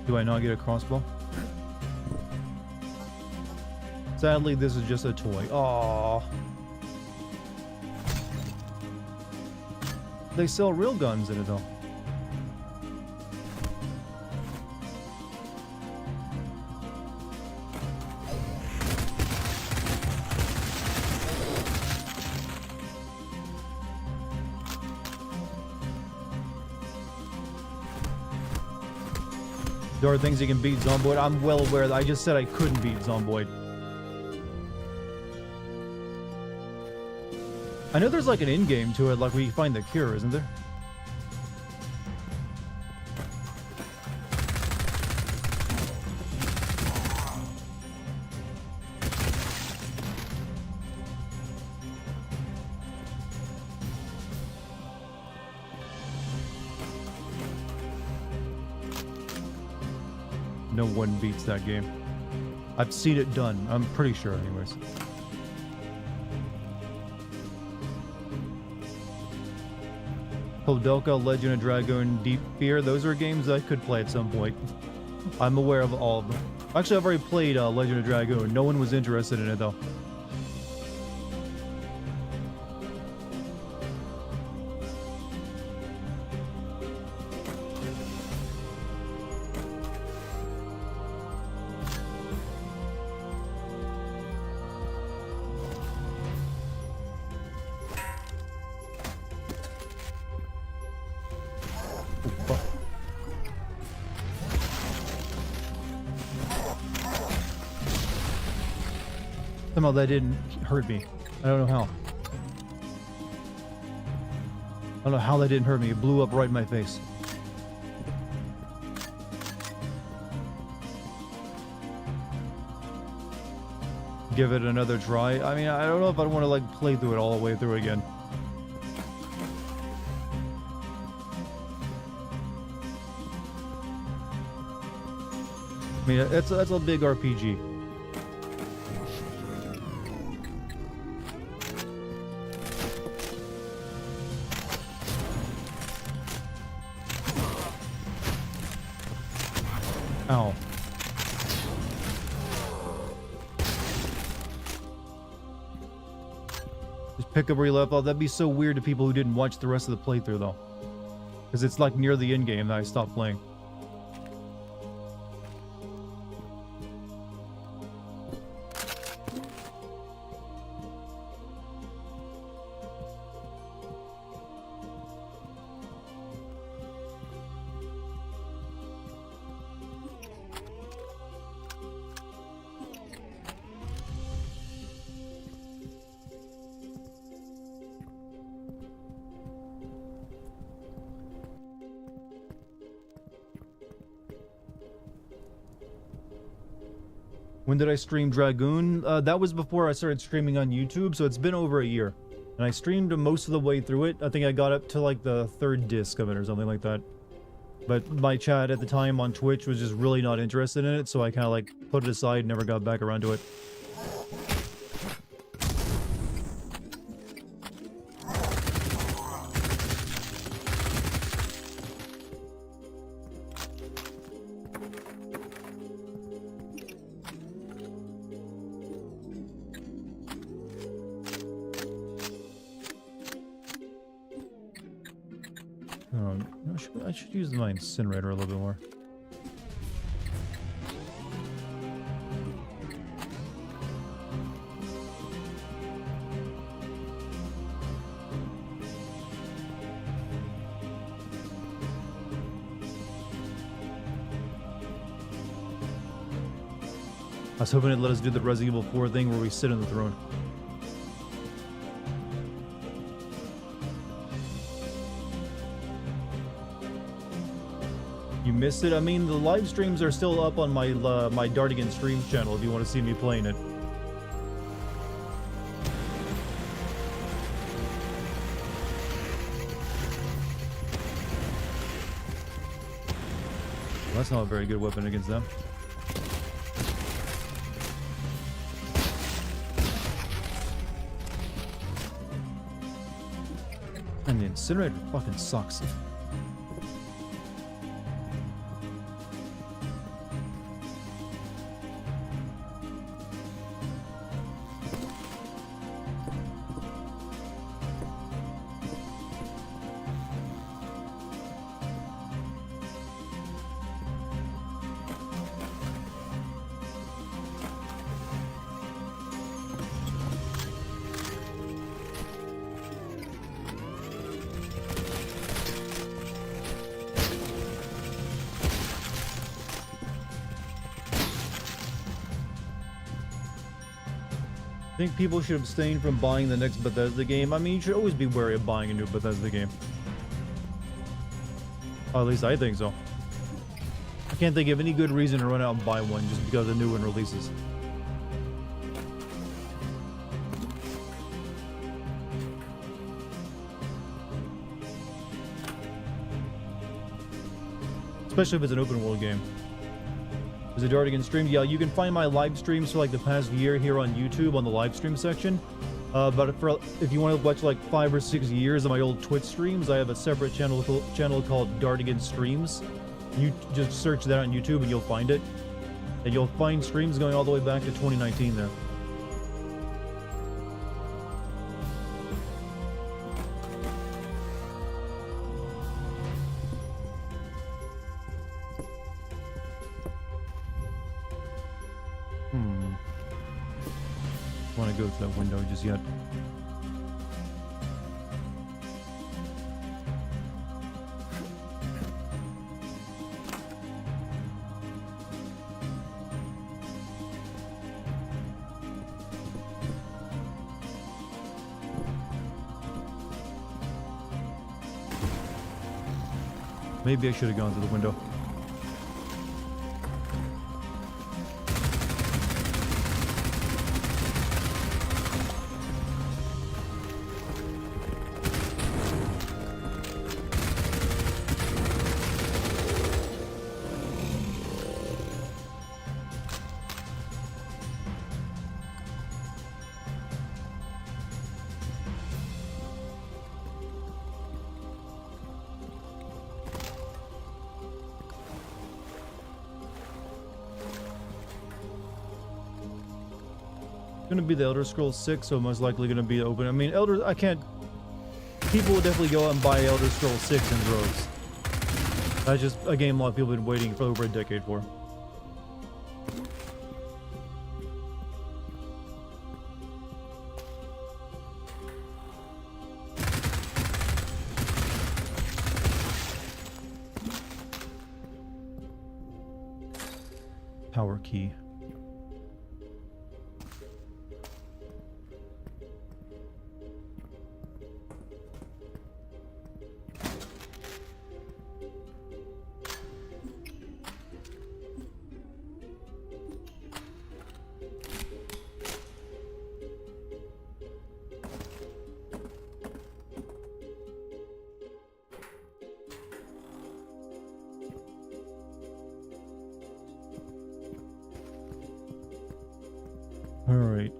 Do I not get a crossbow? Sadly, this is just a toy. Aww. They sell real guns in it, though. There are things you can beat Zomboid. I'm well aware that I just said I couldn't beat Zomboid. I know there's like an in-game to it, like where you find the cure, isn't there? No one beats that game. I've seen it done. I'm pretty sure anyways. Podelka, Legend of Dragoon, Deep Fear, those are games I could play at some point. I'm aware of all of them. Actually, I've already played Legend of Dragoon. No one was interested in it though. Somehow that didn't hurt me. I don't know how. I don't know how that didn't hurt me. It blew up right in my face. Give it another try. I mean, I don't know if I want to like play through it all the way through again. I mean, that's a big RPG. Ow. Just pick up where you left off. That'd be so weird to people who didn't watch the rest of the playthrough, though. Because it's like near the end game that I stopped playing. When did I stream Dragoon? That was before I started streaming on YouTube, so it's been over a year. And I streamed most of the way through it. I think I got up to like the 3rd disc of it or something like that. But my chat at the time on Twitch was just really not interested in it, so I kind of like put it aside and never got back around to it. I should use my incinerator a little bit more. I was hoping it'd let us do the Resident Evil 4 thing where we sit on the throne. You missed it? I mean, the live streams are still up on my my Dartigan streams channel if you want to see me playing it. Well, that's not a very good weapon against them. And the incinerator fucking sucks. I think people should abstain from buying the next Bethesda game. I mean, you should always be wary of buying a new Bethesda game. Or at least I think so. I can't think of any good reason to run out and buy one just because a new one releases. Especially if it's an open world game. Is it Dartigan stream? Yeah, you can find my live streams for like the past year here on YouTube on the live stream section. But if you want to watch like 5 or 6 years of my old Twitch streams, I have a separate channel called Dartigan Streams. You just search that on YouTube and you'll find it. And you'll find streams going all the way back to 2019 there. Want to go to that window just yet. Maybe I should have gone through the window. Gonna be the Elder Scrolls 6, so most likely gonna be open. I mean, I can't. People will definitely go out and buy Elder Scrolls 6 in droves. That's just a game a lot of people have been waiting for over a decade for. Power key. All right.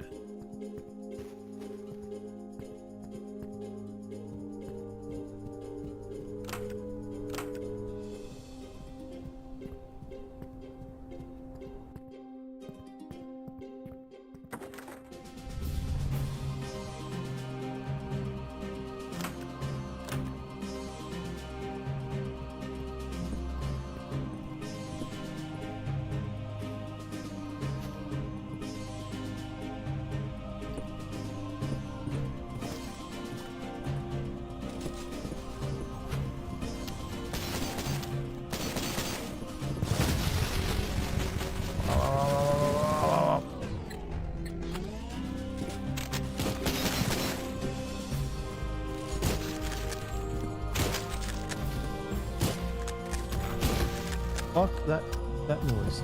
Fuck that noise.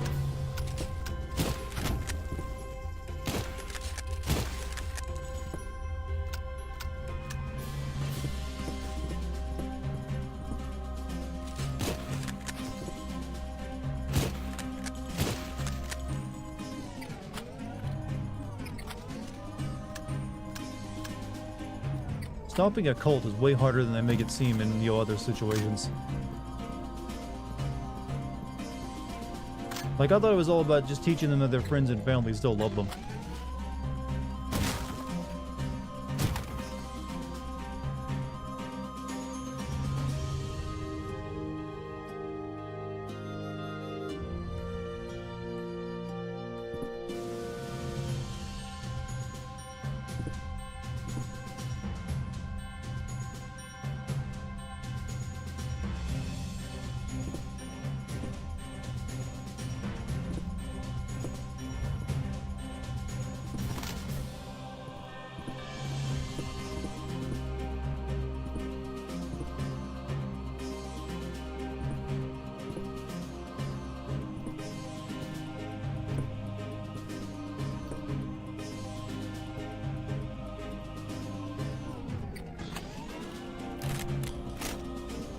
Stopping a cult is way harder than they make it seem in other situations. Like, I thought it was all about just teaching them that their friends and family still love them.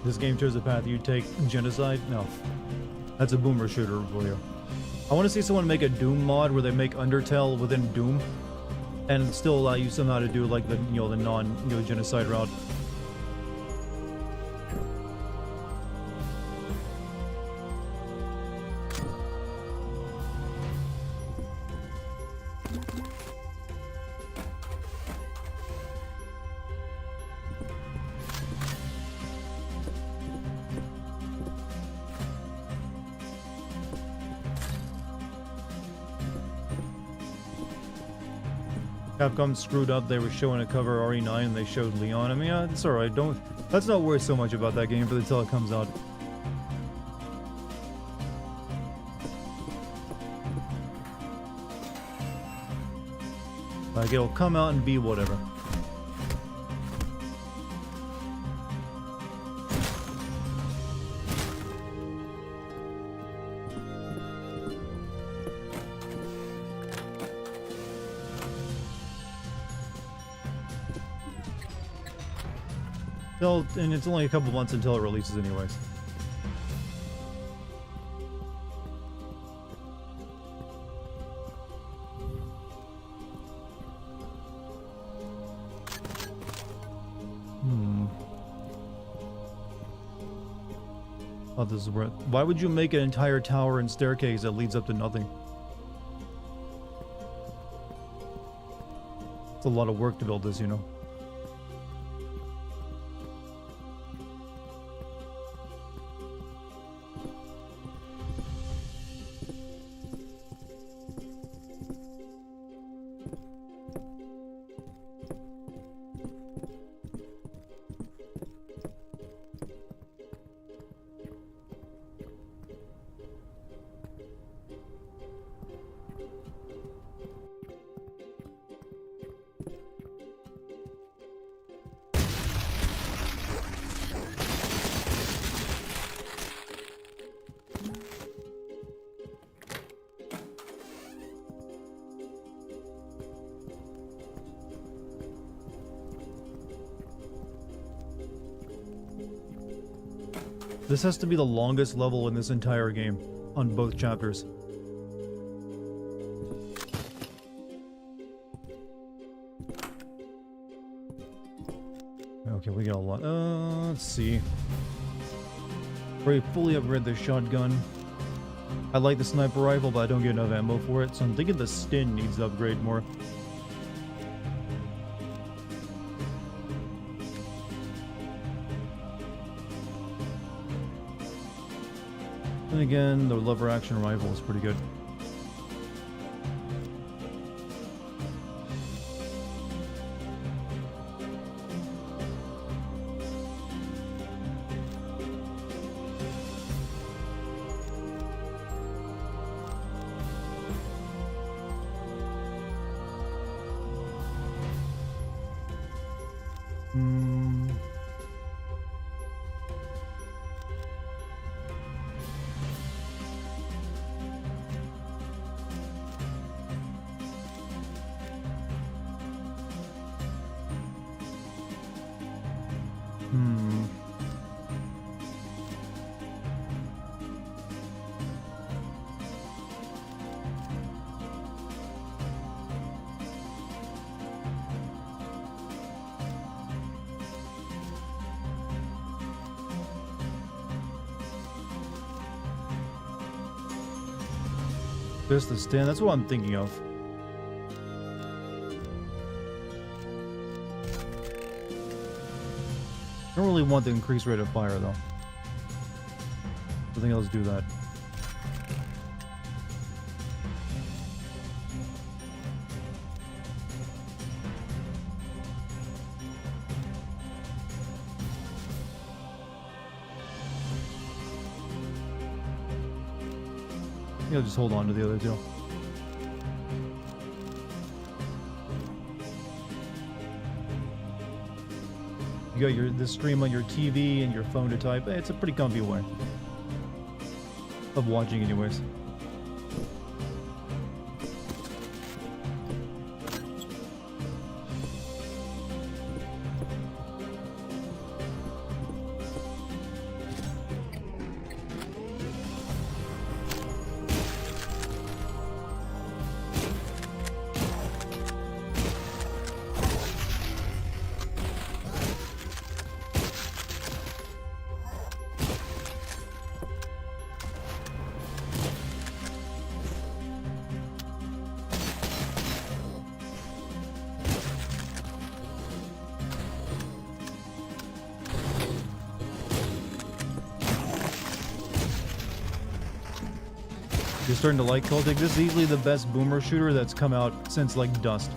This game chose the path you take. Genocide? No. That's a boomer shooter for you. I want to see someone make a Doom mod where they make Undertale within Doom and still allow you somehow to do like the the non genocide route. Capcom screwed up. They were showing a cover RE9 and they showed Leon. I mean, it's alright. Let's not worry so much about that game until it comes out. Like, it'll come out and be whatever. And it's only a couple months until it releases anyways. Oh, this is where... Why would you make an entire tower and staircase that leads up to nothing? It's a lot of work to build this, This has to be the longest level in this entire game, on both chapters. Okay, we got a lot. Let's see. We fully upgrade the shotgun. I like the sniper rifle, but I don't get enough ammo for it, so I'm thinking the Stin needs to upgrade more. And again, the lever action rifle is pretty good. Just the stand. That's what I'm thinking of. I don't really want the increased rate of fire, though. I think I'll just do that. I'll just hold on to the other two. You got this stream on your TV and your phone to type. It's a pretty comfy way of watching anyways. You're starting to like Cultic. This is easily the best boomer shooter that's come out since, like, Dust.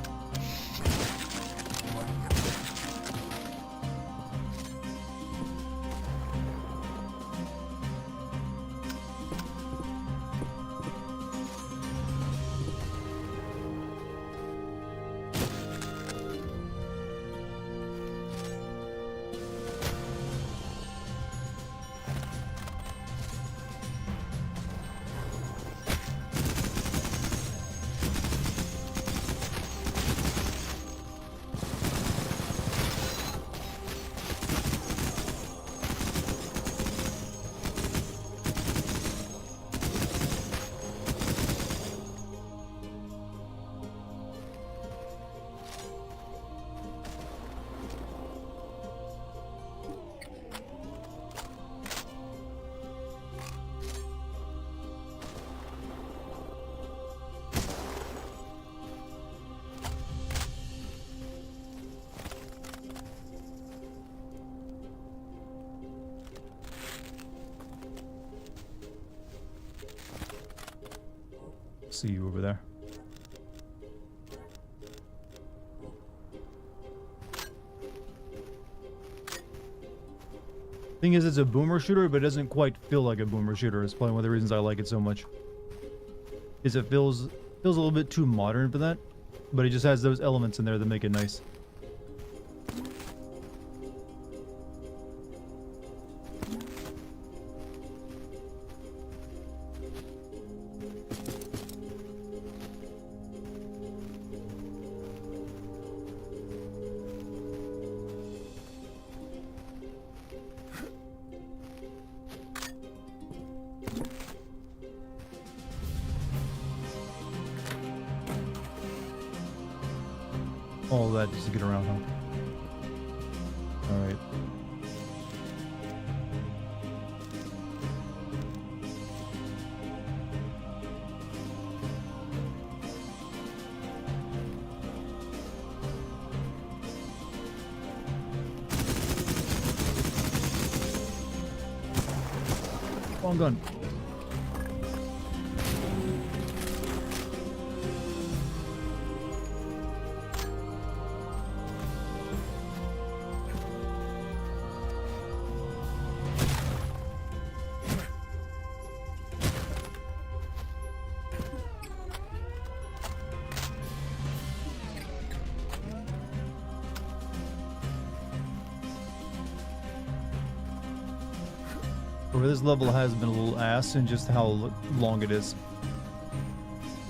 See you over there. Thing is, it's a boomer shooter, but it doesn't quite feel like a boomer shooter. It's probably one of the reasons I like it so much. Is it feels a little bit too modern for that, but it just has those elements in there that make it nice. All that just to get around, huh? Alright. Wrong gun. Or this level has been a little ass in just how long it is.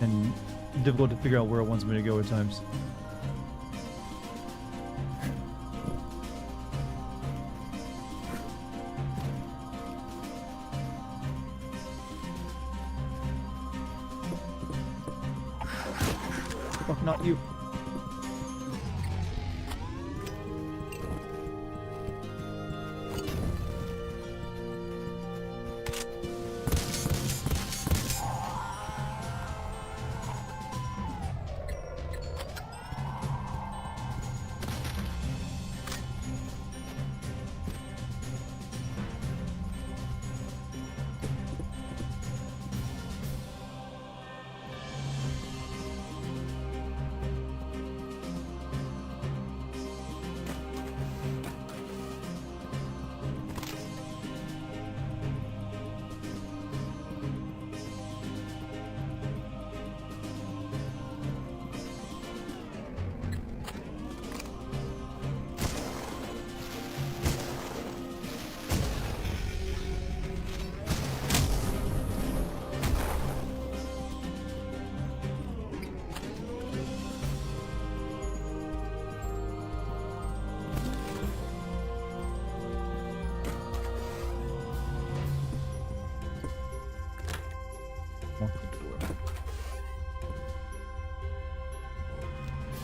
And difficult to figure out where it wants me to go at times. Fuck, not you.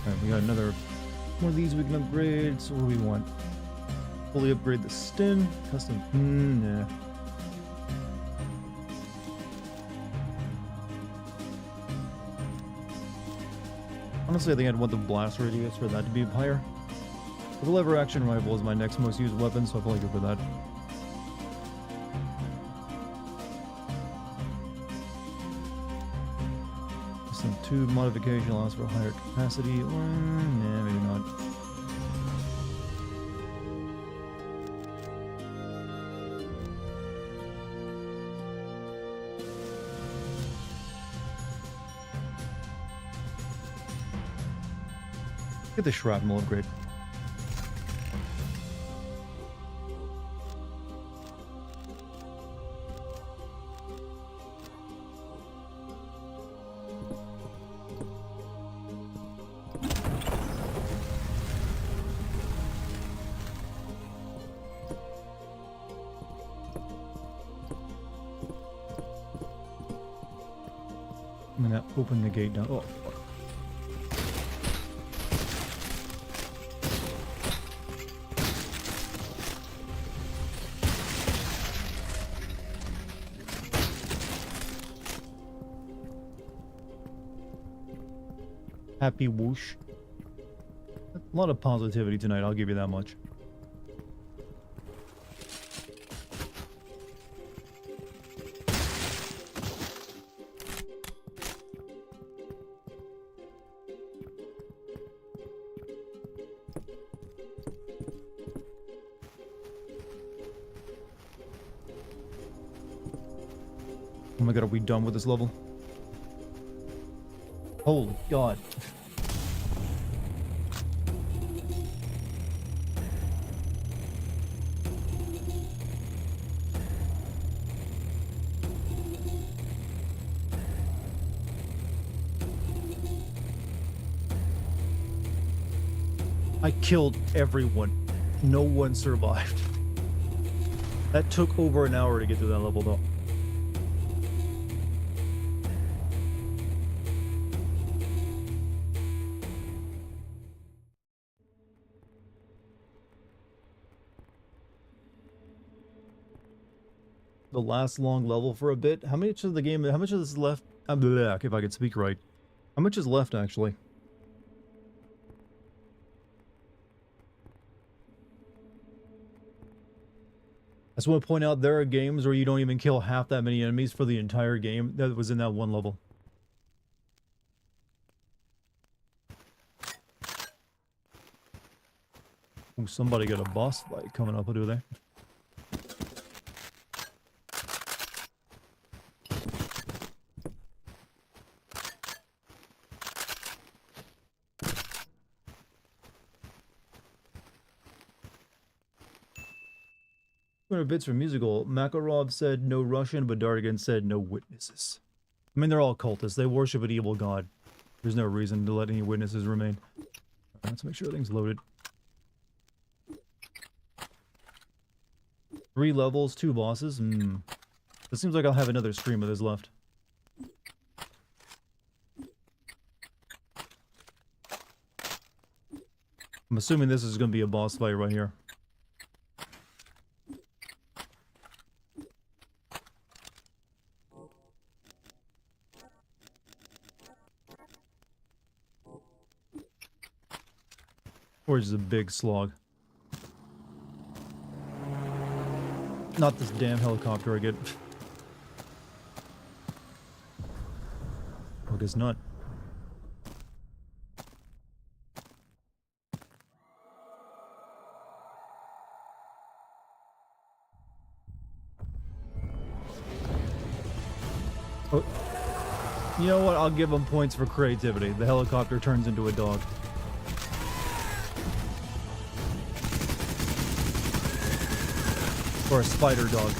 Alright, we got another one of these we can upgrade. So what do we want? Fully upgrade the stem. Custom. Nah. Honestly, I think I'd want the blast radius for that to be higher. The lever action rifle is my next most used weapon, so I feel like good for that. Some tube modification allows for higher capacity. Nah, maybe not. Get the shrapnel upgrade. I'm gonna open the gate down. Oh, fuck. Happy whoosh. A lot of positivity tonight, I'll give you that much. Oh my god, are we done with this level? Holy god. I killed everyone. No one survived. That took over an hour to get to that level though. The last long level for a bit. How much of the game, how much of this is left? If I could speak right. How much is left, actually? I just want to point out there are games where you don't even kill half that many enemies for the entire game that was in that one level. Ooh, somebody got a boss fight coming up, do they? Bits for musical. Makarov said no Russian, but Dartigan said no witnesses. I mean, they're all cultists. They worship an evil god. There's no reason to let any witnesses remain. Right, let's make sure everything's loaded. 3 levels, 2 bosses. It seems like I'll have another stream of this left. I'm assuming this is going to be a boss fight right here. Or just a big slog. Not this damn helicopter again. I guess not. Oh. You know what? I'll give them points for creativity. The helicopter turns into a dog. Or a spider dog.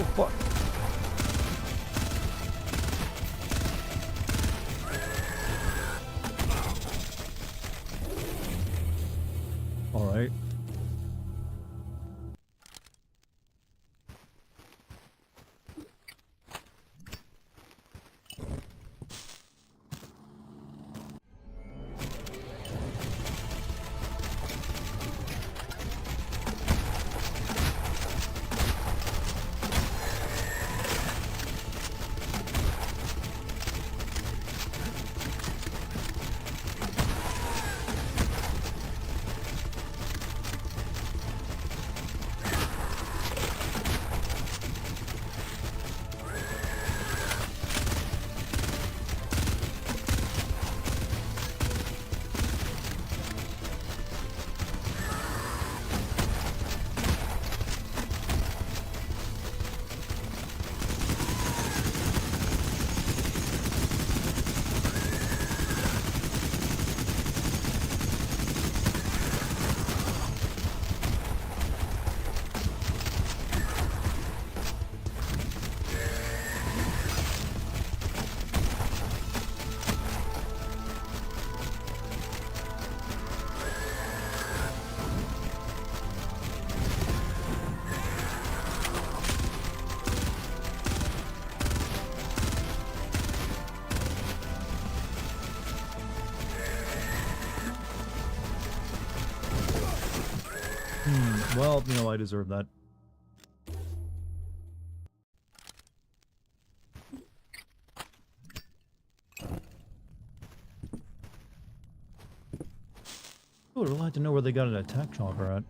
fuck. All right. Well, you know, I deserve that. Oh, I'd like to know where they got an attack chopper at.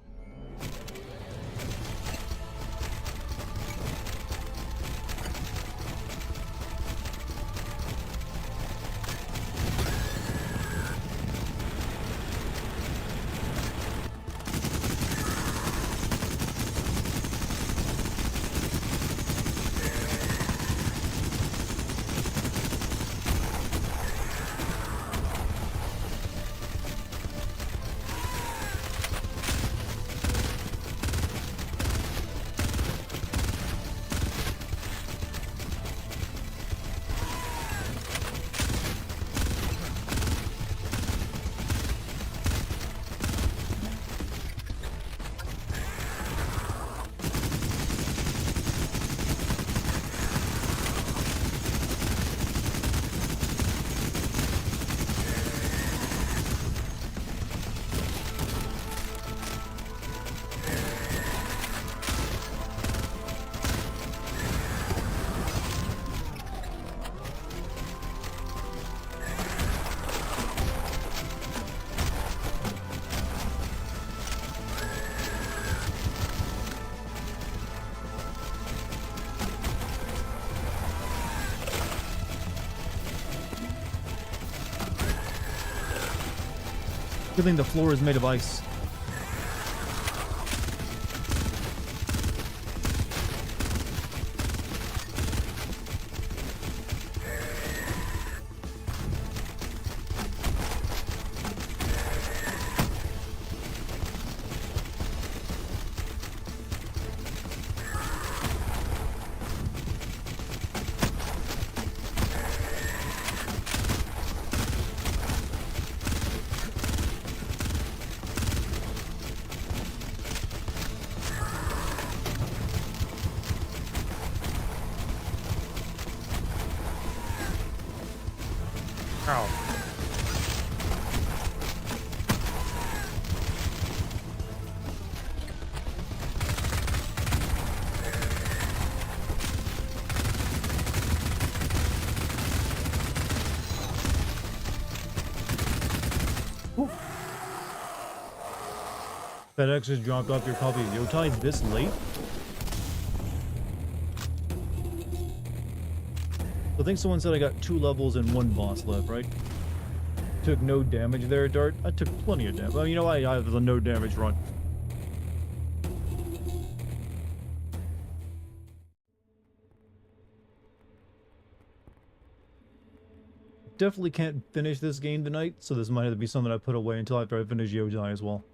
Good thing the floor is made of ice. Ow. FedEx just dropped off your copy of Yotai this late? I think someone said I got 2 levels and 1 boss left, right? Took no damage there, Dart. I took plenty of damage. Well, you know, I have the no damage run. Definitely can't finish this game tonight, so this might have to be something I put away until after I finish Yotai as well.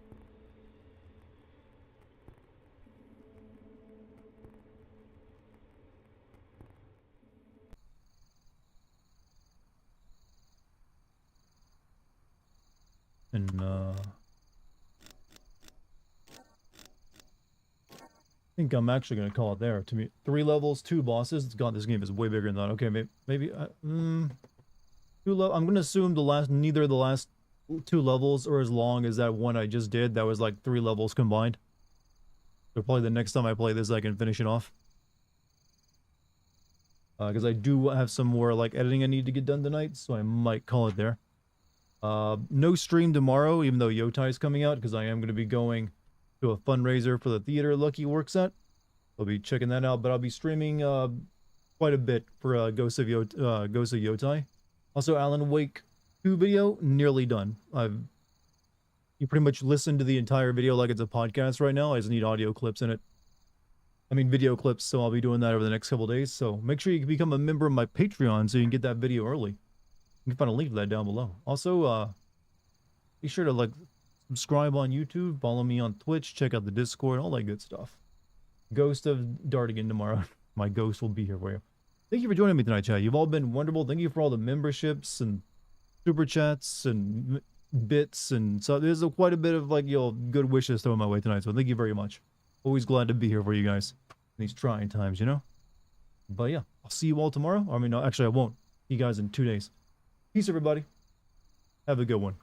And I think I'm actually gonna call it there. To me, 3 levels, 2 bosses. God, this game is way bigger than that. Okay, maybe 2 level. I'm gonna assume neither of the last 2 levels are as long as that one I just did. That was like 3 levels combined. So probably the next time I play this, I can finish it off. Because I do have some more like editing I need to get done tonight, so I might call it there. No stream tomorrow, even though Yotai is coming out, because I am going to be going to a fundraiser for the theater Lucky works at. I'll be checking that out, but I'll be streaming quite a bit for Ghost of Yotai. Also, Alan Wake 2 video, nearly done. You pretty much listen to the entire video like it's a podcast right now. I just need audio clips in it. I mean, video clips, so I'll be doing that over the next couple days. So make sure you become a member of my Patreon so you can get that video early. You can find a link to that down below. Also, be sure to like subscribe on YouTube, follow me on Twitch, check out the Discord, all that good stuff. Ghost of Dartigan tomorrow. My ghost will be here for you. Thank you for joining me tonight, chat. You've all been wonderful. Thank you for all the memberships and super chats and bits, and so there's quite a bit of like good wishes thrown my way tonight. So thank you very much. Always glad to be here for you guys in these trying times, you know. But yeah, I'll see you all tomorrow. I mean, no, actually, I won't. See you guys in 2 days. Peace, everybody. Have a good one.